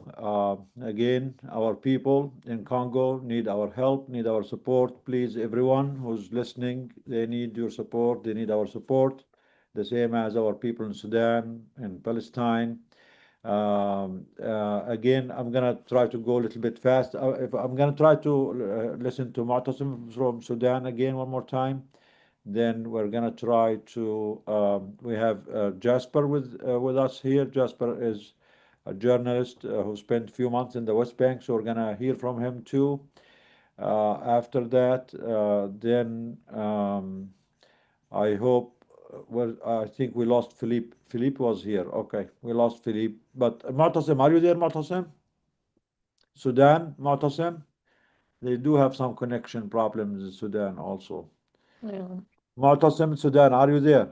Again, our people in Congo need our help, need our support. Please, everyone who's listening, they need your support. They need our support, the same as our people in Sudan and Palestine. Again, I'm gonna try to go a little bit fast. If I'm gonna try to listen to Mu'tasim from Sudan again one more time. Then we're gonna try to. We have Jasper with us here. Jasper is a journalist who spent a few months in the West Bank, so we're gonna hear from him too. After that, then I hope. Well, I think we lost Philippe. Philippe was here. Okay, we lost Philippe. But Mu'tasim, are you there, Mu'tasim? Sudan, Mu'tasim? They do have some connection problems in Sudan also. Yeah. Mu'tasim, Sudan, are you there?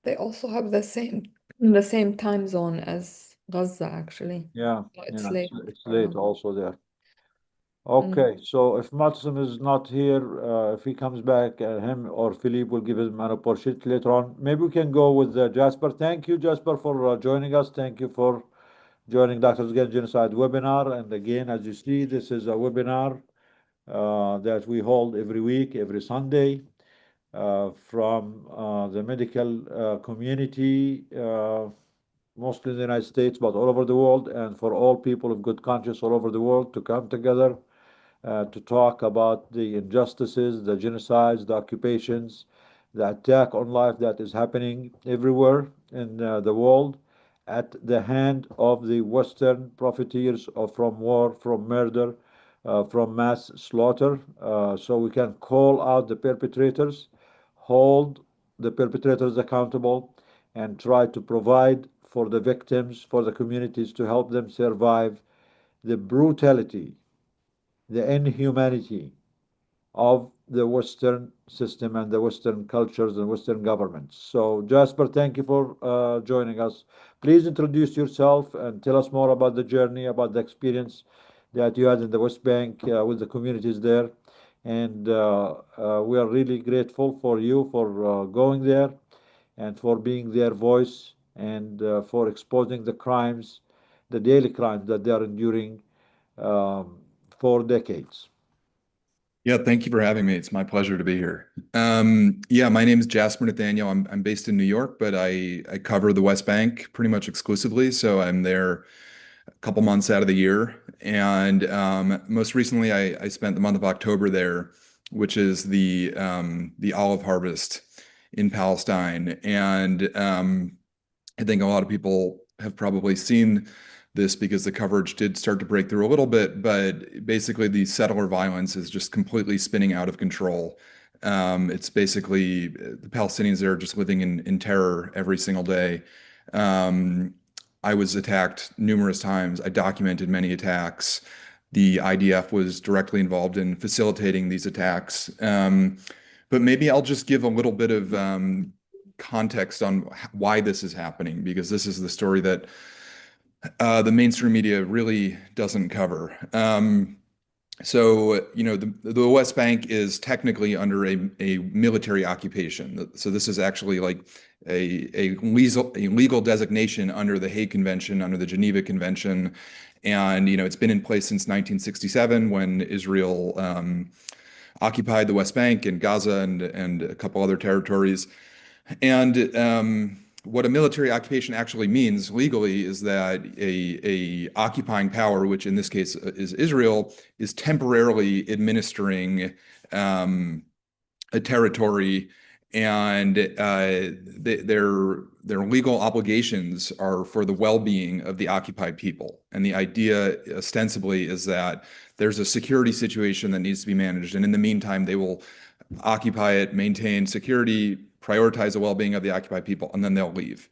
They also have the same time zone as Gaza, actually. Yeah, It's yeah, late it's for late them. also there. Okay, so if Matson is not here, if he comes back, him or Philippe will give him an opportunity later on. Maybe we can go with Jasper. Thank you, Jasper, for joining us. Thank you for joining Doctors Against Genocide webinar. And again, as you see, this is a webinar that we hold every week, every Sunday, from the medical community, mostly in the United States, but all over the world, and for all people of good conscience all over the world to come together to talk about the injustices, the genocides, the occupations, the attack on life that is happening everywhere in the world, at the hand of the Western profiteers from war, from murder, from mass slaughter. So we can call out the perpetrators, hold the perpetrators accountable, and try to provide for the victims, for the communities to help them survive the brutality, the inhumanity of the Western system and the Western cultures and Western governments. So, Jasper, thank you for joining us. Please introduce yourself and tell us more about the journey, about the experience that you had in the West Bank with the communities there. And we are really grateful for you for going there and for being their voice and for exposing the crimes, the daily crimes that they are enduring for decades. Yeah, thank you for having me. It's my pleasure to be here. Yeah, my name is Jasper Nathaniel. I'm based in New York, but I cover the West Bank pretty much exclusively. So I'm there a couple months out of the year. And most recently, I spent the month of October there, which is the olive harvest in Palestine. And I think a lot of people have probably seen this because the coverage did start to break through a little bit, but basically the settler violence is just completely spinning out of control. It's basically the Palestinians are just living in terror every single day. I was attacked numerous times. I documented many attacks. The IDF was directly involved in facilitating these attacks. But maybe I'll just give a little bit of context on why this is happening, because this is the story that the mainstream media really doesn't cover. So, you know, the West Bank is technically under a military occupation. So this is actually like a legal designation under the Hague Convention, under the Geneva Convention. And, you know, it's been in place since 1967 when Israel occupied the West Bank and Gaza and a couple other territories. And what a military occupation actually means legally is that a occupying power, which in this case is Israel, is temporarily administering a territory, and their legal obligations are for the well-being of the occupied people. And the idea ostensibly is that there's a security situation that needs to be managed, and in the meantime, they will occupy it, maintain security, prioritize the well-being of the occupied people, and then they'll leave.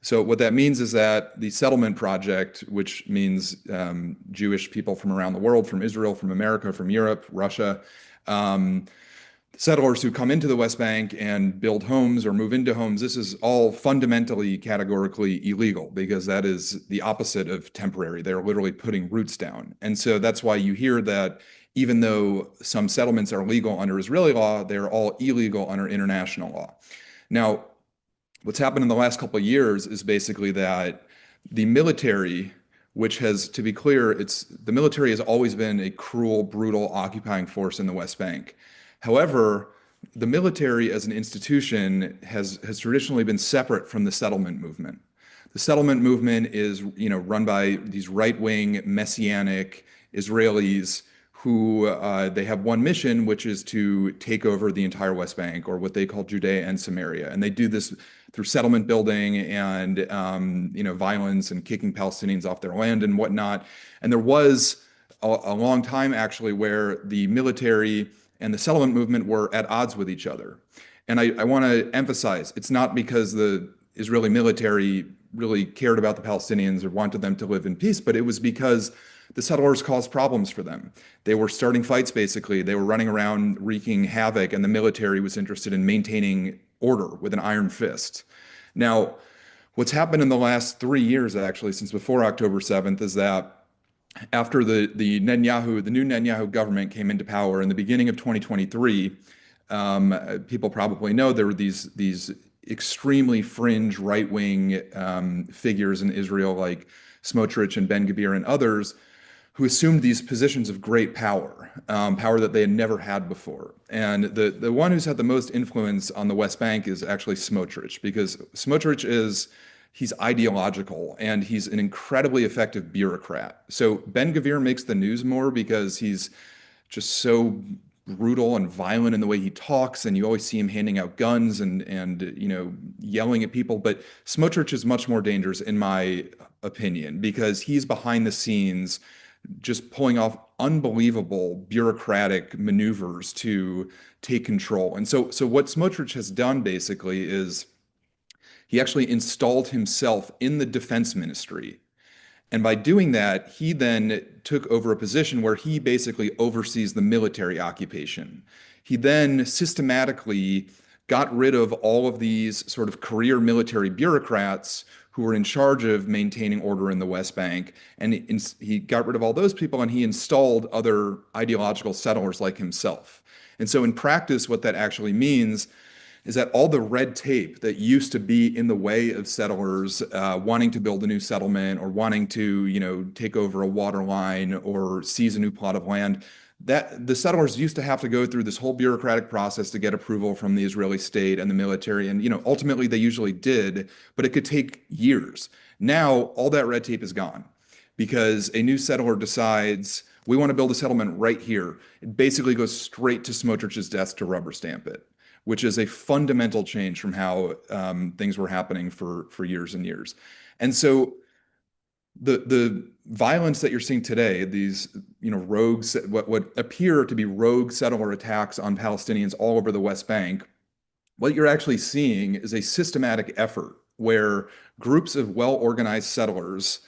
So what that means is that the settlement project, which means Jewish people from around the world, from Israel, from America, from Europe, Russia, settlers who come into the West Bank and build homes or move into homes, this is all fundamentally, categorically illegal, because that is the opposite of temporary. They're literally putting roots down. And so that's why you hear that even though some settlements are legal under Israeli law, they're all illegal under international law. Now, what's happened in the last couple of years is basically that the military, which has, to be clear, the military has always been a cruel, brutal, occupying force in the West Bank. However, the military as an institution has traditionally been separate from the settlement movement. The settlement movement is, you know, run by these right-wing messianic Israelis who they have one mission, which is to take over the entire West Bank, or what they call Judea and Samaria. And they do this through settlement building and you know, violence and kicking Palestinians off their land and whatnot. And there was a long time actually where the military and the settlement movement were at odds with each other. And I want to emphasize, it's not because the Israeli military really cared about the Palestinians or wanted them to live in peace, but it was because the settlers caused problems for them. They were starting fights, basically. They were running around wreaking havoc, and the military was interested in maintaining order with an iron fist. Now, what's happened in the last 3 years, actually, since before October 7th, is that after the new Netanyahu government came into power in the beginning of 2023, people probably know there were these extremely fringe right-wing figures in Israel, like Smotrich and Ben-Gvir and others, who assumed these positions of great power, power that they had never had before. And the one who's had the most influence on the West Bank is actually Smotrich, because Smotrich he's ideological and he's an incredibly effective bureaucrat. So Ben-Gvir makes the news more because he's just so brutal and violent in the way he talks, and you always see him handing out guns and yelling at people. But Smotrich is much more dangerous, in my opinion, because he's behind the scenes just pulling off unbelievable bureaucratic maneuvers to take control. And so what Smotrich has done basically is he actually installed himself in the defense ministry. And by doing that, he then took over a position where he basically oversees the military occupation. He then systematically got rid of all of these sort of career military bureaucrats who were in charge of maintaining order in the West Bank. And he got rid of all those people, and he installed other ideological settlers like himself. And so in practice, what that actually means is that all the red tape that used to be in the way of settlers wanting to build a new settlement or wanting to, take over a water line or seize a new plot of land, that the settlers used to have to go through this whole bureaucratic process to get approval from the Israeli state and the military. And, ultimately they usually did, but it could take years. Now, all that red tape is gone because a new settler decides, we want to build a settlement right here. It basically goes straight to Smotrich's desk to rubber stamp it, which is a fundamental change from how things were happening for years and years. And so the violence that you're seeing today, these rogues, what appear to be rogue settler attacks on Palestinians all over the West Bank, what you're actually seeing is a systematic effort where groups of well-organized settlers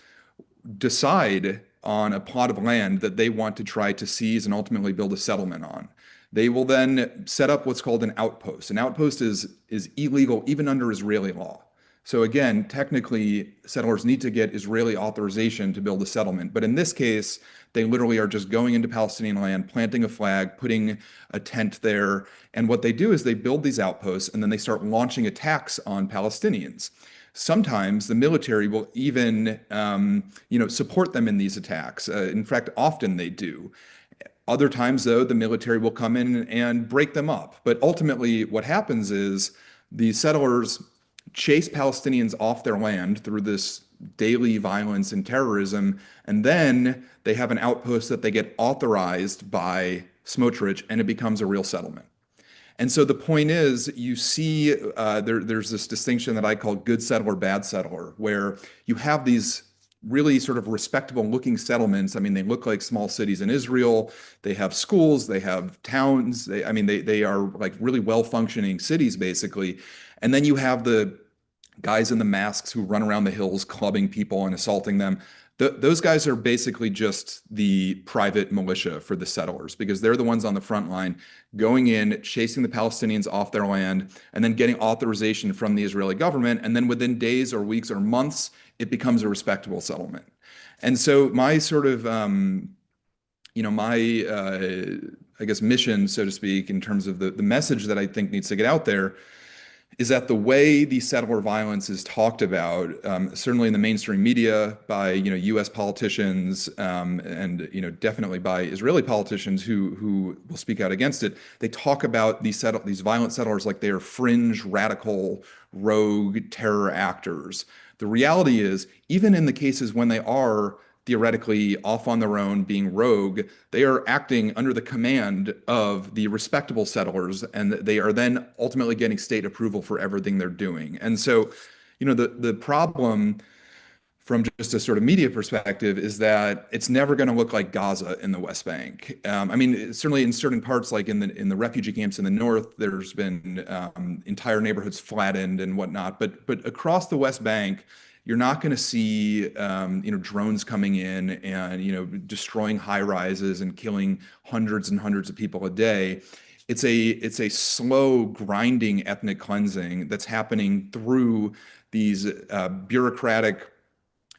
decide on a plot of land that they want to try to seize and ultimately build a settlement on. They will then set up what's called an outpost. An outpost is illegal even under Israeli law. So again, technically, settlers need to get Israeli authorization to build a settlement. But in this case, they literally are just going into Palestinian land, planting a flag, putting a tent there. And what they do is they build these outposts, and then they start launching attacks on Palestinians. Sometimes the military will even, support them in these attacks. In fact, often they do. Other times, though, the military will come in and break them up. But ultimately, what happens is the settlers chase Palestinians off their land through this daily violence and terrorism, and then they have an outpost that they get authorized by Smotrich, and it becomes a real settlement. And so the point is, you see, there's this distinction that I call good settler, bad settler, where you have these really sort of respectable looking settlements. I mean, they look like small cities in Israel. They have schools, they have towns. They are like really well functioning cities, basically. And then you have the guys in the masks who run around the hills clubbing people and assaulting them. Those guys are basically just the private militia for the settlers, because they're the ones on the front line going in, chasing the Palestinians off their land, and then getting authorization from the Israeli government. And then within days or weeks or months, it becomes a respectable settlement. And so my sort of, I guess, mission, so to speak, in terms of the message that I think needs to get out there is that the way the settler violence is talked about, certainly in the mainstream media by U.S. politicians and definitely by Israeli politicians who will speak out against it, they talk about these violent settlers like they are fringe, radical, rogue terror actors. The reality is, even in the cases when they are theoretically off on their own, being rogue, they are acting under the command of the respectable settlers, and they are then ultimately getting state approval for everything they're doing. And so, the problem from just a sort of media perspective is that it's never going to look like Gaza in the West Bank. Certainly in certain parts, like in the refugee camps in the north, there's been entire neighborhoods flattened and whatnot. But across the West Bank, you're not going to see drones coming in and destroying high rises and killing hundreds and hundreds of people a day. It's a slow, grinding ethnic cleansing that's happening through these bureaucratic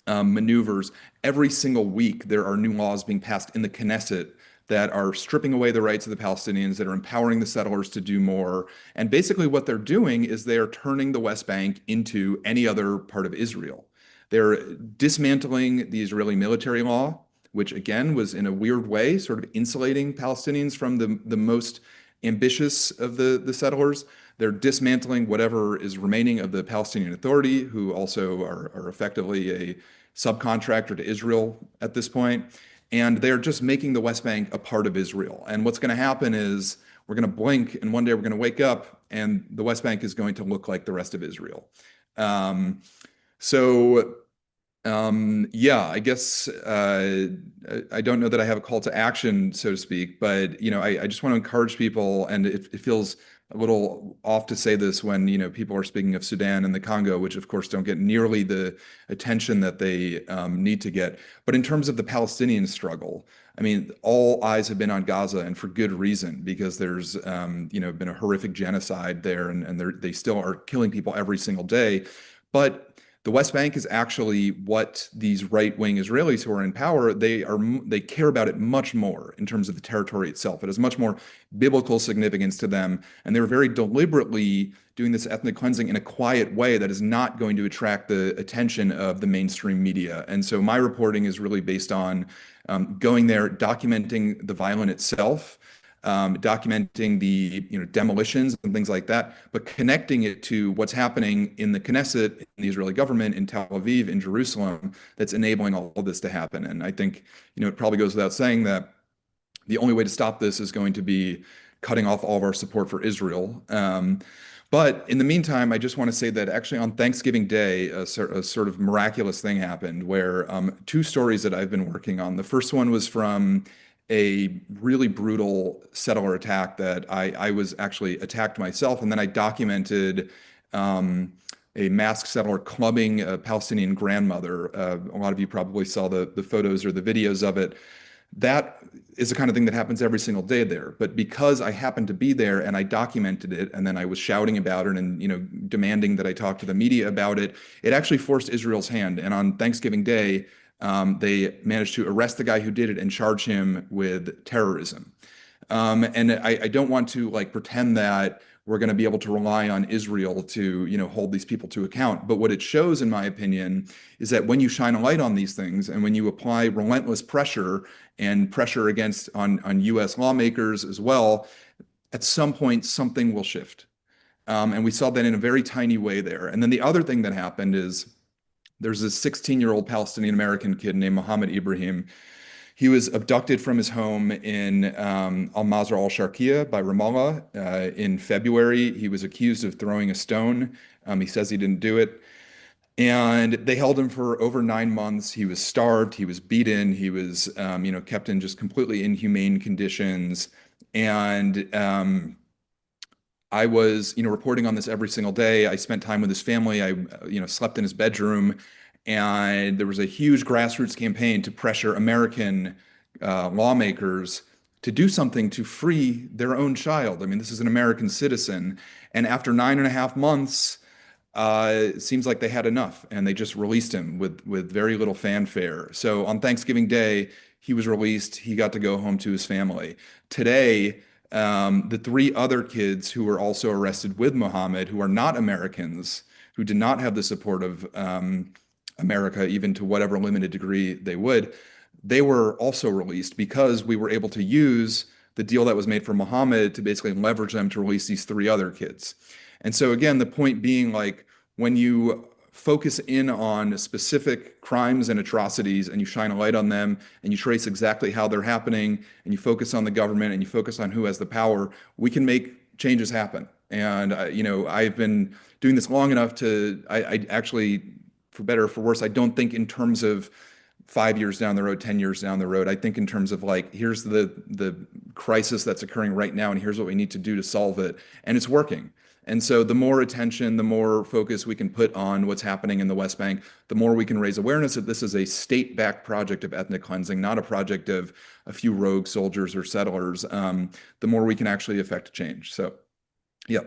maneuvers. Every single week, there are new laws being passed in the Knesset that are stripping away the rights of the Palestinians, that are empowering the settlers to do more. And basically what they're doing is they are turning the West Bank into any other part of Israel. They're dismantling the Israeli military law, which again was in a weird way sort of insulating Palestinians from the most ambitious of the settlers. They're dismantling whatever is remaining of the Palestinian Authority, who also are effectively a subcontractor to Israel at this point. And they're just making the West Bank a part of Israel. And what's going to happen is we're going to blink, and one day we're going to wake up, and the West Bank is going to look like the rest of Israel. Yeah, I guess I don't know that I have a call to action, so to speak, but I just want to encourage people, and it feels a little off to say this when people are speaking of Sudan and the Congo, which of course don't get nearly the attention that they need to get. But in terms of the Palestinian struggle, I mean, all eyes have been on Gaza, and for good reason, because there's been a horrific genocide there, and they still are killing people every single day. But the West Bank is actually what these right-wing Israelis who are in power, they care about it much more in terms of the territory itself. It has much more biblical significance to them, and they're very deliberately doing this ethnic cleansing in a quiet way that is not going to attract the attention of the mainstream media. And so my reporting is really based on going there, documenting the violence itself, documenting the demolitions and things like that, but connecting it to what's happening in the Knesset, in the Israeli government, in Tel Aviv, in Jerusalem, that's enabling all of this to happen. And I think it probably goes without saying that the only way to stop this is going to be cutting off all of our support for Israel. But in the meantime, I just want to say that actually on Thanksgiving Day, a sort of miraculous thing happened where two stories that I've been working on. The first one was from a really brutal settler attack that I was actually attacked myself, and then I documented a masked settler clubbing a Palestinian grandmother. A lot of you probably saw the photos or the videos of it. That is the kind of thing that happens every single day there. But because I happened to be there and I documented it, and then I was shouting about it and demanding that I talk to the media about it, it actually forced Israel's hand. And on Thanksgiving Day, they managed to arrest the guy who did it and charge him with terrorism. And I don't want to pretend that we're going to be able to rely on Israel to hold these people to account. But what it shows, in my opinion, is that when you shine a light on these things and when you apply relentless pressure and pressure on U.S. lawmakers as well, at some point something will shift. And we saw that in a very tiny way there. And then the other thing that happened is there's this 16-year-old Palestinian American kid named Mohammed Ibrahim. He was abducted from his home in Al-Nasser al-Sharqiyya by Ramallah in February. He was accused of throwing a stone. He says he didn't do it. And they held him for over 9 months. He was starved. He was beaten. He was, kept in just completely inhumane conditions. And I was, reporting on this every single day. I spent time with his family. I, slept in his bedroom. And there was a huge grassroots campaign to pressure American lawmakers to do something to free their own child. I mean, this is an American citizen. And after 9.5 months, it seems like they had enough, and they just released him with very little fanfare. So on Thanksgiving Day, he was released. He got to go home to his family. Today, the 3 other kids who were also arrested with Mohammed, who are not Americans, who did not have the support of America, even to whatever limited degree they were also released because we were able to use the deal that was made for Mohammed to basically leverage them to release these 3 other kids. And so again, the point being, when you focus in on specific crimes and atrocities and you shine a light on them and you trace exactly how they're happening and you focus on the government and you focus on who has the power, we can make changes happen. And I've been doing this long enough I actually, for better or for worse, I don't think in terms of 5 years down the road, 10 years down the road. I think in terms of here's the crisis that's occurring right now, and here's what we need to do to solve it. And it's working. And so the more attention, the more focus we can put on what's happening in the West Bank, the more we can raise awareness that this is a state-backed project of ethnic cleansing, not a project of a few rogue soldiers or settlers, the more we can actually affect change. So, yeah.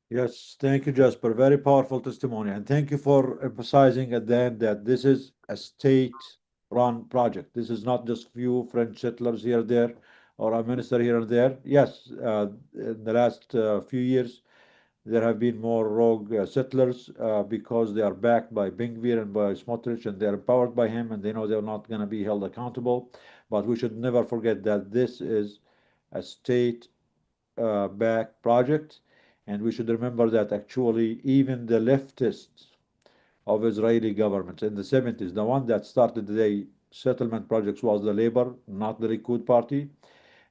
Yes, thank you, Jasper. Very powerful testimony. And thank you for emphasizing at the end that this is a state-run project. This is not just few French settlers here or there, or a minister here and there. Yes, in the last few years, there have been more rogue settlers because they are backed by Ben-Gvir and by Smotrich, and they're empowered by him, and they know they're not going to be held accountable. But we should never forget that this is a state-backed project. And we should remember that actually even the leftists of Israeli governments in the 70s, the one that started settlement projects was the Labor, not the Likud party.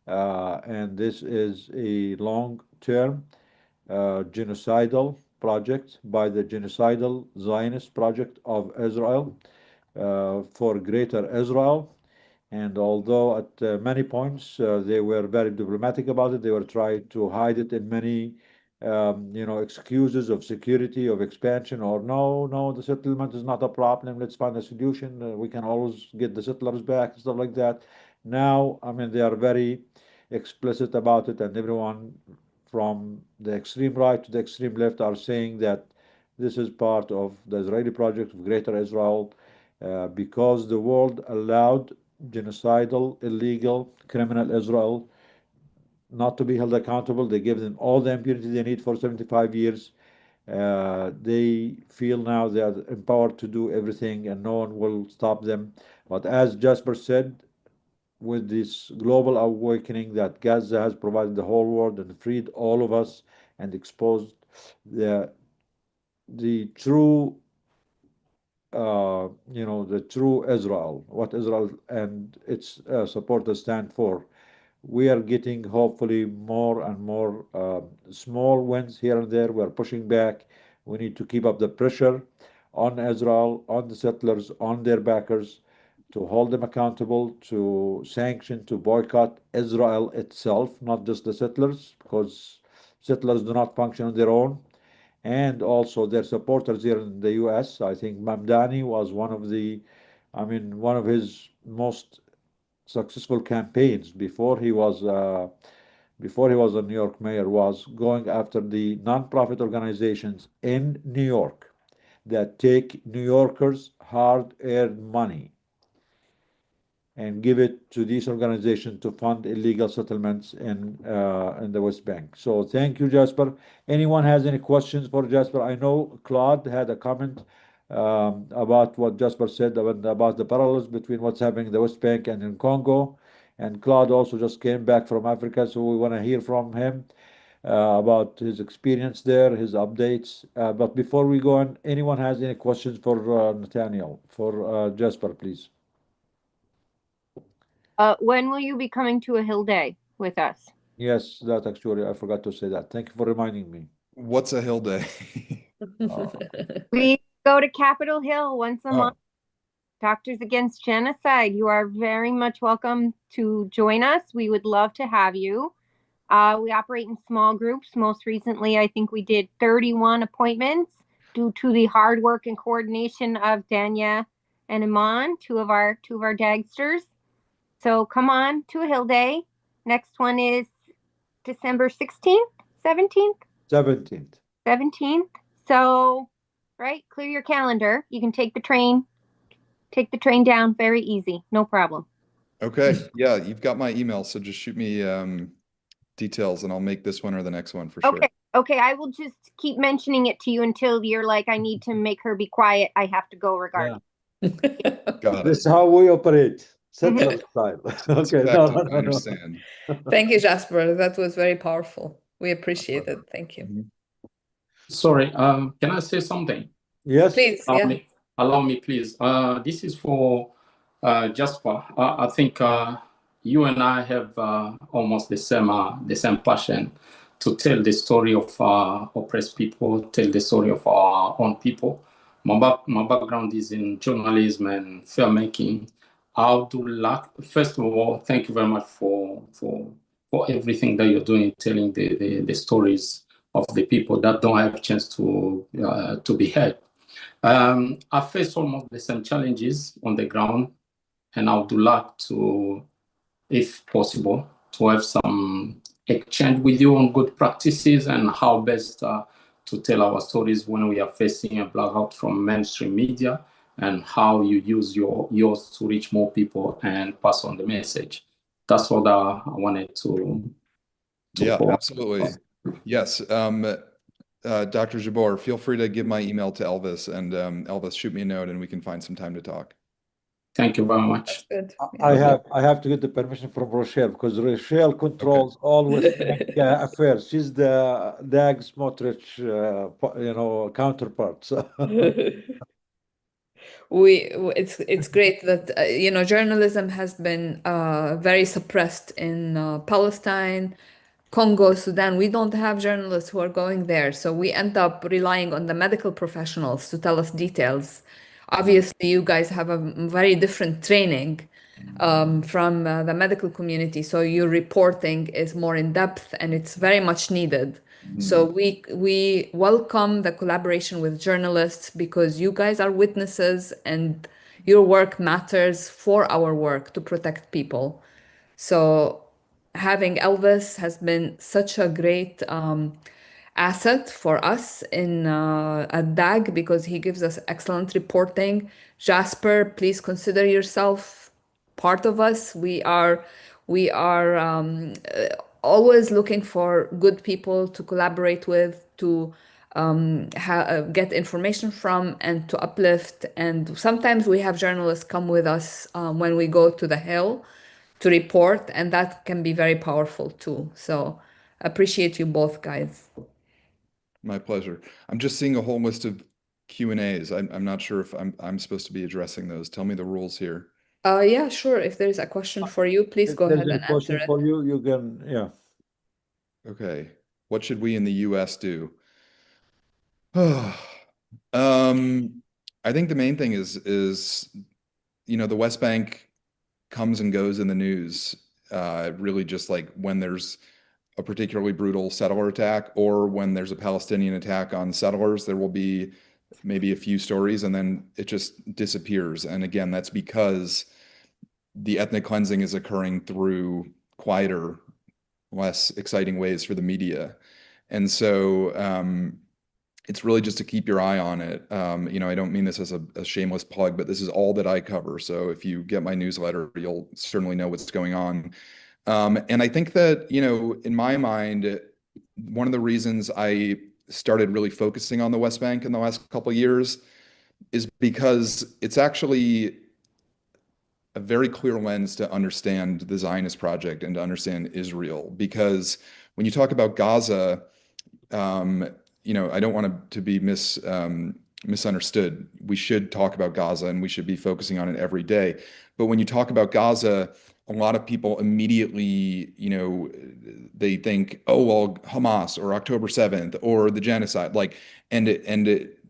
And this is a long-term genocidal project by the genocidal Zionist project of Israel for Greater Israel. And although at many points they were very diplomatic about it, they were trying to hide it in many, excuses of security, of expansion, or no, the settlement is not a problem. Let's find a solution. We can always get the settlers back, stuff like that. Now, I mean, they are very explicit about it, and everyone from the extreme right to the extreme left are saying that this is part of the Israeli project of Greater Israel because the world allowed genocidal, illegal, criminal Israel not to be held accountable. They gave them all the impunity they need for 75 years. They feel now they are empowered to do everything and no one will stop them. But as Jasper said, with this global awakening that Gaza has provided the whole world and freed all of us and exposed the true the true Israel, what Israel and its supporters stand for. We are getting hopefully more and more small wins here and there. We're pushing back. We need to keep up the pressure on Israel, on the settlers, on their backers, to hold them accountable, to sanction, to boycott Israel itself, not just the settlers, because settlers do not function on their own. And also their supporters here in the US. I think Mamdani was one of his most successful campaigns before he was a New York mayor, was going after the nonprofit organizations in New York that take New Yorkers' hard-earned money and give it to these organizations to fund illegal settlements in the West Bank. So thank you, Jasper. Anyone has any questions for Jasper? I know Claude had a comment about what Jasper said about the parallels between what's happening in the West Bank and in Congo. And Claude also just came back from Africa, so we want to hear from him about his experience there, his updates. But before we go on, anyone has any questions for Nathaniel, for Jasper, please? When will you be coming to a Hill Day with us? Yes, that actually, I forgot to say that. Thank you for reminding me. What's a Hill Day? We go to Capitol Hill once a Oh. month. Doctors Against Genocide. You are very much welcome to join us. We would love to have you. We operate in small groups. Most recently, I think we did 31 appointments due to the hard work and coordination of Danya and Iman, two of our dagsters. So come on to a Hill Day. Next one is December 16th, 17th? 17th. 17th. So, right, clear your calendar. You can take the train down, very easy, no problem. Okay. Yeah, you've got my email, so just shoot me details and I'll make this one or the next one for sure. Okay, I will just keep mentioning it to you until you're like, I need to make her be quiet. I have to go regardless. Got This it. is how we operate, settler style. Okay, I no. understand. Thank you, Jasper. That was very powerful. We appreciate it. Thank you. Sorry, can I say something? Yes. Please, yeah. Allow me, please. This is for Jasper. I think you and I have almost the same passion to tell the story of oppressed people, tell the story of our own people. My background is in journalism and filmmaking. First of all, thank you very much for everything that you're doing, telling the stories of the people that don't have a chance to be heard. I face almost the same challenges on the ground, and I would like to, if possible, to have some exchange with you on good practices and how best to tell our stories when we are facing a blackout from mainstream media, and how you use yours to reach more people and pass on the message. That's what I wanted to yeah, absolutely. Yes. Dr. Jabbour, feel free to give my email to Elvis, and Elvis, shoot me a note and we can find some time to talk. Thank you very much. Good. I have to get the permission from Rochelle, because Rochelle controls all West Bank affairs. She's the Dag Smotrich, counterpart. So. It's great that journalism has been very suppressed in Palestine, Congo, Sudan. We don't have journalists who are going there, so we end up relying on the medical professionals to tell us details. Obviously, you guys have a very different training from the medical community, so your reporting is more in depth and it's very much needed. So we welcome the collaboration with journalists because you guys are witnesses and your work matters for our work to protect people. So having Elvis has been such a great asset for us in at DAG because he gives us excellent reporting. Jasper, please consider yourself part of us. We are always looking for good people to collaborate with, to get information from, and to uplift. And sometimes we have journalists come with us when we go to the Hill to report, and that can be very powerful too. So appreciate you both, guys. My pleasure. I'm just seeing a whole list of Q&As. I'm not sure if I'm supposed to be addressing those. Tell me the rules here. Yeah, sure. If there's a question for you, please If go there's ahead a and answer question it. for you, you can, yeah. Okay. What should we in the US do? I think the main thing is the West Bank comes and goes in the news, really just like when there's a particularly brutal settler attack or when there's a Palestinian attack on settlers, there will be maybe a few stories and then it just disappears. And again, that's because the ethnic cleansing is occurring through quieter, less exciting ways for the media. And so it's really just to keep your eye on it. I don't mean this as a shameless plug, but this is all that I cover. So if you get my newsletter, you'll certainly know what's going on. And I think that, in my mind, one of the reasons I started really focusing on the West Bank in the last couple of years is because it's actually a very clear lens to understand the Zionist project and to understand Israel. Because when you talk about Gaza, I don't want to be misunderstood. We should talk about Gaza and we should be focusing on it every day. But when you talk about Gaza, a lot of people immediately, they think, oh, well, Hamas or October 7th or the genocide,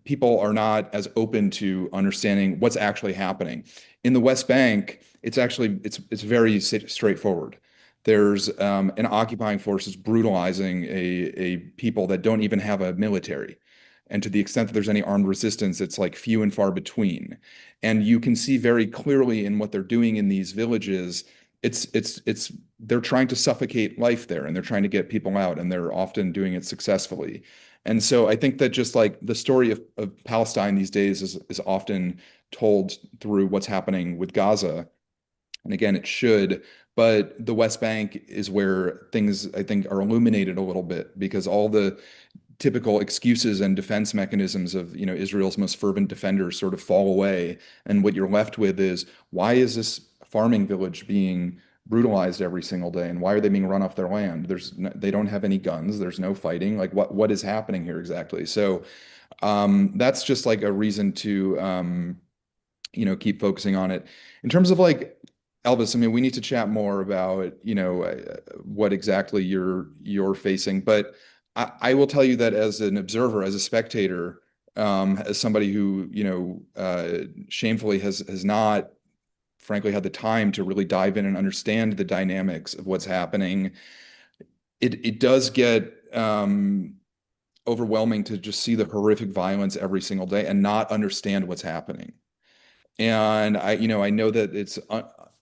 people are not as open to understanding what's actually happening. In the West Bank, it's very straightforward. There's an occupying forces brutalizing a people that don't even have a military. And to the extent that there's any armed resistance, it's like few and far between. And you can see very clearly in what they're doing in these villages, they're trying to suffocate life there and they're trying to get people out and they're often doing it successfully. And so I think that just like the story of Palestine these days is often told through what's happening with Gaza. And again, it should, but the West Bank is where things I think are illuminated a little bit because all the typical excuses and defense mechanisms of Israel's most fervent defenders sort of fall away. And what you're left with is, why is this farming village being brutalized every single day? And why are they being run off their land? They don't have any guns. There's no fighting. Like what is happening here exactly? So that's just like a reason to keep focusing on it. In terms of like Elvis, I mean, we need to chat more about, what exactly you're facing. But I will tell you that as an observer, as a spectator, as somebody who, shamefully has not, frankly, had the time to really dive in and understand the dynamics of what's happening, it does get overwhelming to just see the horrific violence every single day and not understand what's happening. And I know that it's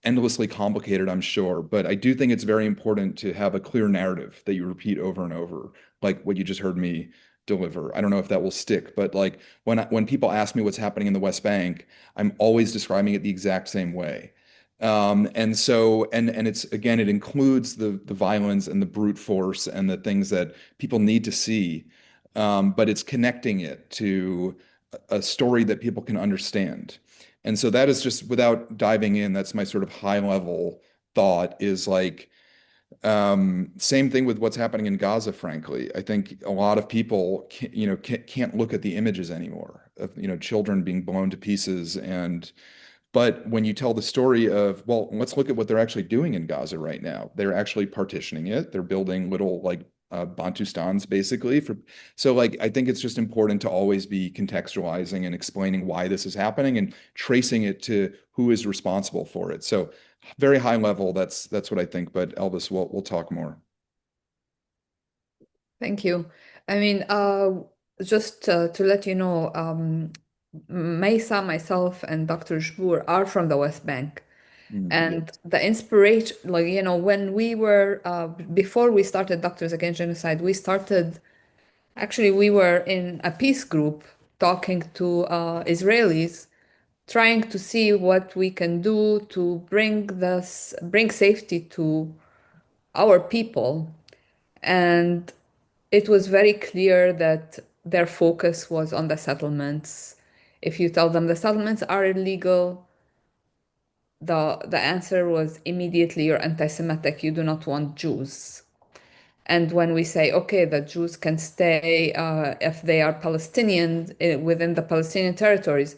endlessly complicated, I'm sure, but I do think it's very important to have a clear narrative that you repeat over and over, like what you just heard me deliver. I don't know if that will stick, but like when people ask me what's happening in the West Bank, I'm always describing it the exact same way. And so, and it's, again, it includes the violence and the brute force and the things that people need to see. But it's connecting it to a story that people can understand. And so that is just, without diving in, that's my sort of high level thought is like, same thing with what's happening in Gaza, frankly. I think a lot of people can't look at the images anymore. children being blown to pieces. But when you tell the story of, well, let's look at what they're actually doing in Gaza right now. They're actually partitioning it. They're building little Bantustans basically. So I think it's just important to always be contextualizing and explaining why this is happening and tracing it to who is responsible for it. So very high level, that's what I think. But Elvis, we'll talk more. Thank you. I mean, just to let you know, Maysa, myself, and Dr. Jbour are from the West Bank. And the inspiration, when we were, before we started Doctors Against Genocide, we were in a peace group talking to Israelis, trying to see what we can do to bring safety to our people. And it was very clear that their focus was on the settlements. If you tell them the settlements are illegal, the answer was immediately, you're anti-Semitic, you do not want Jews. And when we say, okay, the Jews can stay if they are Palestinians within the Palestinian territories,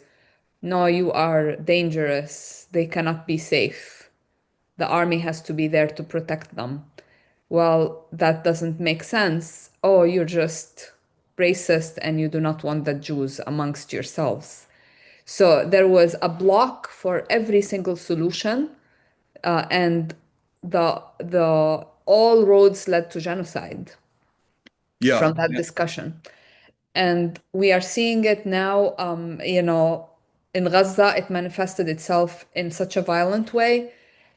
no, you are dangerous. They cannot be safe. The army has to be there to protect them. Well, that doesn't make sense. Oh, you're just racist and you do not want the Jews amongst yourselves. So there was a block for every single solution, and the all roads led to genocide from that discussion. And we are seeing it now, in Gaza, it manifested itself in such a violent way.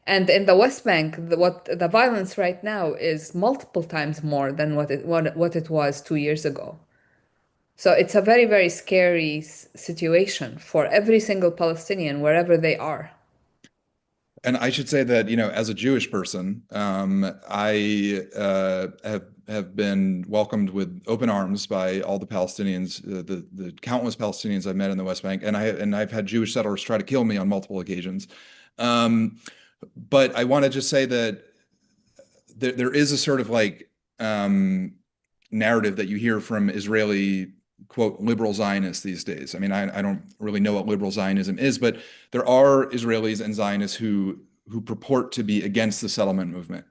And in the West Bank, the violence right now is multiple times more than what it was 2 years ago. So it's a very, very scary situation for every single Palestinian, wherever they are. And I should say that, as a Jewish person, I have been welcomed with open arms by all the Palestinians, the countless Palestinians I've met in the West Bank, and I've had Jewish settlers try to kill me on multiple occasions. But I want to just say that there is a sort of narrative that you hear from Israeli, quote, liberal Zionists these days. I mean, I don't really know what liberal Zionism is, but there are Israelis and Zionists who purport to be against the settlement movement.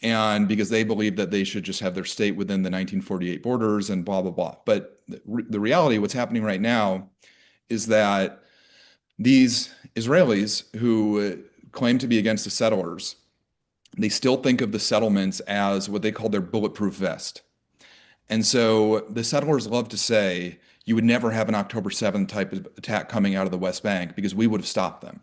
And because they believe that they should just have their state within the 1948 borders and blah, blah, blah. But the reality, what's happening right now is that these Israelis who claim to be against the settlers, they still think of the settlements as what they call their bulletproof vest. And so the settlers love to say, you would never have an October 7th type of attack coming out of the West Bank because we would have stopped them.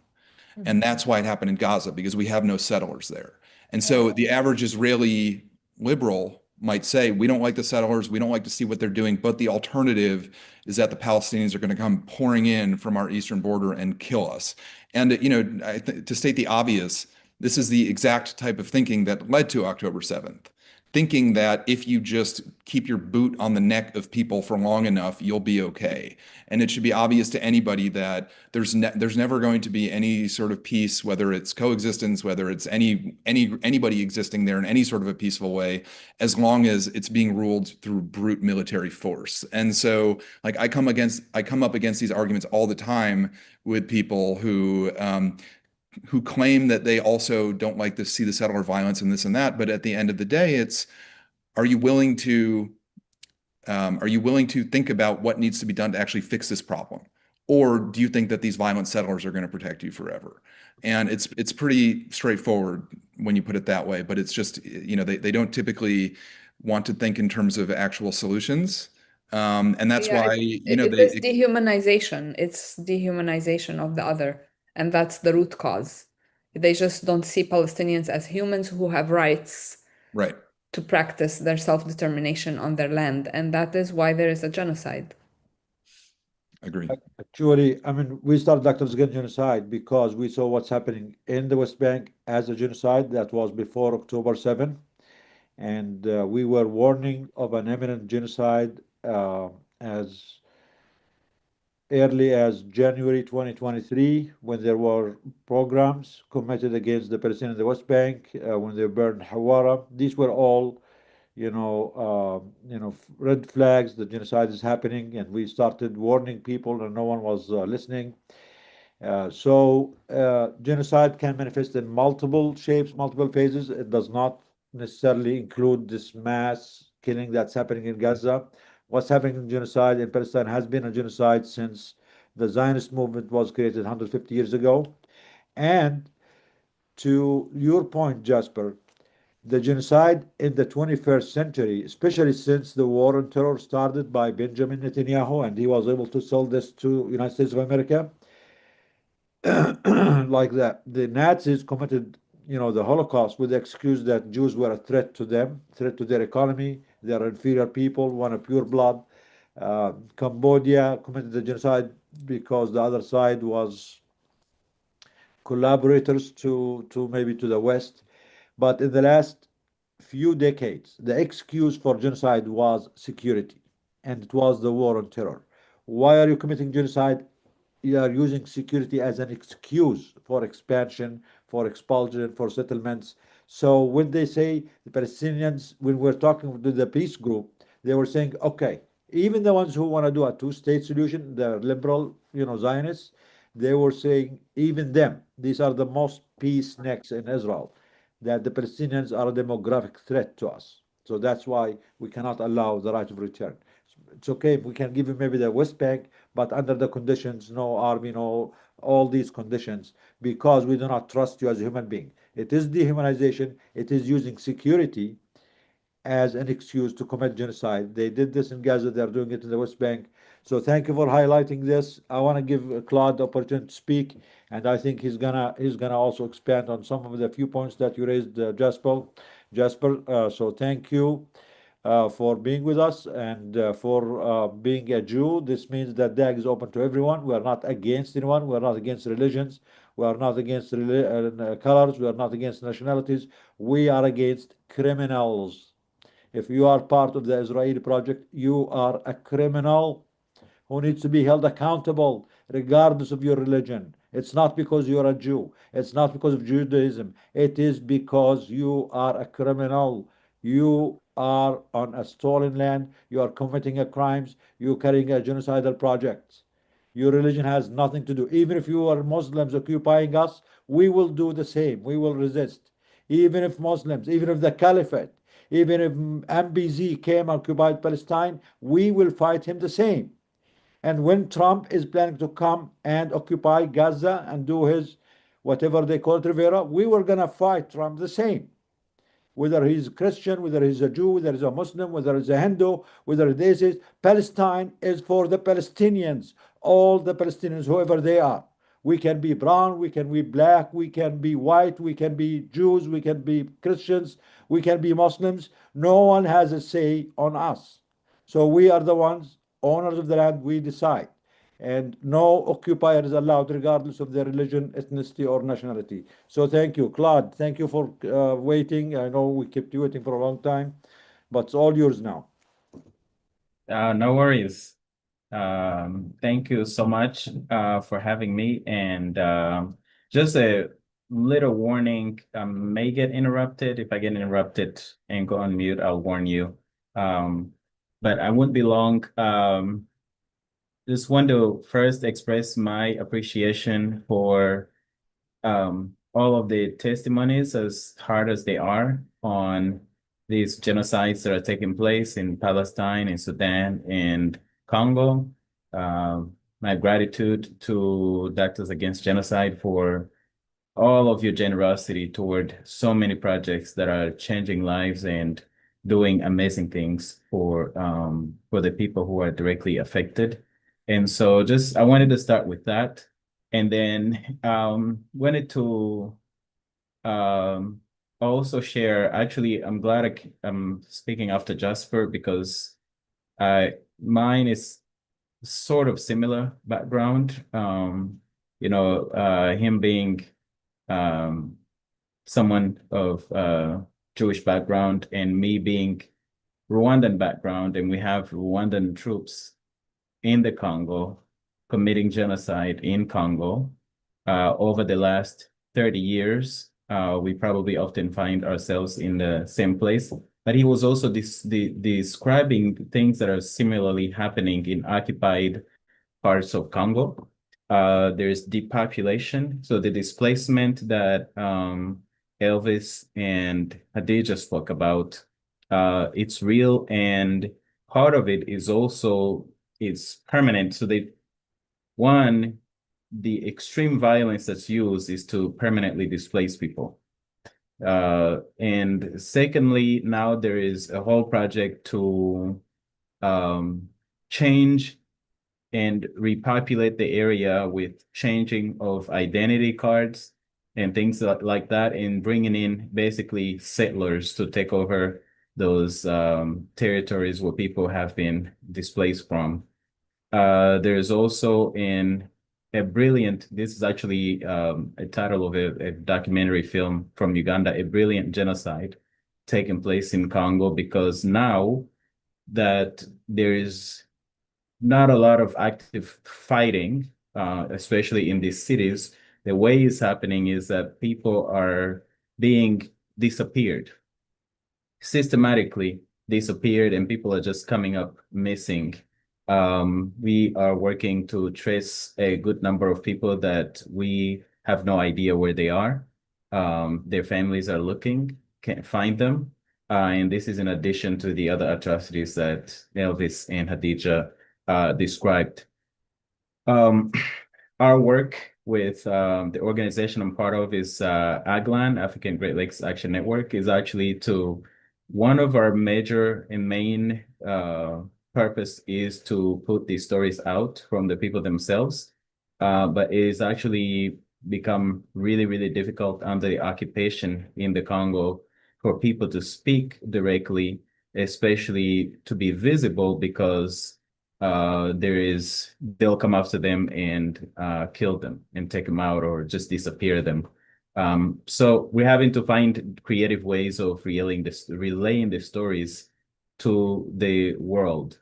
And that's why it happened in Gaza, because we have no settlers there. And so the average Israeli liberal might say, we don't like the settlers, we don't like to see what they're doing, but the alternative is that the Palestinians are going to come pouring in from our eastern border and kill us. And, to state the obvious, this is the exact type of thinking that led to October 7th. Thinking that if you just keep your boot on the neck of people for long enough, you'll be okay. And it should be obvious to anybody that there's never going to be any sort of peace, whether it's coexistence, whether it's anybody existing there in any sort of a peaceful way, as long as it's being ruled through brute military force. And so, I come up against these arguments all the time with people who claim that they also don't like to see the settler violence and this and that. But at the end of the day, it's, are you willing to think about what needs to be done to actually fix this problem? Or do you think that these violent settlers are going to protect you forever? And it's pretty straightforward when you put it that way, but it's just, they don't typically want to think in terms of actual solutions. And that's why, it is dehumanization. It's dehumanization of the other. And that's the root cause. They just don't see Palestinians as humans who have rights to practice their self-determination on their land. And that is why there is a genocide. Agree. Actually, I mean, we started Doctors Against Genocide because we saw what's happening in the West Bank as a genocide that was before October 7. And we were warning of an imminent genocide as early as January 2023, when there were programs committed against the Palestinians in the West Bank, when they burned Hawara. These were all red flags, the genocide is happening, and we started warning people, and no one was listening. Genocide can manifest in multiple shapes, multiple phases. It does not necessarily include this mass killing that's happening in Gaza. What's happening in genocide in Palestine has been a genocide since the Zionist movement was created 150 years ago. And to your point, Jasper, the genocide in the 21st century, especially since the war on terror started by Benjamin Netanyahu, and he was able to sell this to United States of America, like that. The Nazis committed, the Holocaust with the excuse that Jews were a threat to them, threat to their economy. They are inferior people, one of pure blood. Cambodia committed the genocide because the other side was collaborators to maybe to the West. But in the last few decades, the excuse for genocide was security, and it was the war on terror. Why are you committing genocide? You are using security as an excuse for expansion, for expulsion, for settlements. So when they say the Palestinians, when we're talking to the peace group, they were saying, okay, even the ones who want to do a two-state solution, the liberal, Zionists, they were saying, even them, these are the most peace necks in Israel, that the Palestinians are a demographic threat to us. So that's why we cannot allow the right of return. It's okay if we can give you maybe the West Bank, but under the conditions, no army, no all these conditions, because we do not trust you as a human being. It is dehumanization. It is using security as an excuse to commit genocide. They did this in Gaza. They're doing it in the West Bank. So thank you for highlighting this. I want to give Claude the opportunity to speak, and I think he's gonna also expand on some of the few points that you raised, Jasper. So thank you for being with us and for being a Jew. This means that DAG is open to everyone. We are not against anyone. We are not against religions. We are not against colors. We are not against nationalities. We are against criminals. If you are part of the Israeli project, you are a criminal who needs to be held accountable regardless of your religion. It's not because you're a Jew. It's not because of Judaism. It is because you are a criminal. You are on a stolen land. You are committing a crimes. You're carrying a genocidal project. Your religion has nothing to do. Even if you are Muslims occupying us, we will do the same. We will resist. Even if Muslims, even if the Caliphate, even if MBZ came and occupied Palestine, we will fight him the same. And when Trump is planning to come and occupy Gaza and do his whatever they call it, Rivera, we were going to fight Trump the same. Whether he's Christian, whether he's a Jew, whether he's a Muslim, whether he's a Hindu, whether he's atheist, Palestine is for the Palestinians, all the Palestinians, whoever they are. We can be brown, we can be black, we can be white, we can be Jews, we can be Christians, we can be Muslims. No one has a say on us. So we are the ones, owners of the land, we decide. And no occupier is allowed, regardless of their religion, ethnicity, or nationality. So thank you. Claude, thank you for waiting. I know we kept you waiting for a long time, but it's all yours now. No worries. Thank you so much for having me. And just a little warning, I may get interrupted. If I get interrupted and go on mute, I'll warn you. But I won't be long. Just want to first express my appreciation for all of the testimonies, as hard as they are, on these genocides that are taking place in Palestine, in Sudan, and Congo. My gratitude to Doctors Against Genocide for all of your generosity toward so many projects that are changing lives and doing amazing things for the people who are directly affected. And so I wanted to start with that. And then wanted to also share, actually, I'm glad I'm speaking after Jasper, because mine is sort of similar background. Him being someone of Jewish background and me being Rwandan background, and we have Rwandan troops in the Congo committing genocide in Congo over the last 30 years. We probably often find ourselves in the same place but he was also describing things that are similarly happening in occupied parts of Congo. There's depopulation, so the displacement that Elvis and Hadija spoke about, it's real, and part of it is also it's permanent. So the extreme violence that's used is to permanently displace people. And secondly, now there is a whole project to change and repopulate the area with changing of identity cards and things like that, and bringing in basically settlers to take over those territories where people have been displaced from. There's also this is actually a title of a documentary film from Uganda, A Brilliant Genocide, taking place in Congo, because now that there is not a lot of active fighting, especially in these cities, the way it's happening is that people are being disappeared, systematically disappeared, and people are just coming up missing. We are working to trace a good number of people that we have no idea where they are. Their families are looking, can't find them. And this is in addition to the other atrocities that Elvis and Hadija described. Our work with the organization I'm part of is AGLAN, African Great Lakes Action Network, is actually one of our major and main purpose is to put these stories out from the people themselves, but it is actually become really, really difficult under the occupation in the Congo for people to speak directly, especially to be visible, because they'll come after them and kill them and take them out or just disappear them. So we're having to find creative ways of relaying the stories to the world.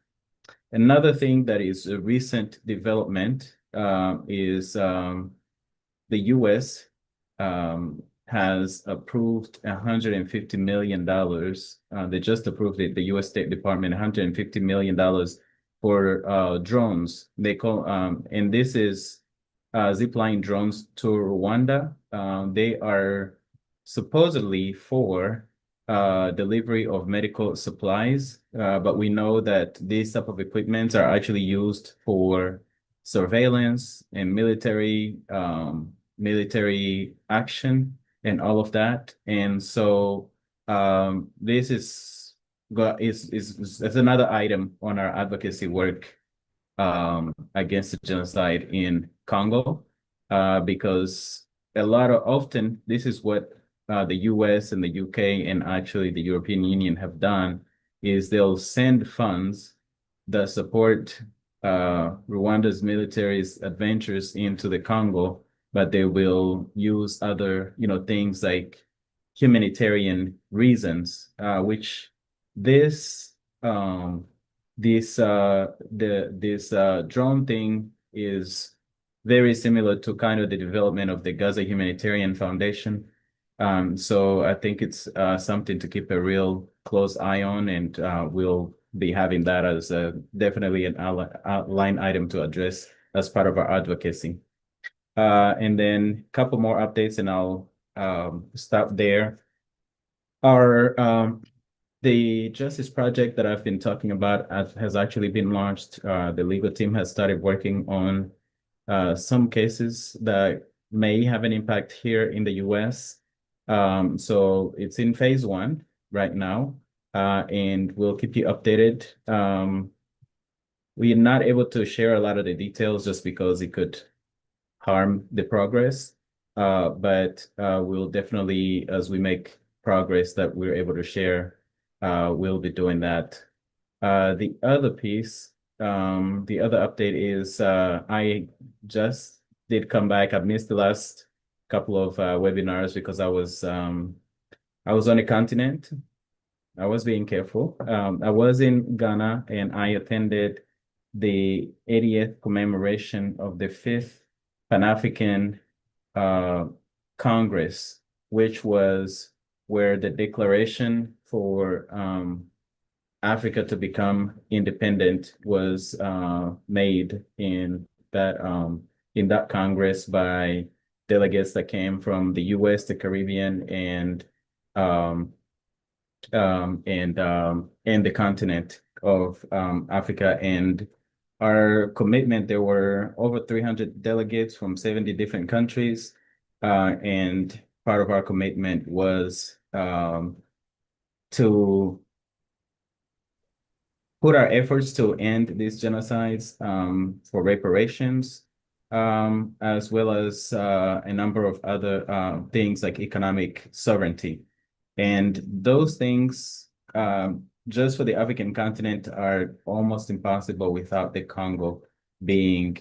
Another thing that is a recent development is the US has approved $150 million. They just approved it, the US State Department, $150 million for drones. They call, and this is zipline drones to Rwanda. They are supposedly for delivery of medical supplies, but we know that these type of equipments are actually used for surveillance and military action and all of that. And so this is another item on our advocacy work against the genocide in Congo, because often this is what the US and the UK and actually the European Union have done, is they'll send funds that support Rwanda's military's adventures into the Congo, but they will use other, things like humanitarian reasons, which this drone thing is very similar to kind of the development of the Gaza Humanitarian Foundation. So I think it's something to keep a real close eye on, and we'll be having that as definitely an outline item to address as part of our advocacy. And then a couple more updates, and I'll stop there. The Justice Project that I've been talking about has actually been launched. The legal team has started working on some cases that may have an impact here in the US. So it's in phase 1 right now, and we'll keep you updated. We are not able to share a lot of the details just because it could harm the progress, but we'll definitely, as we make progress that we're able to share, we'll be doing that. The other piece, the other update is I just did come back. I've missed the last couple of webinars because I was on a continent. I was being careful. I was in Ghana, and I attended the 80th commemoration of the 5th Pan-African Congress, which was where the Declaration for Africa to become independent was made in that Congress by delegates that came from the U.S., the Caribbean, and the continent of Africa. And our commitment, there were over 300 delegates from 70 different countries, and part of our commitment was to put our efforts to end these genocides for reparations, as well as a number of other things like economic sovereignty. And those things, just for the African continent, are almost impossible without the Congo being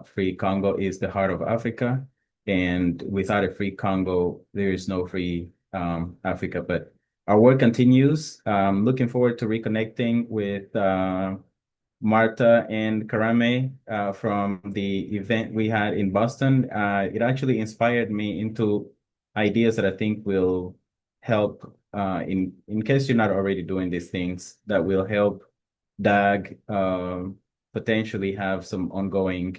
free. Congo is the heart of Africa, and without a free Congo, there is no free Africa. But our work continues. Looking forward to reconnecting with Marta and Karame from the event we had in Boston. It actually inspired me into ideas that I think will help, in case you're not already doing these things, that will help DAG potentially have some ongoing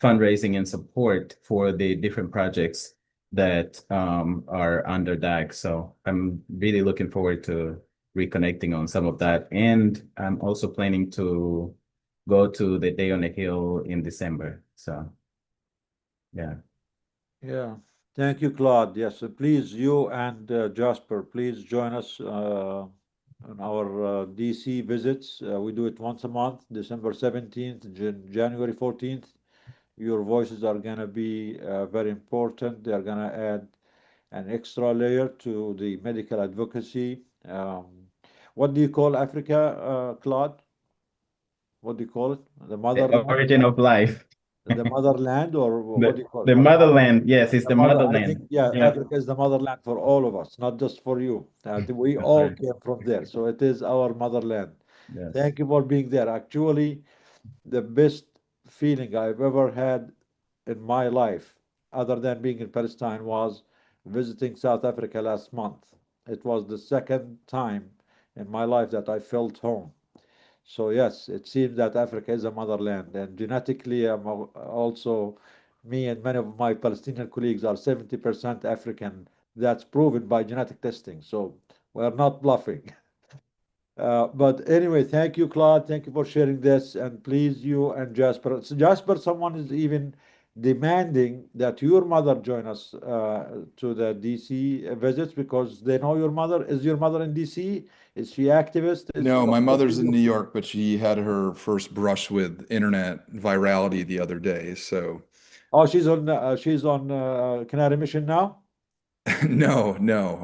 fundraising and support for the different projects that are under DAG. So I'm really looking forward to reconnecting on some of that. And I'm also planning to go to the Day on the Hill in December. So, yeah. Yeah. Thank you, Claude. Yes, so please, you and Jasper, please join us on our DC visits. We do it once a month, December 17th, January 14th. Your voices are going to be very important. They're going to add an extra layer to the medical advocacy. What do you call Africa, Claude? What do you call it? The The motherland? origin of life. The motherland, or what do you call it? The motherland. Yes, it's the I motherland. think, yeah, Yeah. Africa is the motherland for all of us, not just for you. We That's all right. came from there, so it is our motherland. Yes. Thank you for being there. Actually, the best feeling I've ever had in my life, other than being in Palestine, was visiting South Africa last month. It was the second time in my life that I felt home. So yes, it seems that Africa is a motherland, and genetically, I'm also, me and many of my Palestinian colleagues are 70% African. That's proven by genetic testing. So we're not bluffing. But anyway, thank you, Claude. Thank you for sharing this. And please, you and Jasper. So Jasper, someone is even demanding that your mother join us to the DC visits because they know your mother. Is your mother in DC? Is she activist? Is No, my mother's in New York, but she had her first brush with internet virality the other day. So, Oh, she's on Canary Mission now? no,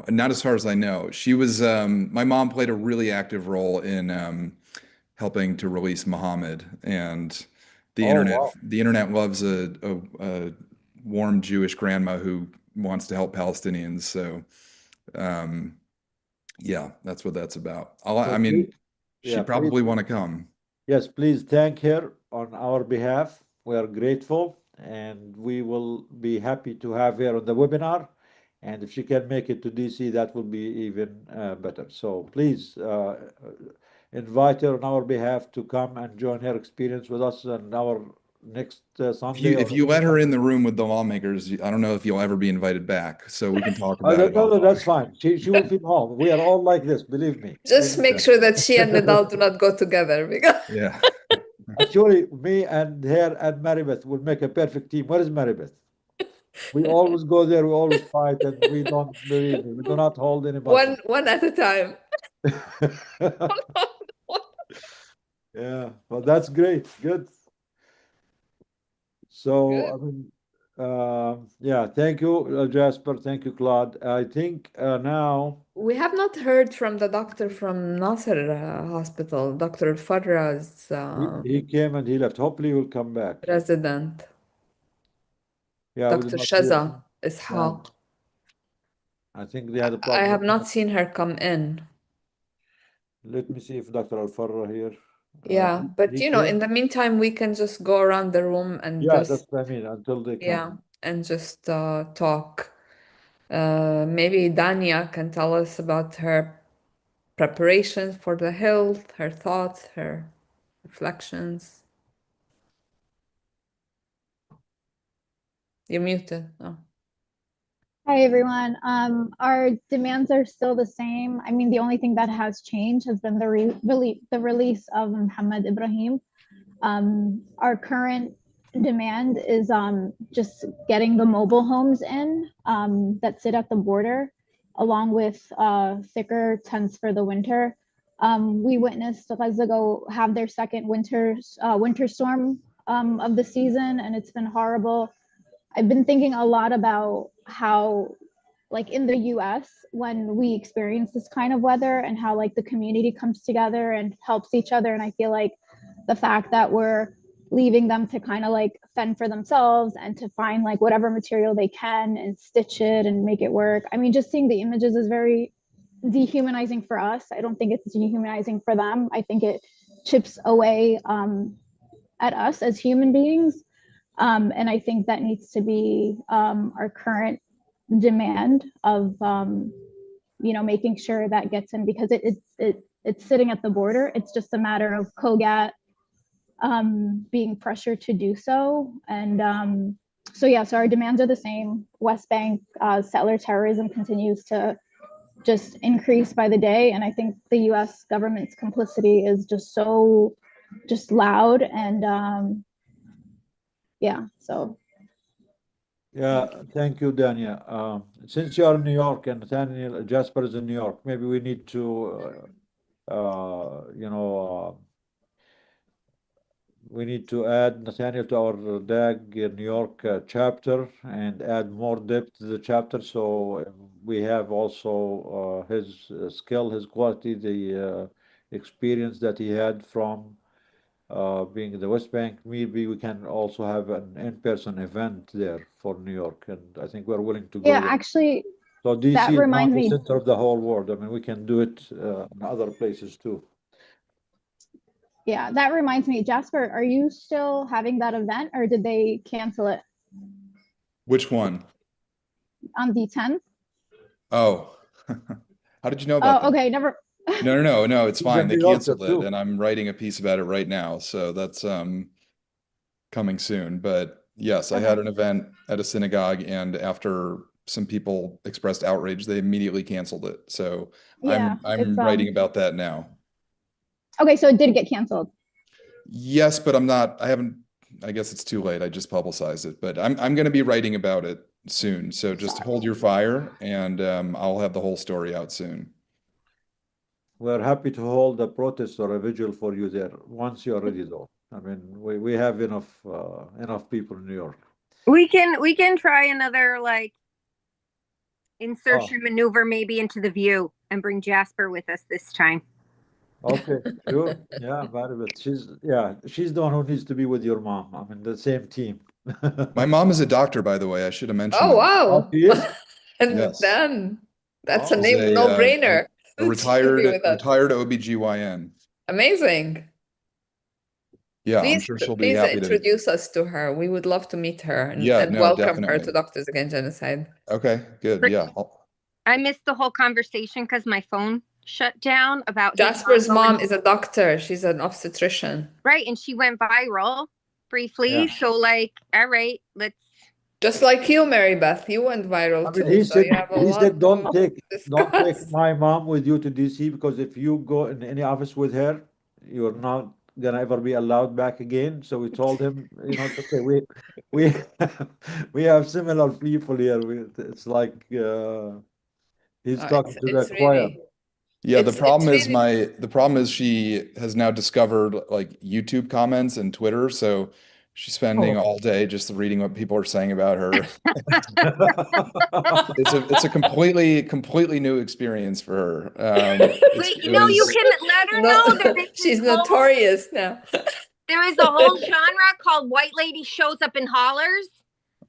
not as far as I know. She was, my mom played a really active role in helping to release Muhammad, and Oh, wow. the internet loves a warm Jewish grandma who wants to help Palestinians. So, yeah, that's what that's about. I mean, please, she'd yeah, probably please, want to come. yes, please thank her on our behalf. We are grateful, and we will be happy to have her on the webinar. And if she can make it to DC, that will be even better. So please invite her on our behalf to come and join her experience with us on our next Sunday. If you let her in the room with the lawmakers, I don't know if you'll ever be invited back. So we can talk about it No, all. that's fine. She will feel home. We are all like this, believe me. Just make sure that she and Nidal do not go together because Yeah. Actually, me and her and Maribeth will make a perfect team. Where is Maribeth? We always go there, we always fight, and we don't, believe me, we do not hold anybody. one at a time. Yeah, well, that's great. Good. So, Good. I mean, yeah, thank you, Jasper. Thank you, Claude. I think now, We have not heard from the doctor from Nasser Hospital, Dr. Farah's he came and he left. Hopefully, he will come back. resident, Yeah, we did Dr. not hear Shaza from- yeah, Ishaq. I think they had a I problem. have not seen her come in. Let me see if Dr. Al-Farra here. Yeah, but he you know, came. in the meantime, we can just go around the room and Yeah, just that's what I mean, until they come. yeah, and just talk. Maybe Dania can tell us about her preparations for the health, her thoughts, her reflections. You're muted. Oh. Hi, everyone. Our demands are still the same. I mean, the only thing that has changed has been the release of Muhammad Ibrahim. Our current demand is just getting the mobile homes in that sit at the border, along with thicker tents for the winter. We witnessed Gaza have their second winter storm of the season, and it's been horrible. I've been thinking a lot about how, like in the US, when we experience this kind of weather and how like the community comes together and helps each other. And I feel like the fact that we're leaving them to kind of like fend for themselves and to find like whatever material they can and stitch it and make it work. I mean, just seeing the images is very dehumanizing for us. I don't think it's dehumanizing for them. I think it chips away at us as human beings. And I think that needs to be our current demand of, making sure that gets in, because it's sitting at the border. It's just a matter of COGAT being pressured to do so. And so our demands are the same. West Bank settler terrorism continues to just increase by the day. And I think the US government's complicity is just loud. And so. Yeah, thank you, Dania. Since you are in New York and Nathaniel Jasper is in New York, maybe we need to, we need to add Nathaniel to our DAG New York chapter and add more depth to the chapter. So we have also his skill, his quality, the experience that he had from being in the West Bank. Maybe we can also have an in-person event there for New York, and I think we're willing to go Yeah, there. actually, So DC that is not reminds the me. center of the whole world. I mean, we can do it in other places too. Yeah, that reminds me, Jasper, are you still having that event or did they cancel it Which one? on the 10th? Oh, how did you know about Oh, that? okay, never. No, it's He's fine. in They New York canceled it, too. and I'm writing a piece about it right now. So that's coming soon. But yes, I had Okay. an event at a synagogue, and after some people expressed outrage, they immediately canceled it. So Yeah, I'm it's writing about that now. okay, so it did get canceled. Yes, but I haven't, I guess it's too late. I just publicized it, but I'm going to be writing about it soon. So just hold your fire, and I'll have the whole story out soon. We're happy to hold a protest or a vigil for you there once you're ready, though. I mean, we have enough people in New York. We can try another like insertion maneuver maybe into the view and bring Jasper with us this time. Okay, sure. Yeah, very good. She's the one who needs to be with your mom. I mean, the same team. My mom is a doctor, by the way. I should have mentioned Oh, that. wow. She is? And Yes. then that's a She's no-brainer. a retired OBGYN. Amazing. Yeah, I'm Please, sure she'll be please happy to. introduce us to her. We would love to meet her and, Yeah, and no, welcome her to definitely. Doctors Against Genocide. Okay, good. Yeah. I missed the whole conversation because my phone shut down about his Jasper's ongoing- mom is a doctor. She's an obstetrician. Right, and she went viral briefly. Yeah. So like, all right, let's. Just like you, Mary Beth, you went viral I mean, too. he So you have a lot said, don't to take discuss. my mom with you to DC, because if you go in any office with her, you're not gonna ever be allowed back again. So we told him, it's okay. We we have similar people here. It's like he's talking to the It's choir. really. Yeah, It's really. the problem is she has now discovered like YouTube comments and Twitter, so she's spending all day just reading what people are saying about her. It's a completely new experience for her. Wait, you can let her know that she's notorious now. There is a whole genre called White Lady Shows Up in Hollers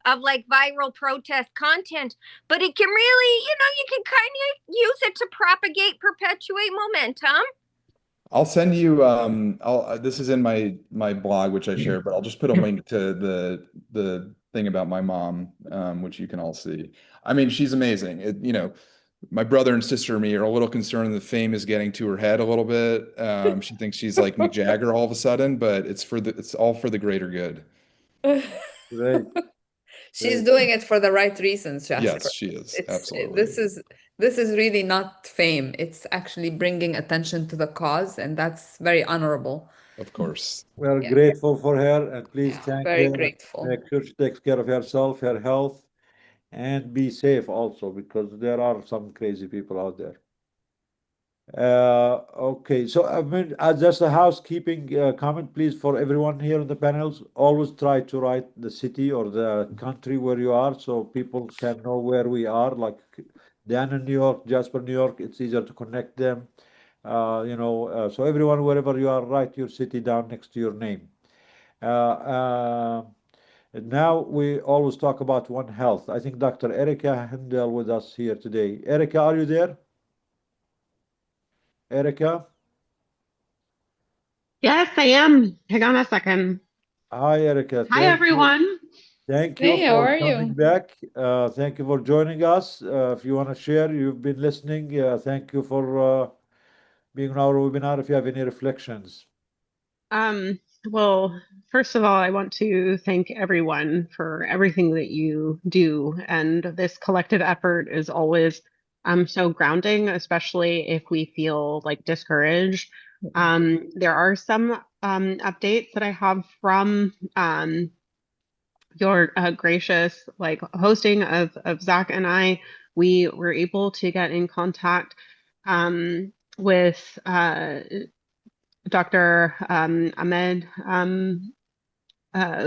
of like viral protest content, but it can really, you can kind of use it to propagate, perpetuate momentum. I'll send you this is in my blog, which I share, but I'll just put a link to the thing about my mom, which you can all see. I mean, she's amazing. My brother and sister and me are a little concerned that fame is getting to her head a little bit. She thinks she's like Mick Jagger all of a sudden, but it's all for the greater good. Great. She's doing it for the right reasons, Jasper. Yes, she is. Absolutely. This is really not fame. It's actually bringing attention to the cause, and that's very honorable. Of course. We're Yeah. grateful for her, and please Yeah, thank very her. grateful. Make sure she takes care of herself, her health, and be safe also, because there are some crazy people out there. Okay, so I mean, just a housekeeping comment, please, for everyone here in the panels. Always try to write the city or the country where you are, so people can know where we are. Like Dan in New York, Jasper, New York, it's easier to connect them. So everyone, wherever you are, write your city down next to your name. Now we always talk about One Health. I think Dr. Erica Handel with us here today. Erica, are you there? Erica? Yes, I am. Hang on a second. Hi, Erica. Hi, everyone. Thank you Hey, how for are coming you? back. Thank you for joining us. If you want to share, you've been listening. Thank you for being on our webinar. If you have any reflections. Well, first of all, I want to thank everyone for everything that you do. And this collective effort is always so grounding, especially if we feel like discouraged. There are some updates that I have from your gracious hosting of Zach and I. We were able to get in contact with Dr. Ahmed,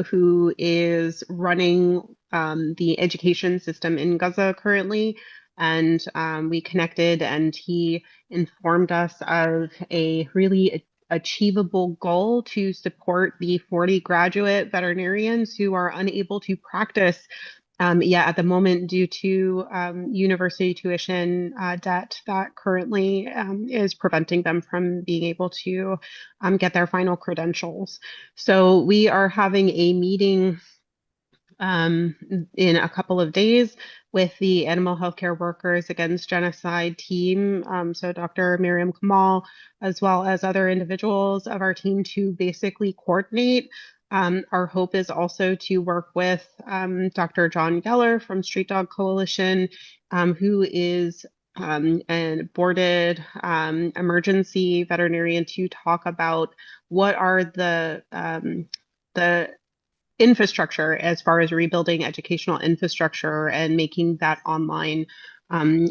who is running the education system in Gaza currently. And we connected, and he informed us of a really achievable goal to support the 40 graduate veterinarians who are unable to practice at the moment due to university tuition debt that currently is preventing them from being able to get their final credentials. So we are having a meeting in a couple of days with the Animal Healthcare Workers Against Genocide team, so Dr. Miriam Kamal, as well as other individuals of our team to basically coordinate. Our hope is also to work with Dr. John Geller from Street Dog Coalition, who is an boarded emergency veterinarian, to talk about what are the infrastructure as far as rebuilding educational infrastructure and making that online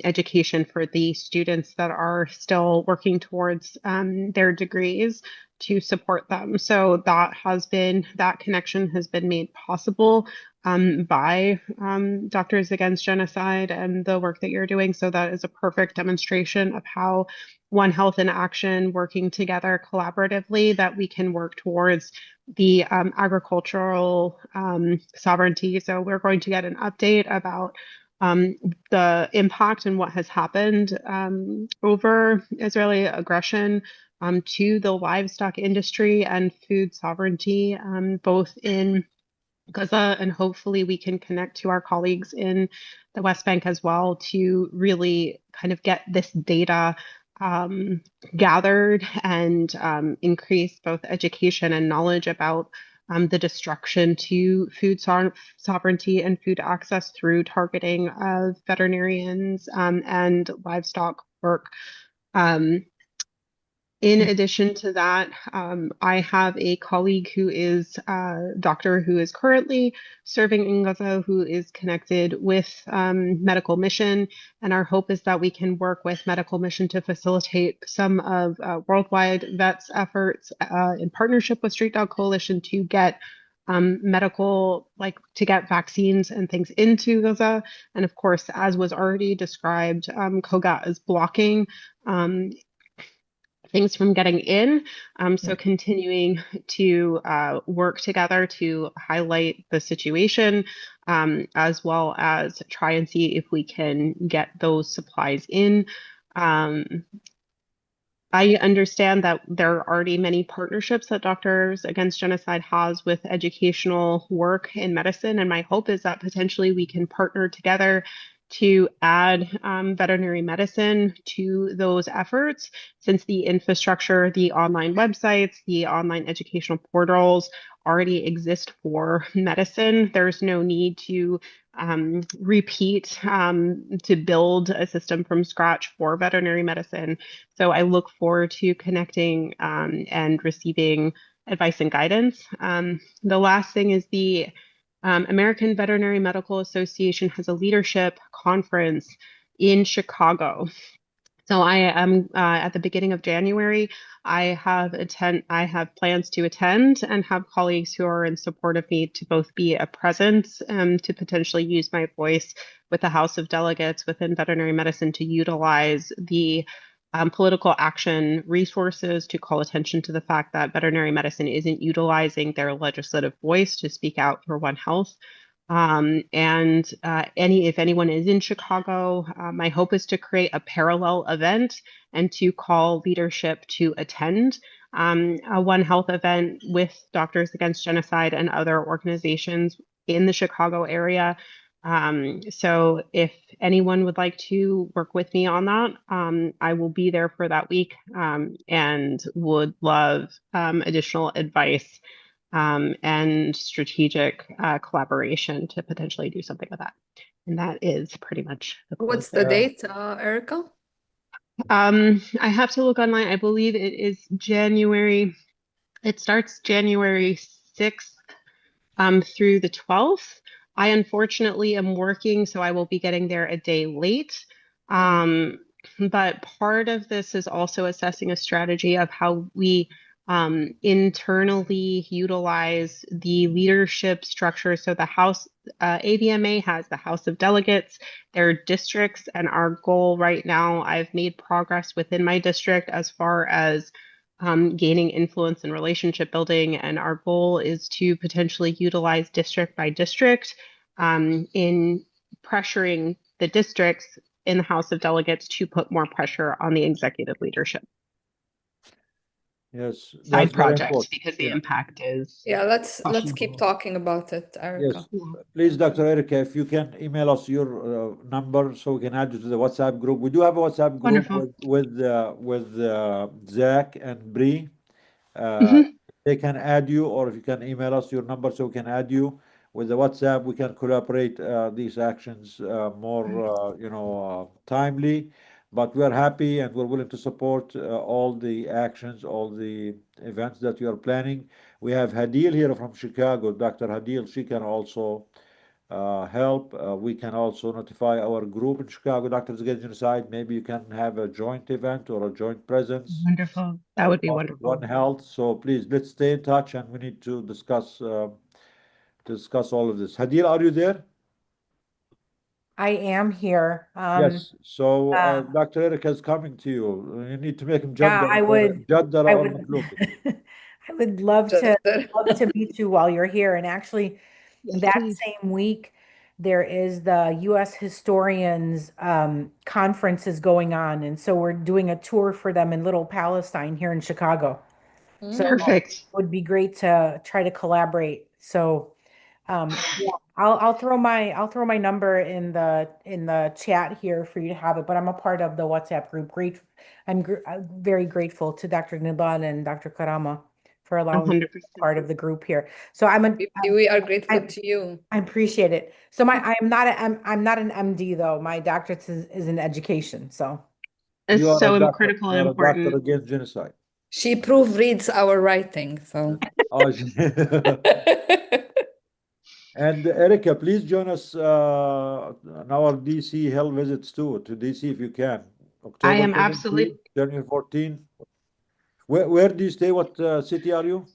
education for the students that are still working towards their degrees to support them. So that connection has been made possible by Doctors Against Genocide and the work that you're doing. So that is a perfect demonstration of how One Health in Action, working together collaboratively, that we can work towards the agricultural sovereignty. So we're going to get an update about the impact and what has happened over Israeli aggression to the livestock industry and food sovereignty, both in Gaza, and hopefully we can connect to our colleagues in the West Bank as well to really kind of get this data gathered and increase both education and knowledge about the destruction to food sovereignty and food access through targeting of veterinarians and livestock work. In addition to that, I have a colleague who is a doctor who is currently serving in Gaza, who is connected with Medical Mission. And our hope is that we can work with Medical Mission to facilitate some of Worldwide Vets efforts in partnership with Street Dog Coalition to get to get vaccines and things into Gaza. And of course, as was already described, COGAT is blocking things from getting in. So continuing to work together to highlight the situation, as well as try and see if we can get those supplies in. I understand that there are already many partnerships that Doctors Against Genocide has with educational work in medicine, and my hope is that potentially we can partner together to add veterinary medicine to those efforts, since the infrastructure, the online websites, the online educational portals already exist for medicine. There's no need to repeat to build a system from scratch for veterinary medicine. So I look forward to connecting and receiving advice and guidance. The last thing is the American Veterinary Medical Association has a leadership conference in Chicago. So I am at the beginning of January. I have plans to attend and have colleagues who are in support of me to both be a presence to potentially use my voice with the House of Delegates within veterinary medicine to utilize the political action resources to call attention to the fact that veterinary medicine isn't utilizing their legislative voice to speak out for One Health. If anyone is in Chicago, my hope is to create a parallel event and to call leadership to attend a One Health event with Doctors Against Genocide and other organizations in the Chicago area. So if anyone would like to work with me on that, I will be there for that week and would love additional advice and strategic collaboration to potentially do something with that. And that is pretty much the What's the date, Erica? I have to look online. I believe it is January. It starts January 6th through the 12th. I unfortunately am working, so I will be getting there a day late. But part of this is also assessing a strategy of how we internally utilize the leadership structure. So the House, AVMA has the House of Delegates, their districts, and our goal right now, I've made progress within my district as far as gaining influence and relationship building. And our goal is to potentially utilize district by district in pressuring the districts in the House of Delegates to put more pressure on the executive leadership. Yes, Side that's very projects, important. because the impact is let's keep questionable. talking about it, Erica. Yes, please, Dr. Erica, if you can email us your number so we can add you to the WhatsApp group. We do have a WhatsApp group Wonderful. with Zach and Bree. They can add you, or if you can email us your number so we can add you. With the WhatsApp, we can collaborate these actions more, timely. But we're happy and we're willing to support all the actions, all the events that you are planning. We have Hadil here from Chicago, Dr. Hadil. She can also help. We can also notify our group in Chicago, Doctors Against Genocide. Maybe you can have a joint event or a joint presence. Wonderful. That would be wonderful. One Health. So please, let's stay in touch, and we need to discuss all of this. Hadil, are you there? I am here. Yes. So Dr. Erica is coming to you. You need to make him Yeah, I would love to meet you while you're here. And actually, Yes, that please. same week, there is the U.S. Historians conference is going on, and so we're doing a tour for them in Little Palestine here in Chicago. So Perfect. it would be great to try to collaborate. So yeah, I'll throw my number in the chat here for you to have it. But I'm a part of the WhatsApp group. I'm very grateful to Dr. Nidal and Dr. Karama for allowing me to be part of the group here. So we are grateful to you. I appreciate it. So I'm not an MD though. My doctorate is in education. So it's you are so a doctor, critical you and are a Doctor important. Against Genocide. She proofreads our writing, so. And Erica, please join us on our DC Hell visits too, to DC if you can. October I am 17, absolutely. January 14. Where do you stay? What city are you?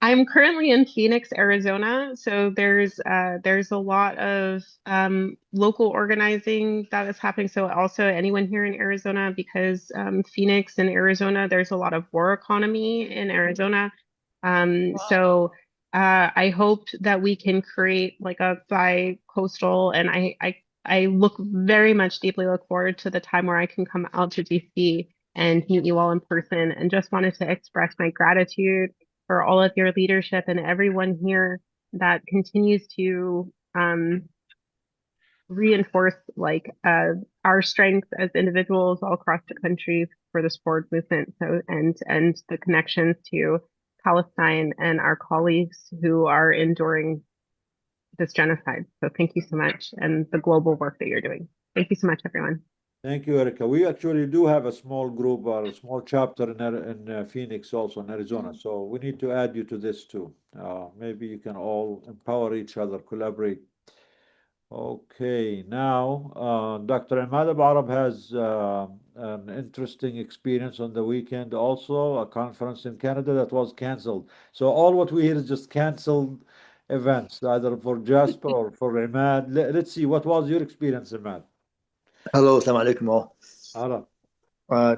I'm currently in Phoenix, Arizona. So there's a lot of local organizing that is happening. So also anyone here in Arizona, because Phoenix and Arizona, there's a lot of war economy in Arizona. So I hope that we can create like a bi-coastal, and I very much deeply look forward to the time where I can come out to DC and meet you all in person, and just wanted to express my gratitude for all of your leadership and everyone here that continues to reinforce our strength as individuals all across the country for this forward movement. So and the connections to Palestine and our colleagues who are enduring this genocide. So thank you so much, and the global work that you're doing. Thank you so much, everyone. Thank you, Erica. We actually do have a small group or a small chapter in Phoenix, also in Arizona. So we need to add you to this too. Maybe you can all empower each other, collaborate. Okay, now Dr. Ahmad Abu Arab has an interesting experience on the weekend also, a conference in Canada that was canceled. So all what we hear is just canceled events, either for Jasper or for Ahmad. Let's see, what was your experience, Ahmad? Hello, assalamu alaikum all. Hello.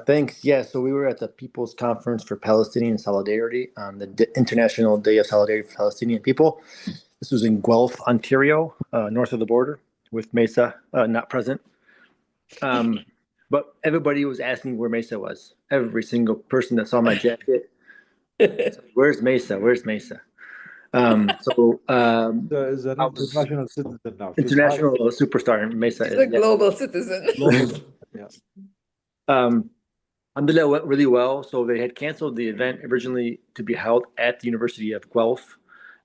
Thanks. Yeah, so we were at the People's Conference for Palestinian Solidarity on the International Day of Solidarity for Palestinian People. This was in Guelph, Ontario, north of the border, with Mesa not present. But everybody was asking where Mesa was. Every single person that saw my jacket, where's Mesa? Where's Mesa? So is an international citizen now. International superstar in Mesa. She's a global citizen. Global, yeah. Alhamdulillah, went really well. So they had canceled the event originally to be held at the University of Guelph.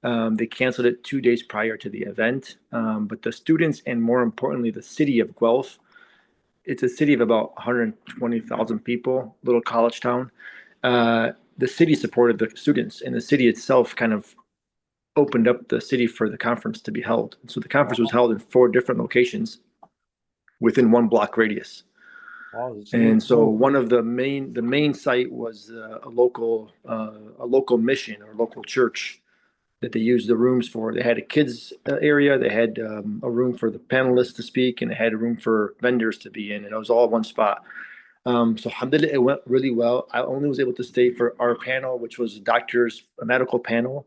They canceled it 2 days prior to the event. But the students, and more importantly, the city of Guelph, it's a city of about 120,000 people, little college town. The city supported the students, and the city itself kind of opened up the city for the conference to be held. So the conference was held in 4 different locations within 1 block radius. Wow, And so one of the main site was a local mission or local church that they used the rooms for. They had a kids area, they had a room for the panelists to speak, and they had a room for vendors to be in, and it was all 1 spot. So alhamdulillah, it went really well. I only was able to stay for our panel, which was a medical panel.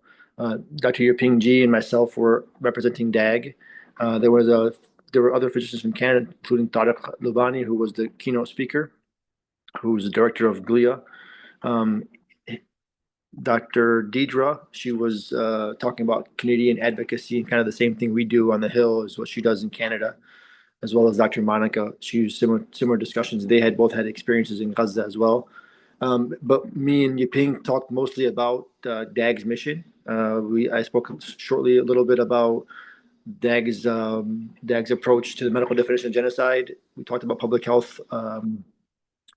Dr. Yuping Ji and myself were representing DAG. There were other physicians from Canada, including Tariq Lubani, who was the keynote speaker, who was the director of GLIA. Dr. Deidre, she was talking about Canadian advocacy, and kind of the same thing we do on the Hill is what she does in Canada, as well as Dr. Monica. She used similar discussions. They had both had experiences in Gaza as well. But me and Yuping talked mostly about DAG's mission. I spoke shortly a little bit about DAG's approach to the medical definition of genocide. We talked about public health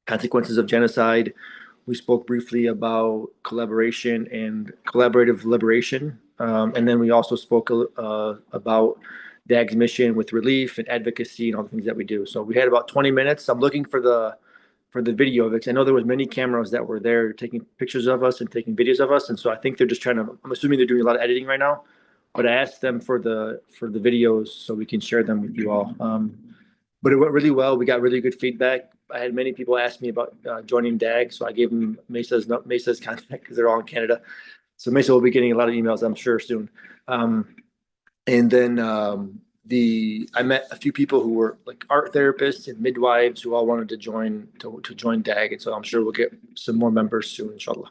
consequences of genocide. We spoke briefly about collaboration and collaborative liberation. And then we also spoke about DAG's mission with relief and advocacy and all the things that we do. So we had about 20 minutes. I'm looking for the video of it. I know there was many cameras that were there taking pictures of us and taking videos of us. And so I think they're just I'm assuming they're doing a lot of editing right now. But I asked them for the videos so we can share them with you all. But it went really well. We got really good feedback. I had many people ask me about joining DAG, so I gave them Mesa's contact because they're all in Canada. So Mesa will be getting a lot of emails, I'm sure, soon. And then I met a few people who were like art therapists and midwives who all wanted to join DAG, and so I'm sure we'll get some more members soon, inshallah.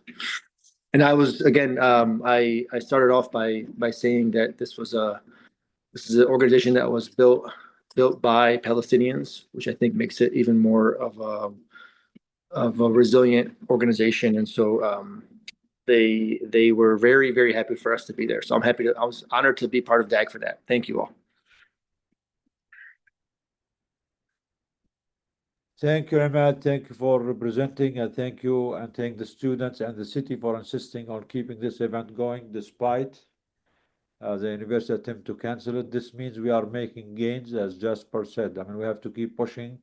And I was again, I started off by saying that this is an organization that was built by Palestinians, which I think makes it even more of a resilient organization. And so they were very, very happy for us to be there. So I was honored to be part of DAG for that. Thank you all. Thank you, Ahmad. Thank you for representing, and thank you and thank the students and the city for insisting on keeping this event going despite the university attempt to cancel it. This means we are making gains, as Jasper said. I mean, we have to keep pushing.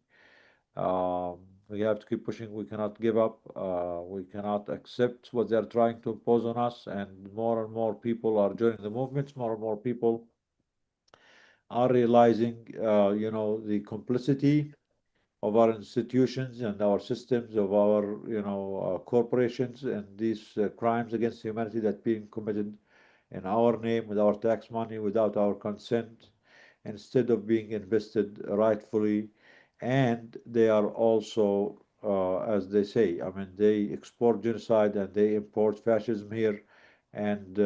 We have to keep pushing. We cannot give up. We cannot accept what they're trying to impose on us. And more people are joining the movements. More and more people are realizing, the complicity of our institutions and our systems, of our corporations, and these crimes against humanity that being committed in our name, with our tax money, without our consent, instead of being invested rightfully. And they are also as they say. I mean, they export genocide and they import fascism here, and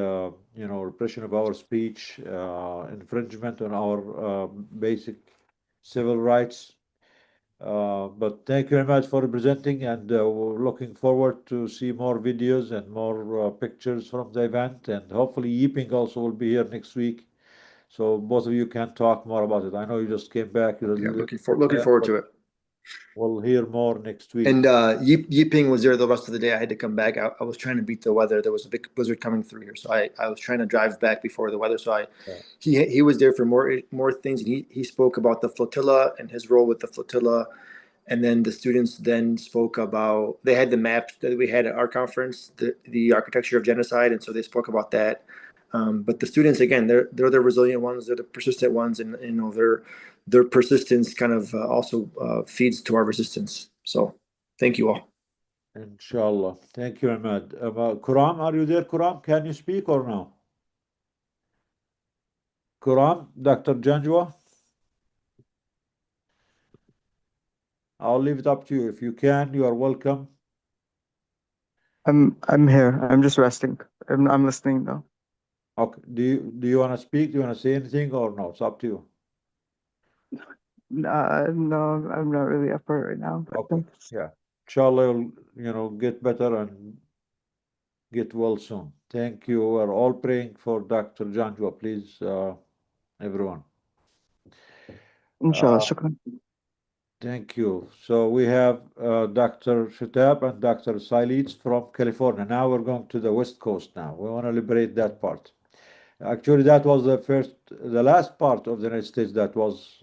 repression of our speech, infringement on our basic civil rights. But thank you very much for presenting, and we're looking forward to see more videos and more pictures from the event, and hopefully Yiping also will be here next week, so both of you can talk more about it. I know you just came back. Yeah, looking forward to it. We'll hear more next week. And Yiping was there the rest of the day. I had to come back. I was trying to beat the weather. There was a big blizzard coming through here, so I was trying to drive back before the weather. So he was there for more things. And he spoke about the flotilla and his role with the flotilla. And then the students then spoke about, they had the map that we had at our conference, the architecture of genocide, and so they spoke about that. But the students, again, they're the resilient ones, they're the persistent ones, and their persistence kind of also feeds to our resistance. So thank you all. Inshallah. Thank you, Ahmed. Kuram, are you there, Kuram? Can you speak or no? Kuram, Dr. Janjua? I'll leave it up to you. If you can, you are welcome. I'm here. I'm just resting. I'm listening now. Okay. Do you want to speak? Do you want to say anything or no? It's up to you. No, I'm not really up for it right now. But Okay. Yeah. Inshallah, you'll get better and get well soon. Thank you. We're all praying for Dr. Janjua, please, everyone. Inshallah, shukran. Thank you. So we have Dr. Shitab and Dr. Sailits from California. Now we're going to the West Coast now. We want to liberate that part. Actually, that was the last part of the United States that was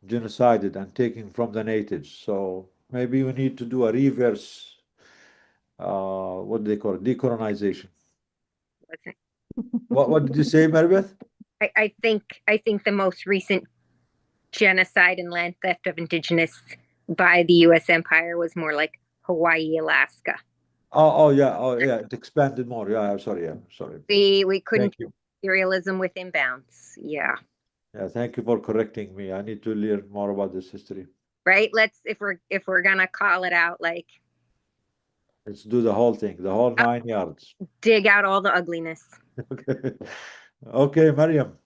genocided and taken from the natives. So maybe we need to do a reverse, what do they call it, decolonization. What did you say, Maribeth? I think the most recent genocide and land theft of indigenous by the U.S. empire was more like Hawaii, Alaska. Oh yeah, it expanded more. Yeah, I'm sorry. We couldn't Thank you. imperialism within bounds. Yeah. Yeah, thank you for correcting me. I need to learn more about this history. Right. Let's if we're gonna call it out, like let's do the whole thing, the whole 9 yards. Dig out all the ugliness. Okay, Mariam.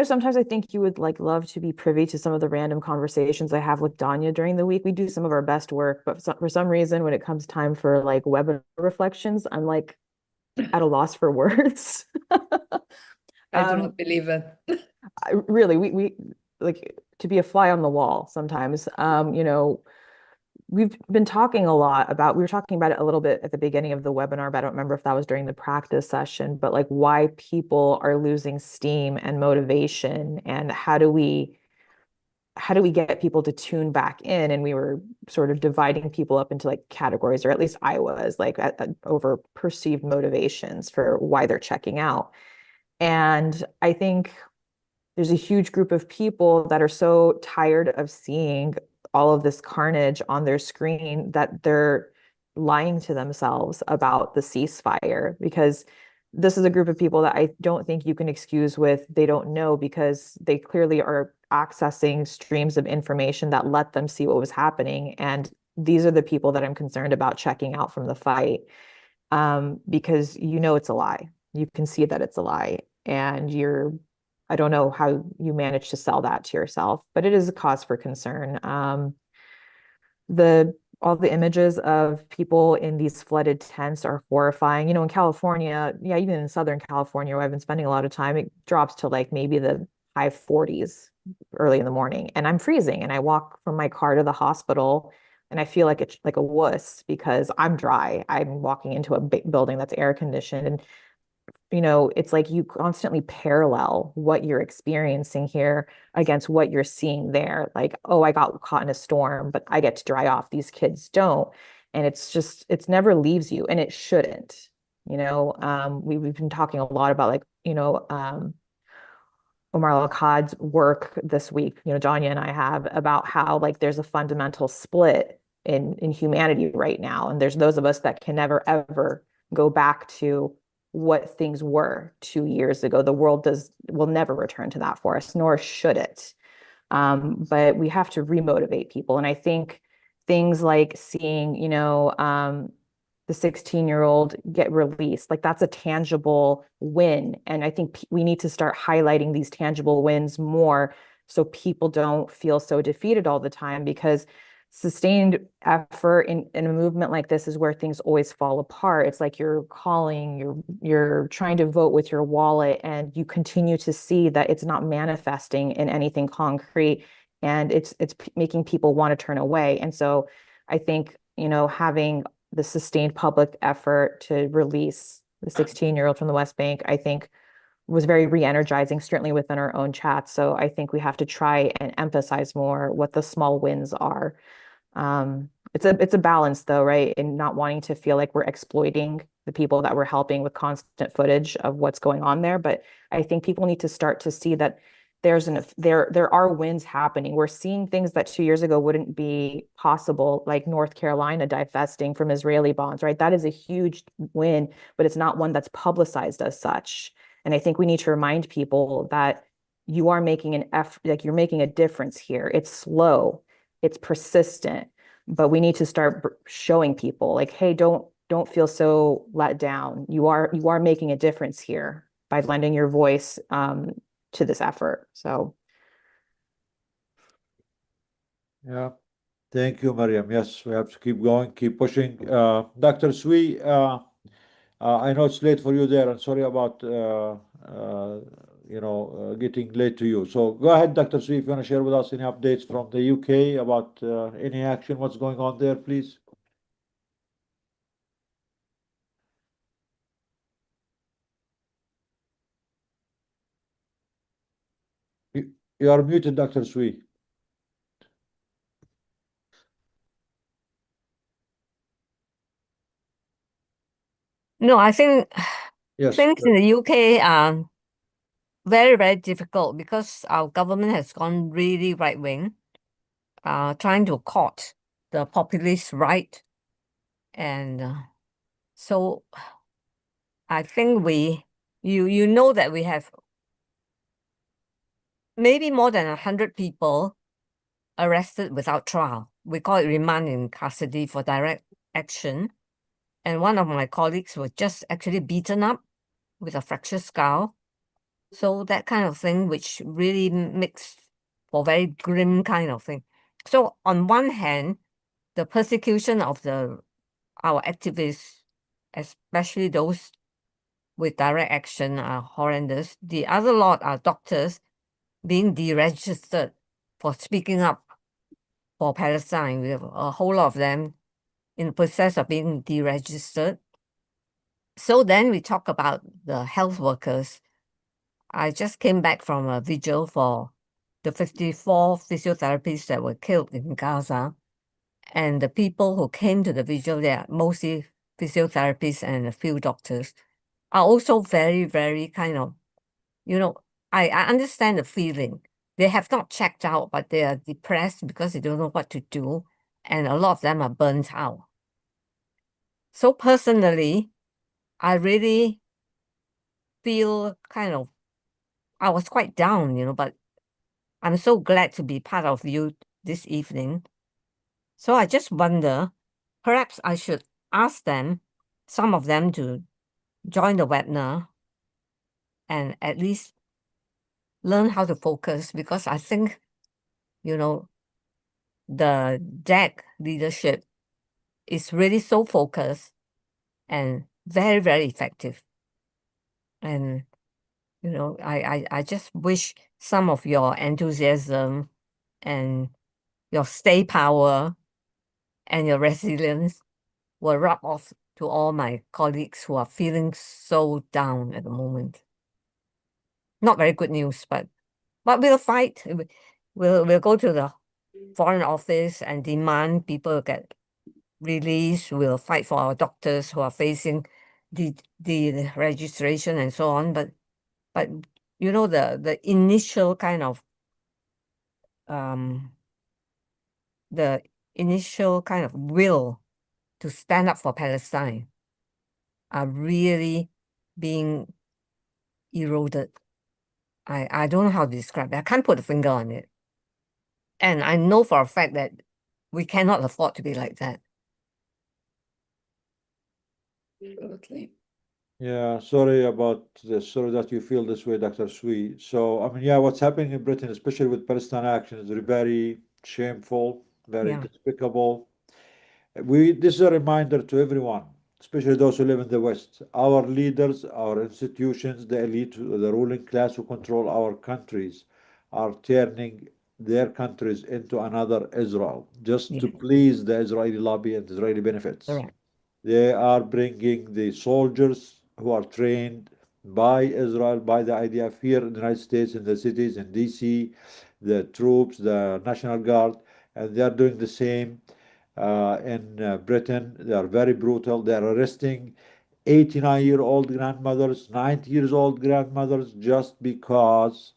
Sometimes I think you would love to be privy to some of the random conversations I have with Danya during the week. We do some of our best work, but for some reason, when it comes time for webinar reflections, I'm at a loss for words. I do not believe it. Really, we to be a fly on the wall sometimes. We've been talking a lot about, we were talking about it a little bit at the beginning of the webinar, but I don't remember if that was during the practice session, but why people are losing steam and motivation, and how do we get people to tune back in? And we were sort of dividing people up into categories, or at least I was over perceived motivations for why they're checking out. And I think there's a huge group of people that are so tired of seeing all of this carnage on their screen that they're lying to themselves about the ceasefire, because this is a group of people that I don't think you can excuse with they don't know, because they clearly are accessing streams of information that let them see what was happening. And these are the people that I'm concerned about checking out from the fight, because it's a lie. You can see that it's a lie, and I don't know how you manage to sell that to yourself, but it is a cause for concern. All the images of people in these flooded tents are horrifying. In California, even in Southern California, where I've been spending a lot of time, it drops to maybe the high 40s early in the morning, and I'm freezing. And I walk from my car to the hospital, and I feel like a wuss because I'm dry. I'm walking into a big building that's air conditioned, and it's you constantly parallel what you're experiencing here against what you're seeing there. Oh, I got caught in a storm, but I get to dry off. These kids don't. And it's never leaves you, and it shouldn't. We've been talking a lot about Omar Al-Khadd's work this week, Danya and I have, about how there's a fundamental split in humanity right now. And there's those of us that can never, ever go back to what things were 2 years ago. The world will never return to that for us, nor should it. But we have to remotivate people. And I think things like seeing, the 16-year-old get released, like that's a tangible win. And I think we need to start highlighting these tangible wins more so people don't feel so defeated all the time, because sustained effort in a movement like this is where things always fall apart. It's like you're trying to vote with your wallet, and you continue to see that it's not manifesting in anything concrete, and it's making people want to turn away. And so I think, having the sustained public effort to release the 16-year-old from the West Bank, I think was very re-energizing, certainly within our own chats. So I think we have to try and emphasize more what the small wins are. It's a balance though, right? And not wanting to feel like we're exploiting the people that we're helping with constant footage of what's going on there. But I think people need to start to see that there are wins happening. We're seeing things that 2 years ago wouldn't be possible, like North Carolina divesting from Israeli bonds, right? That is a huge win, but it's not one that's publicized as such. And I think we need to remind people that you are making an effort, like you're making a difference here. It's slow, it's persistent, but we need to start showing people like, hey, don't feel so let down. You are making a difference here by lending your voice to this effort. So Yeah. Thank you, Mariam. Yes, we have to keep going, keep pushing. Dr. Sui, I know it's late for you there, and sorry about getting late to you. So go ahead, Dr. Sui, if you want to share with us any updates from the UK about any action, what's going on there, please. You are muted, Dr. Sui. No, I think Yes. things in the UK are very, very difficult because our government has gone really right-wing, trying to court the populist right. And so I think you know that we have maybe more than 100 people arrested without trial. We call it remand in custody for direct action. And one of my colleagues was just actually beaten up with a fractured skull. So that kind of thing, which really makes for very grim kind of thing. So on one hand, the persecution of our activists, especially those with direct action, are horrendous. The other lot are doctors being deregistered for speaking up for Palestine. We have a whole lot of them in the process of being deregistered. So then we talk about the health workers. I just came back from a vigil for the 54 physiotherapists that were killed in Gaza. And the people who came to the vigil, they are mostly physiotherapists and a few doctors, are also very, very kind of, I understand the feeling. They have not checked out, but they are depressed because they don't know what to do. And a lot of them are burnt out. So personally, I really feel I was quite down, but I'm so glad to be part of you this evening. So I just wonder, perhaps I should ask some of them to join the webinar and at least learn how to focus, because I think, the DEC leadership is really so focused and very, very effective. And, I just wish some of your enthusiasm and your stay power and your resilience will rub off to all my colleagues who are feeling so down at the moment. Not very good news, but we'll fight. We'll go to the Foreign Office and demand people get released. We'll fight for our doctors who are facing the registration and so on. But the initial kind of will to stand up for Palestine are really being eroded. I don't know how to describe it. I can't put a finger on it. And I know for a fact that we cannot afford to be like that. Absolutely. Yeah, sorry about this. Sorry that you feel this way, Dr. Sui. So, I mean, yeah, what's happening in Britain, especially with Palestine action, is very shameful, very Yeah. despicable. This is a reminder to everyone, especially those who live in the West. Our leaders, our institutions, the elite, the ruling class who control our countries are turning their countries into another Israel just to Yeah. please the Israeli lobby and Israeli benefits. Correct. They are bringing the soldiers who are trained by Israel, by the IDF here in the United States, in the cities, in DC, the troops, the National Guard, and they are doing the same in Britain. They are very brutal. They are arresting 89-year-old grandmothers, 90 years old grandmothers, just because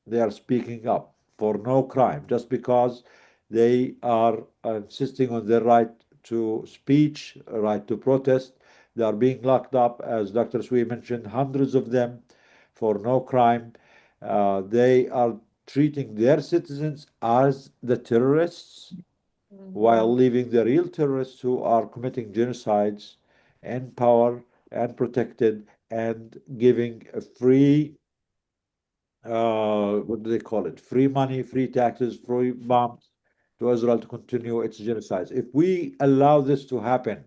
they are speaking up for no crime, just because they are insisting on their right to speech, right to protest. They are being locked up, as Dr. Sui mentioned, hundreds of them for no crime. They are treating their citizens as the terrorists while leaving the real terrorists who are committing genocides in power and protected and giving a free what do they call it? Free money, free taxes, free bombs to Israel to continue its genocides. If we allow this to happen,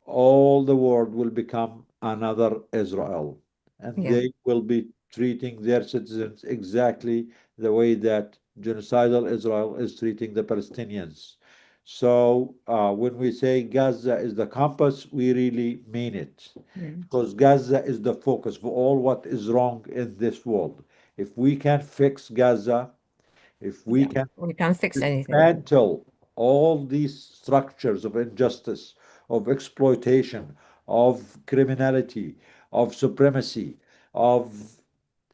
all the world will become another Israel, and Yeah. they will be treating their citizens exactly the way that genocidal Israel is treating the Palestinians. So when we say Gaza is the compass, we really mean it, because Gaza is the focus for all what is wrong in this world. If we can fix Gaza, if we Yeah. can We can't fix anything. dismantle all these structures of injustice, of exploitation, of criminality, of supremacy, of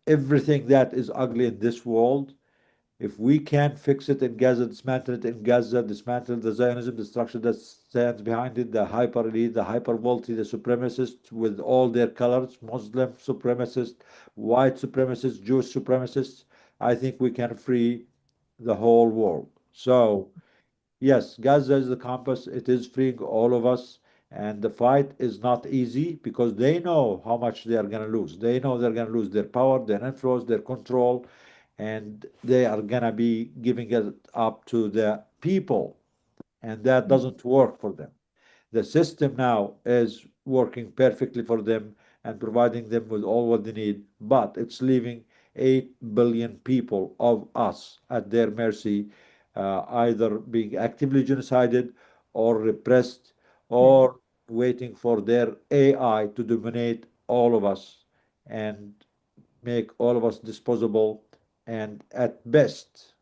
everything that is ugly in this world, if we can fix it in Gaza, dismantle it in Gaza, dismantle the Zionism, the structure that stands behind it, the hyper elite, the hyper wealthy, the supremacists with all their colors, Muslim supremacists, white supremacists, Jewish supremacists, I think we can free the whole world. So, yes, Gaza is the compass. It is freeing all of us. And the fight is not easy because they know how much they are going to lose. They know they're going to lose their power, their influence, their control, and they are going to be giving it up to the people. And that doesn't work for them. The system now is working perfectly for them and providing them with all what they need, but it's leaving 8 billion people of us at their mercy, either being actively genocided or repressed or waiting for their AI to dominate all of us and make all of us disposable. And at best,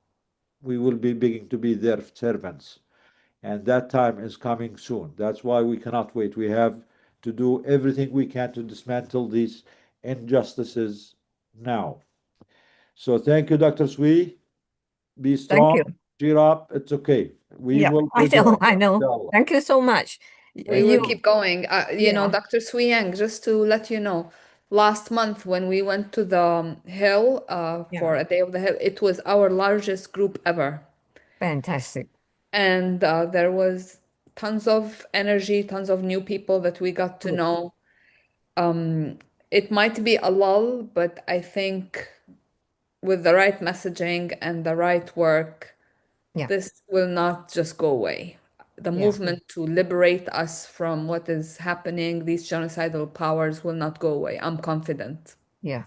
we will be begging to be their servants, and that time is coming soon. That's why we cannot wait. We have to do everything we can to dismantle these injustices now. So thank you, Dr. Sui. Be Thank strong, you. cheer up. It's okay. We Yeah, will I know, prevail, I know. inshallah. Thank you so much. We will You, keep going. You know, yeah, Dr. Sui Yang, just to let you know, last month when we went to the hill for yeah, a day of the hill, it was our largest group ever. fantastic. And there was tons of energy, tons of new people that we got to Good. know. It might be a lull, but I think with the right messaging and the right work, Yeah, this will not just go away. The yeah, movement to liberate us from what is happening, these genocidal powers will not go away. I'm confident. yeah.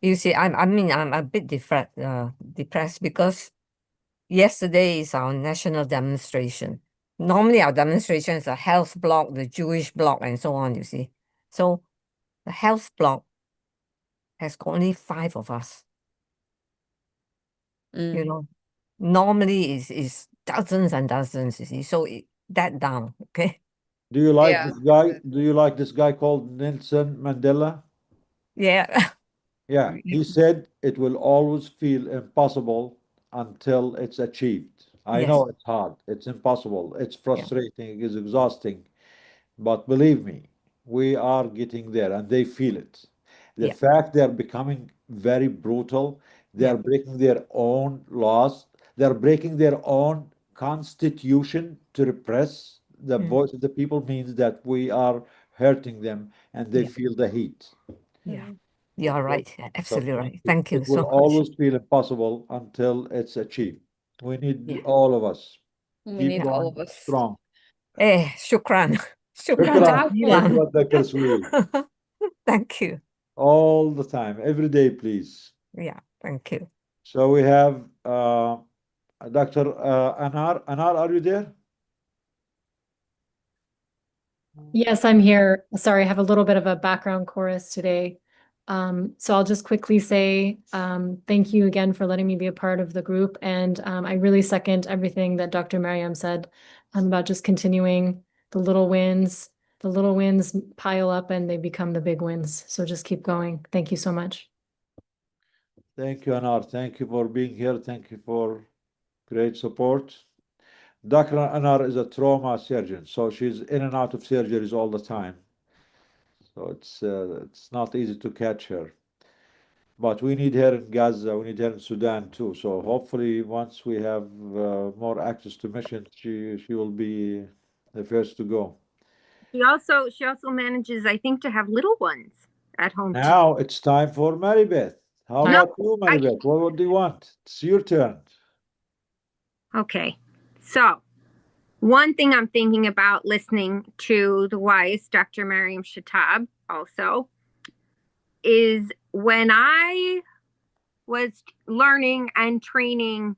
You see, I mean, I'm a bit depressed because yesterday is our national demonstration. Normally, our demonstration is a health block, the Jewish block, and so on, you see. So the health block has only 5 of us, you know. Normally is dozens and dozens, you see. So that down, okay? Do you like Yeah. this guy? Do you like this guy called Nelson Mandela? Yeah. Yeah, he said it will always feel impossible until it's achieved. I Yes. know it's hard, it's impossible, it's Yeah. frustrating, it's exhausting, but believe me, we are getting there and they feel it. The Yeah. fact they're becoming very brutal, they Yeah. are breaking their own laws. They're breaking their own constitution to repress the Mm. voice of the people, means that we are hurting them and they Yeah. feel the heat. Yeah. You're right. Yeah, So absolutely thank right. you. Thank you It will so much. always feel impossible until it's achieved. We need Yeah. all of us. We Keep need all going of us. strong. Shukran. Shukran, Shukran. jazilan. Shukran, Dr. Sweet. Thank you. All the time, every day, please. Yeah, thank you. So we have Dr. Anar. Anar, are you there? Yes, I'm here. Sorry, I have a little bit of a background chorus today. So I'll just quickly say thank you again for letting me be a part of the group. And I really second everything that Dr. Mariam said about just continuing the little wins. The little wins pile up and they become the big wins. So just keep going. Thank you so much. Thank you, Anar. Thank you for being here. Thank you for great support. Dr. Anar is a trauma surgeon, so she's in and out of surgeries all the time. So it's not easy to catch her. But we need her in Gaza, we need her in Sudan too. So hopefully once we have more access to missions, she will be the first to go. She also manages, I think, to have little ones at home too. Now it's time for Maribeth. How No, about you, Maribeth? What do you want? It's your turn. Okay. So, one thing I'm thinking about listening to the wise Dr. Mariam Shatab also is when I was learning and training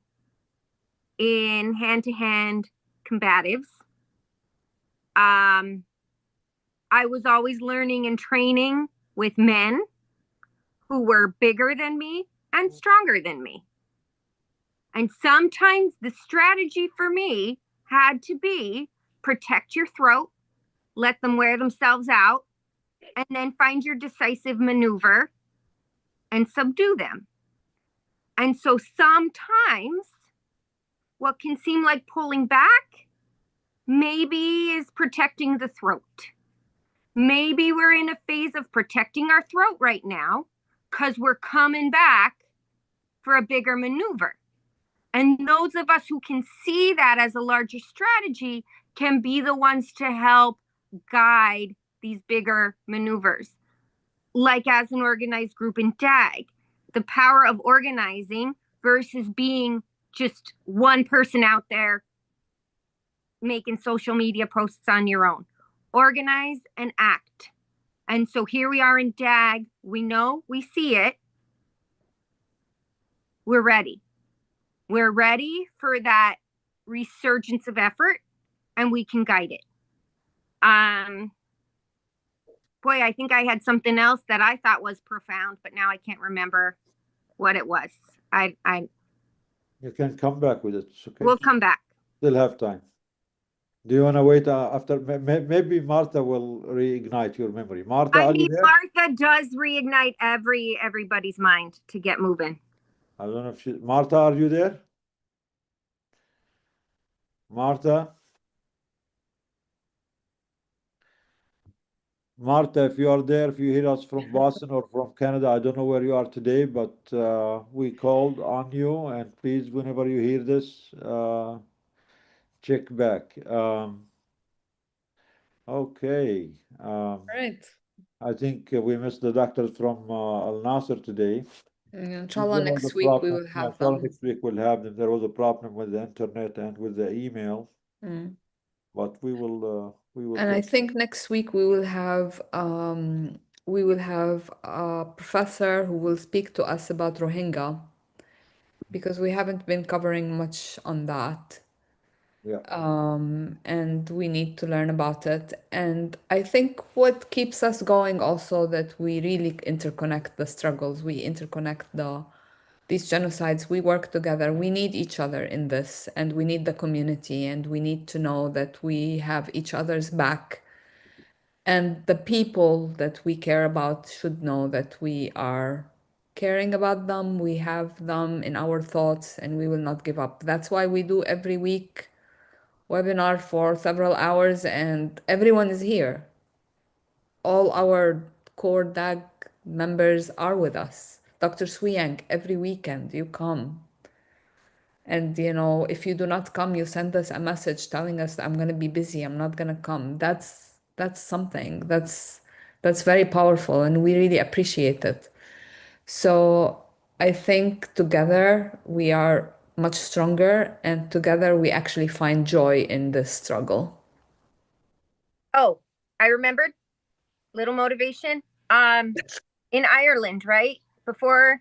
in hand-to-hand combatives, I was always learning and training with men who were bigger than me and stronger than me. And sometimes the strategy for me had to be protect your throat, let them wear themselves out, and then find your decisive maneuver and subdue them. And so sometimes what can seem like pulling back maybe is protecting the throat. Maybe we're in a phase of protecting our throat right now because we're coming back for a bigger maneuver. And those of us who can see that as a larger strategy can be the ones to help guide these bigger maneuvers. Like as an organized group in DAG, the power of organizing versus being just one person out there making social media posts on your own. Organize and act. And so here we are in DAG. We know, we see it. We're ready. We're ready for that resurgence of effort and we can guide it. Boy, I think I had something else that I thought was profound, but now I can't remember what it was. You can come back with it. It's okay. We'll come back. Still have time. Do you want to wait after? Maybe Martha will reignite your memory. Martha, I are you mean, there? Martha does reignite everybody's mind to get moving. I don't know if Martha, are you there? Martha? Martha, if you are there, if you hear us from Boston or from Canada, I don't know where you are today, but we called on you, and please, whenever you hear this, check back. Okay. Right. I think we missed the doctors from Al-Nasser today. Inshallah, There was next a week we problem. will have Inshallah, them. next week we'll have them. There was a problem with the internet and with the email, Mm. but we will And I get. think next week we will have a professor who will speak to us about Rohingya because we haven't been covering much on that. Yeah. And we need to learn about it. And I think what keeps us going also that we really interconnect the struggles, we interconnect these genocides, we work together. We need each other in this, and we need the community, and we need to know that we have each other's back. And the people that we care about should know that we are caring about them, we have them in our thoughts, and we will not give up. That's why we do every week webinar for several hours, and everyone is here. All our core DAG members are with us. Dr. Swiyang, every weekend you come. And, if you do not come, you send us a message telling us I'm going to be busy, I'm not going to come. That's something. That's very powerful, and we really appreciate it. So I think together we are much stronger, and together we actually find joy in this struggle. Oh, I remembered. Little motivation. In Ireland, right? Before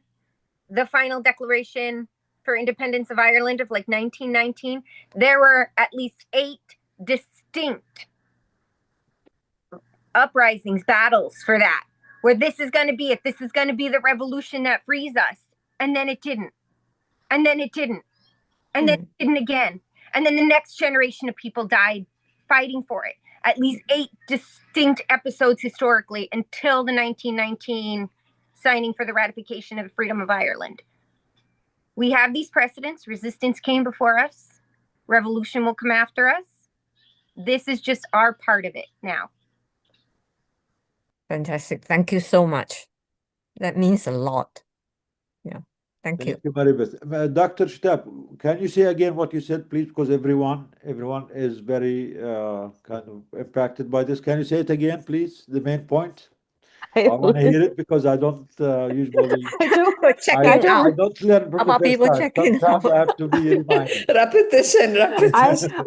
the final declaration for independence of Ireland of like 1919, there were at least 8 distinct uprisings, battles for that, where this is going to be it. This is going to be the revolution that frees us. And then it didn't. And then it didn't. And then it didn't again. And then the next generation of people died fighting for it. At least 8 distinct episodes historically until the 1919 signing for the ratification of the freedom of Ireland. We have these precedents. Resistance came before us. Revolution will come after us. This is just our part of it now. Fantastic. Thank you so much. That means a lot. Yeah. Thank you. Thank you, Maribeth. Dr. Shtab, can you say again what you said, please? Because everyone is very kind of impacted by this. Can you say it again, please? The main point. I want to hear it because I don't usually. I don't learn from the first time. Sometimes I have to be reminded. Repetition.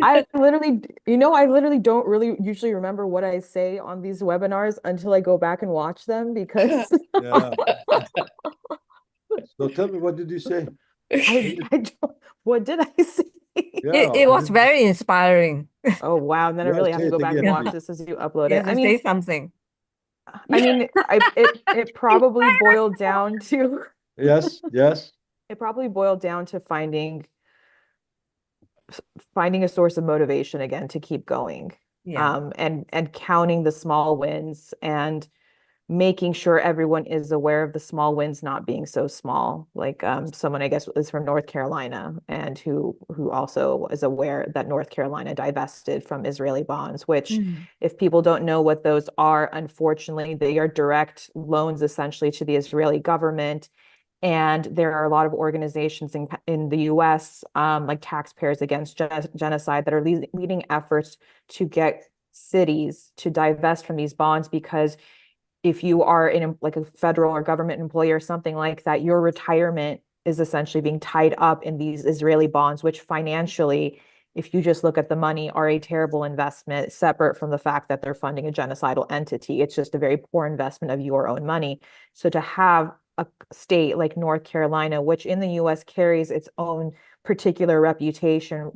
I literally don't really usually remember what I say on these webinars until I go back and watch them because Yeah. So tell me, what did you say? What did I say? It was very inspiring. Oh wow! And then I really have to go back and watch this as you upload it. I mean, say something. I mean, it probably boiled down to yes. It probably boiled down to finding a source of motivation again to keep going. Yeah. And counting the small wins and making sure everyone is aware of the small wins not being so small. Like someone I guess is from North Carolina and who also is aware that North Carolina divested from Israeli bonds, which if people don't know what those are, unfortunately, they are direct loans essentially to the Israeli government. And there are a lot of organizations in the US, like Taxpayers Against Genocide, that are leading efforts to get cities to divest from these bonds, because if you are in like a federal or government employee or something like that, your retirement is essentially being tied up in these Israeli bonds, which financially, if you just look at the money, are a terrible investment, separate from the fact that they're funding a genocidal entity. It's just a very poor investment of your own money. So to have a state like North Carolina, which in the US carries its own particular reputation,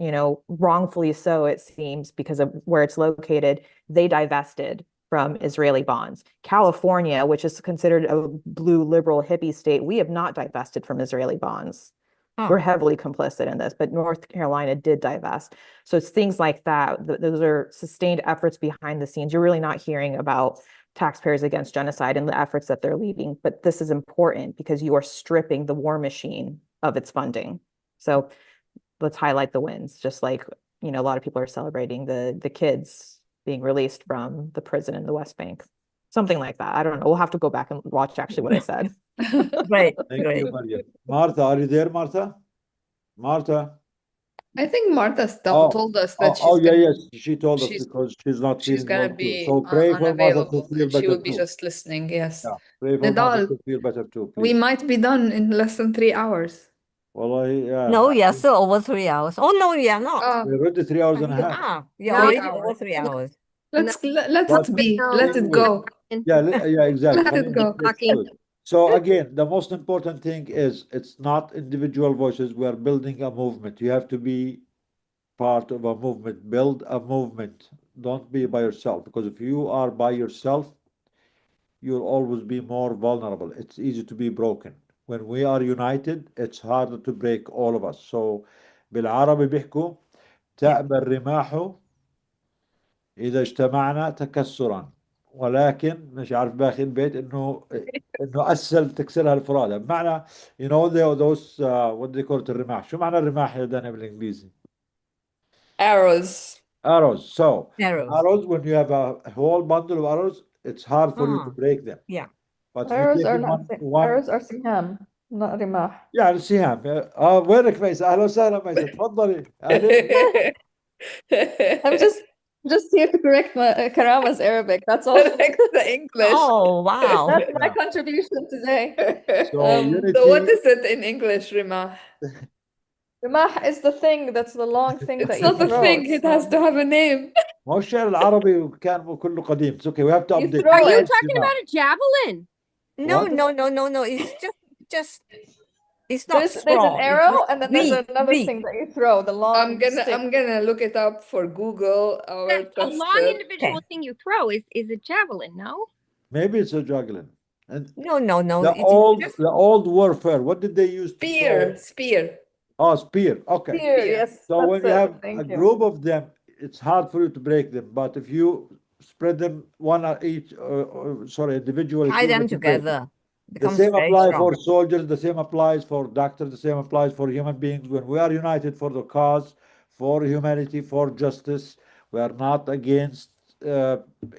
wrongfully so, it seems, because of where it's located, they divested from Israeli bonds. California, which is considered a blue liberal hippie state, we have not divested from Israeli bonds. We're heavily complicit in this, but North Carolina did divest. So it's things like that. Those are sustained efforts behind the scenes. You're really not hearing about Taxpayers Against Genocide and the efforts that they're leading, but this is important because you are stripping the war machine of its funding. So let's highlight the wins, just like, a lot of people are celebrating the kids being released from the prison in the West Bank. Something like that. I don't know. We'll have to go back and watch actually what I said. Great. Thank you, Maria. Martha, are you there, Martha? Martha? I think Martha told us that she told us because she's not she's feeling well gonna too. be So pray for Martha to unavailable, feel and she better will be too. just listening. Yes. Yeah, pray for Martha Nidal, to feel better too, we please. might be done in less than 3 hours. Well, No, you're still over 3 hours. Oh no, you're not. we're already 3 hours and a half. You're No, already hours. over 3 hours. Let But it be. No. Let it go. Yeah, exactly. Let it go. Let's do it. So again, the most important thing is it's not individual voices. We are building a movement. You have to be part of a movement. Build a movement. Don't be by yourself, because if you are by yourself, you'll always be more vulnerable. It's easy to be broken. When we are united, it's harder to break all of us. So بالعربي بيحكوا تأبى الرماح إذا اجتمعنا تكسرا، ولكن مش عارف باقي البيت إنه أسهل تكسرها الفرادة. بمعنى those what they call it الرماح. شو معنى الرماح يا دانا بالإنجليزي؟ Arrows. So Arrows. arrows, when you have a whole bundle of arrows, it's hard for you to break them. Yeah. But Arrows if you are take not one arrows are Siam. لا رماح. يعني سهام. وينك ميسة؟ اهلا وسهلا ميسة، تفضلي. اهلا. I'm just here to correct my Karama's Arabic. That's all. Correct the English. Oh, wow. That's my contribution today. So So what unity. is it in English, Rimah? Rimah is the thing. That's the long thing that It's you not a throw. thing, it has to have a name. ما هو الشعر العربي كان كله قديم. It's okay, we have to You update. throw Are you it. talking about a javelin? No, What? no. It's just it's not There's an straw. It's arrow just and then there's reed, another reed. thing that you throw, the long I'm stick. gonna look it up for Google, our A long trusted. individual thing you throw is a javelin, no? Maybe it's a juggling. And No. the It's old warfare, what did they use to throw? Spear. Oh, spear. Okay. Here, Spear. yes, So when you that's have it. a Thank you. group of them, it's hard for you to break them. But if you spread them one at each, individually, tie it's them easier to break. together. The Becomes same very applies strong. for soldiers, the same applies for doctors, the same applies for human beings. When we are united for the cause, for humanity, for justice, we are not against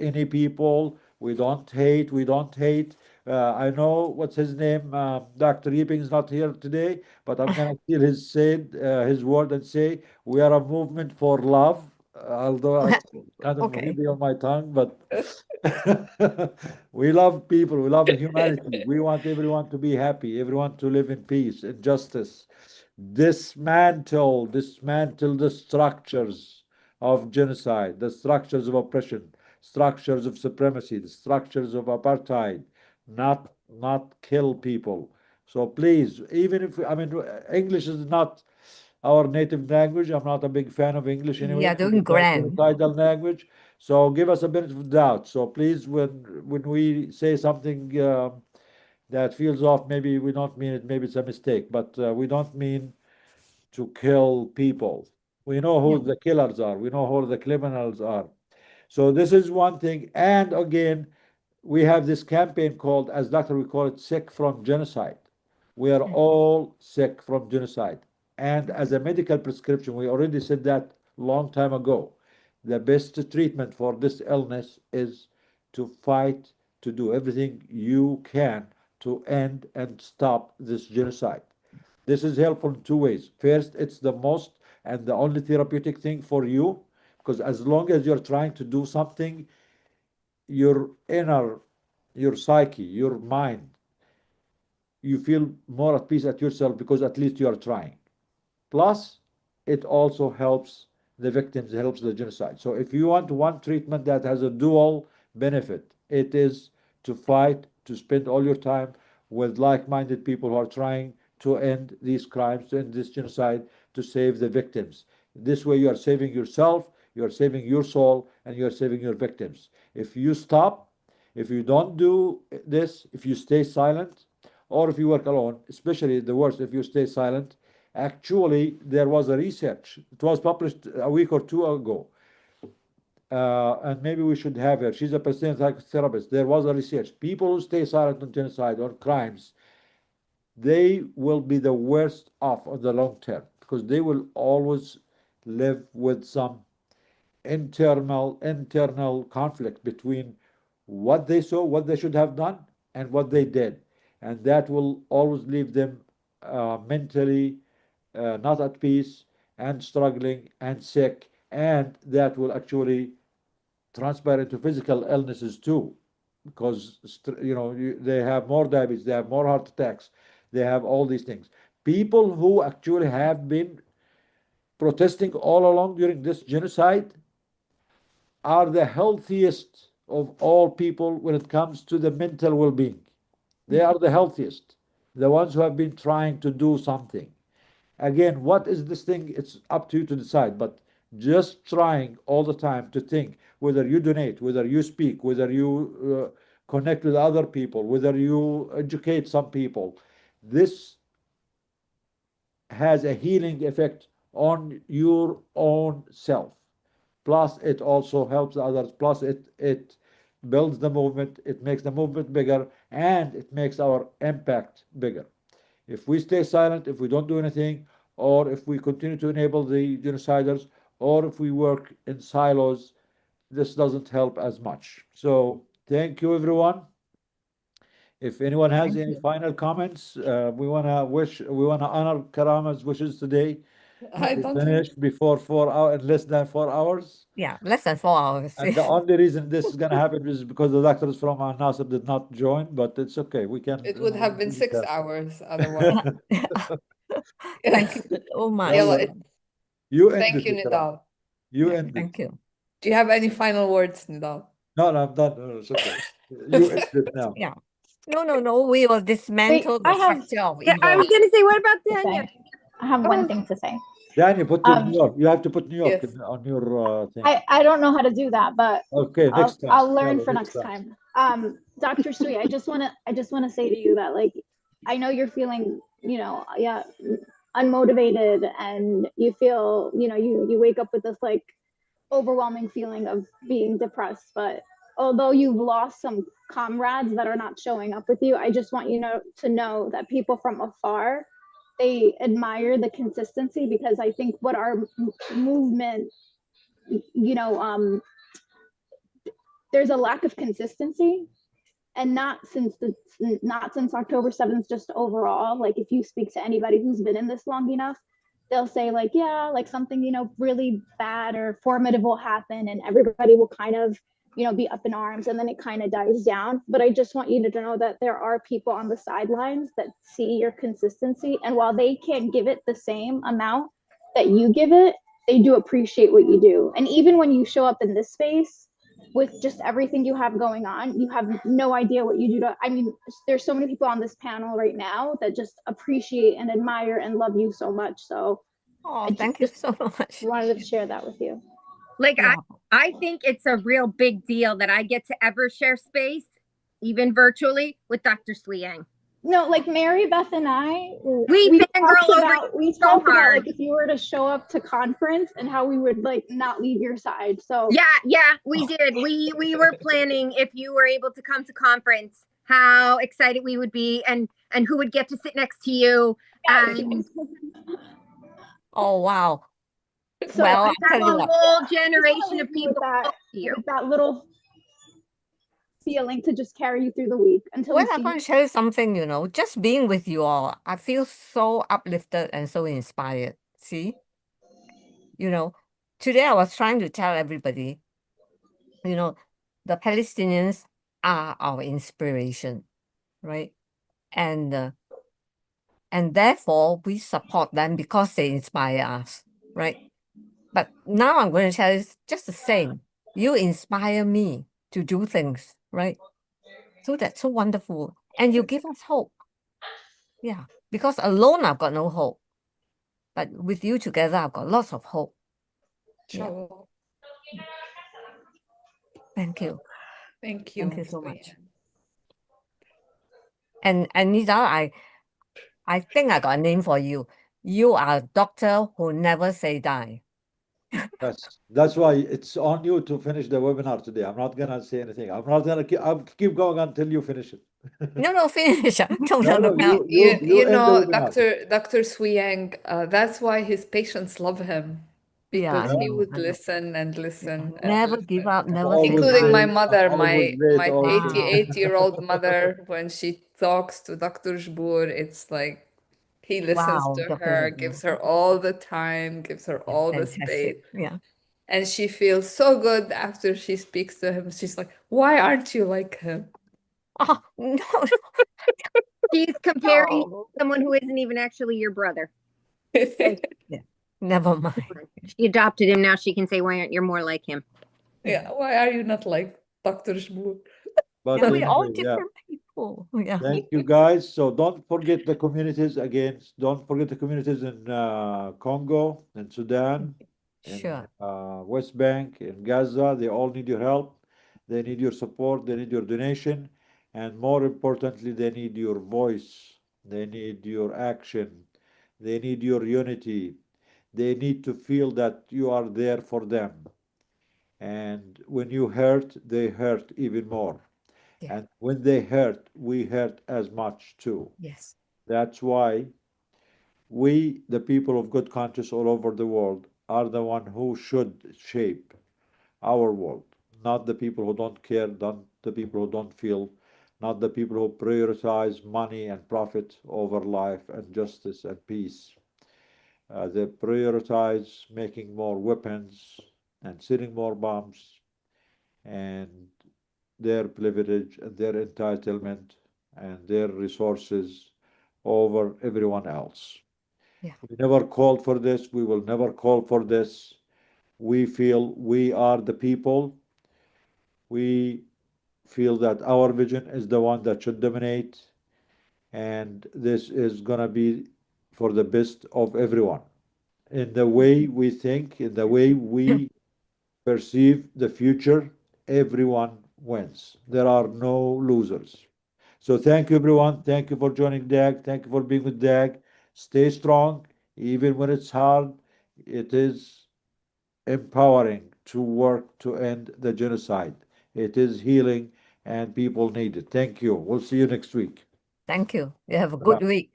any people. We don't hate. We don't hate. I know what's his name. Dr. Yiping is not here today, but I'm gonna steal his word and say we are a movement for love. Although it's kind of Okay. heavy on my tongue, but we love people. We love humanity. We want everyone to be happy, everyone to live in peace and justice. Dismantle the structures of genocide, the structures of oppression, structures of supremacy, the structures of apartheid, not kill people. So please, even if English is not our native language, I'm not a big fan of English anyway. Yeah, doing It's a grand. genocidal language. So give us a benefit of doubt. So please, when we say something that feels off, maybe we don't mean it, maybe it's a mistake, but we don't mean to kill people. We know who the killers are. We know who the criminals are. So this is one thing. And again, we have this campaign called, as Dr. we call it, sick from genocide. We are all sick from genocide. And as a medical prescription, we already said that long time ago. The best treatment for this illness is to fight, to do everything you can to end and stop this genocide. This is helpful in two ways. First, it's the most and the only therapeutic thing for you, because as long as you're trying to do something, your inner, your psyche, your mind, you feel more at peace at yourself because at least you are trying. Plus, it also helps the victims, it helps the genocide. So if you want one treatment that has a dual benefit, it is to fight, to spend all your time with like-minded people who are trying to end these crimes, to end this genocide, to save the victims. This way you are saving yourself, you are saving your soul, and you are saving your victims. If you stop, if you don't do this, if you stay silent, or if you work alone, especially the worst if you stay silent. Actually, there was a research. It was published a week or two ago. And maybe we should have her. She's a Palestinian psychotherapist. There was a research. People who stay silent on genocide or crimes, they will be the worst off on the long term because they will always live with some internal conflict between what they saw, what they should have done, and what they did, and that will always leave them mentally not at peace and struggling and sick, and that will actually transpire into physical illnesses too, because they have more diabetes, they have more heart attacks, they have all these things. People who actually have been protesting all along during this genocide are the healthiest of all people when it comes to the mental well-being. They are the healthiest, the ones who have been trying to do something. Again, what is this thing? It's up to you to decide, but just trying all the time to think whether you donate, whether you speak, whether you connect with other people, whether you educate some people, this has a healing effect on your own self. Plus, it also helps others. Plus, it builds the movement, it makes the movement bigger, and it makes our impact bigger. If we stay silent, if we don't do anything, or if we continue to enable the genociders, or if we work in silos, this doesn't help as much. So thank you, everyone. If anyone has Thank any you. final comments, we wanna honor Karama's wishes today I to don't finish before 4 hours, in less than 4 hours. Yeah, less than 4 hours. And the only reason this is gonna happen is because the doctors from Al-Nasser did not join, but it's okay. We can. It would have been do 6 that. hours otherwise. Thank you so much. Yalla, You end thank you, it, Karam. Nidal. You end it. Thank you. Do you have any final words, Nidal? No, I'm done. No, it's okay. You end it now. Yeah. No. We will dismantle the I have- structure of Yeah, I evil. was gonna say, what about Daniel? I have one thing to say. Daniel, put New York. You have to put New York Yes. on your thing. I don't know how to do that, but Okay, next time. I'll learn Yalla, for next time. Dr. Sui, I just wanna say to you that, like, I know you're feeling, unmotivated, and you feel, you wake up with this like overwhelming feeling of being depressed. But although you've lost some comrades that are not showing up with you, I just want you to know that people from afar, they admire the consistency, because I think what our movement, there's a lack of consistency, and not since October 7th, just overall. Like, if you speak to anybody who's been in this long enough, they'll say, like, yeah, like something, really bad or formative will happen, and everybody will kind of, be up in arms, and then it kind of dies down. But I just want you to know that there are people on the sidelines that see your consistency, and while they can't give it the same amount that you give it, they do appreciate what you do. And even when you show up in this space with just everything you have going on, you have no idea what you do there's so many people on this panel right now that just appreciate and admire and love you so much. So thank you so much. Wanted to share that with you. Like, I think it's a real big deal that I get to ever share space, even virtually, with Dr. Swiyang. No, like Mary Beth and I, we fangirl over talked about hard. like if you were to show up to conference and how we would like not leave your side. So yeah, we did. We were planning, if you were able to come to conference, how excited we would be, and who would get to sit next to you. Oh wow. So well, I I'll tell you a what. whole generation of people with that little feeling to just carry you through the week until Well, we I'm see going you. to share something, just being with you all, I feel so uplifted and so inspired. See? Today I was trying to tell everybody, the Palestinians are our inspiration, right? And therefore we support them because they inspire us, right? But now I'm going to tell you just the same. You inspire me to do things, right? So that's so wonderful. And you give us hope. Yeah, because alone I've got no hope. But with you together, I've got lots of hope. Yeah. Thank you. Thank you. Thank you so much. And Nida, I think I got a name for you. You are a doctor who never say die. Yes, that's why it's on you to finish the webinar today. I'm not gonna say anything. I'm not gonna I'll keep going until you finish it. No, finish. No, You end know, the webinar. Dr. Swiyang, that's why his patients love him, because he would listen and listen and Never give up, never say including my die. mother, my 88-year-old Wow. mother. When she talks to Dr. Jbour, it's like he listens Wow, to Dr. her, Jbour. gives her all the time, gives her all the space. Fantastic. Yeah. And she feels so good after she speaks to him. She's like, why aren't you like him? Oh, no. She's comparing you to someone who isn't even actually your brother. Yeah, never mind. She adopted him. Now she can say, why aren't you more like him? Yeah, why are you not like Dr. Jbour? But We're all anyway, different people. Yeah. Thank you guys. So don't forget the communities again. Don't forget the communities in Congo and Sudan, in Sure. West Bank, in Gaza. They all need your help. They need your support. They need your donation. And more importantly, they need your voice. They need your action. They need your unity. They need to feel that you are there for them. And when you hurt, they hurt even more. Yeah. And when they hurt, we hurt as much too. Yes. That's why we, the people of good conscience all over the world, are the one who should shape our world, not the people who don't care, not the people who don't feel not the people who prioritize money and profit over life and justice and peace. They prioritize making more weapons and setting more bombs and their privilege and their entitlement and their resources over everyone else. Yeah. We never called for this. We will never call for this. We feel we are the people. We feel that our vision is the one that should dominate, and this is going to be for the best of everyone. In the way we think, in the way we perceive the future, everyone wins. There are no losers. So thank you, everyone. Thank you for joining DAG. Thank you for being with DAG. Stay strong, even when it's hard. It is empowering to work to end the genocide. It is healing, and people need it. Thank you. We'll see you next week. Thank you. You have a good week.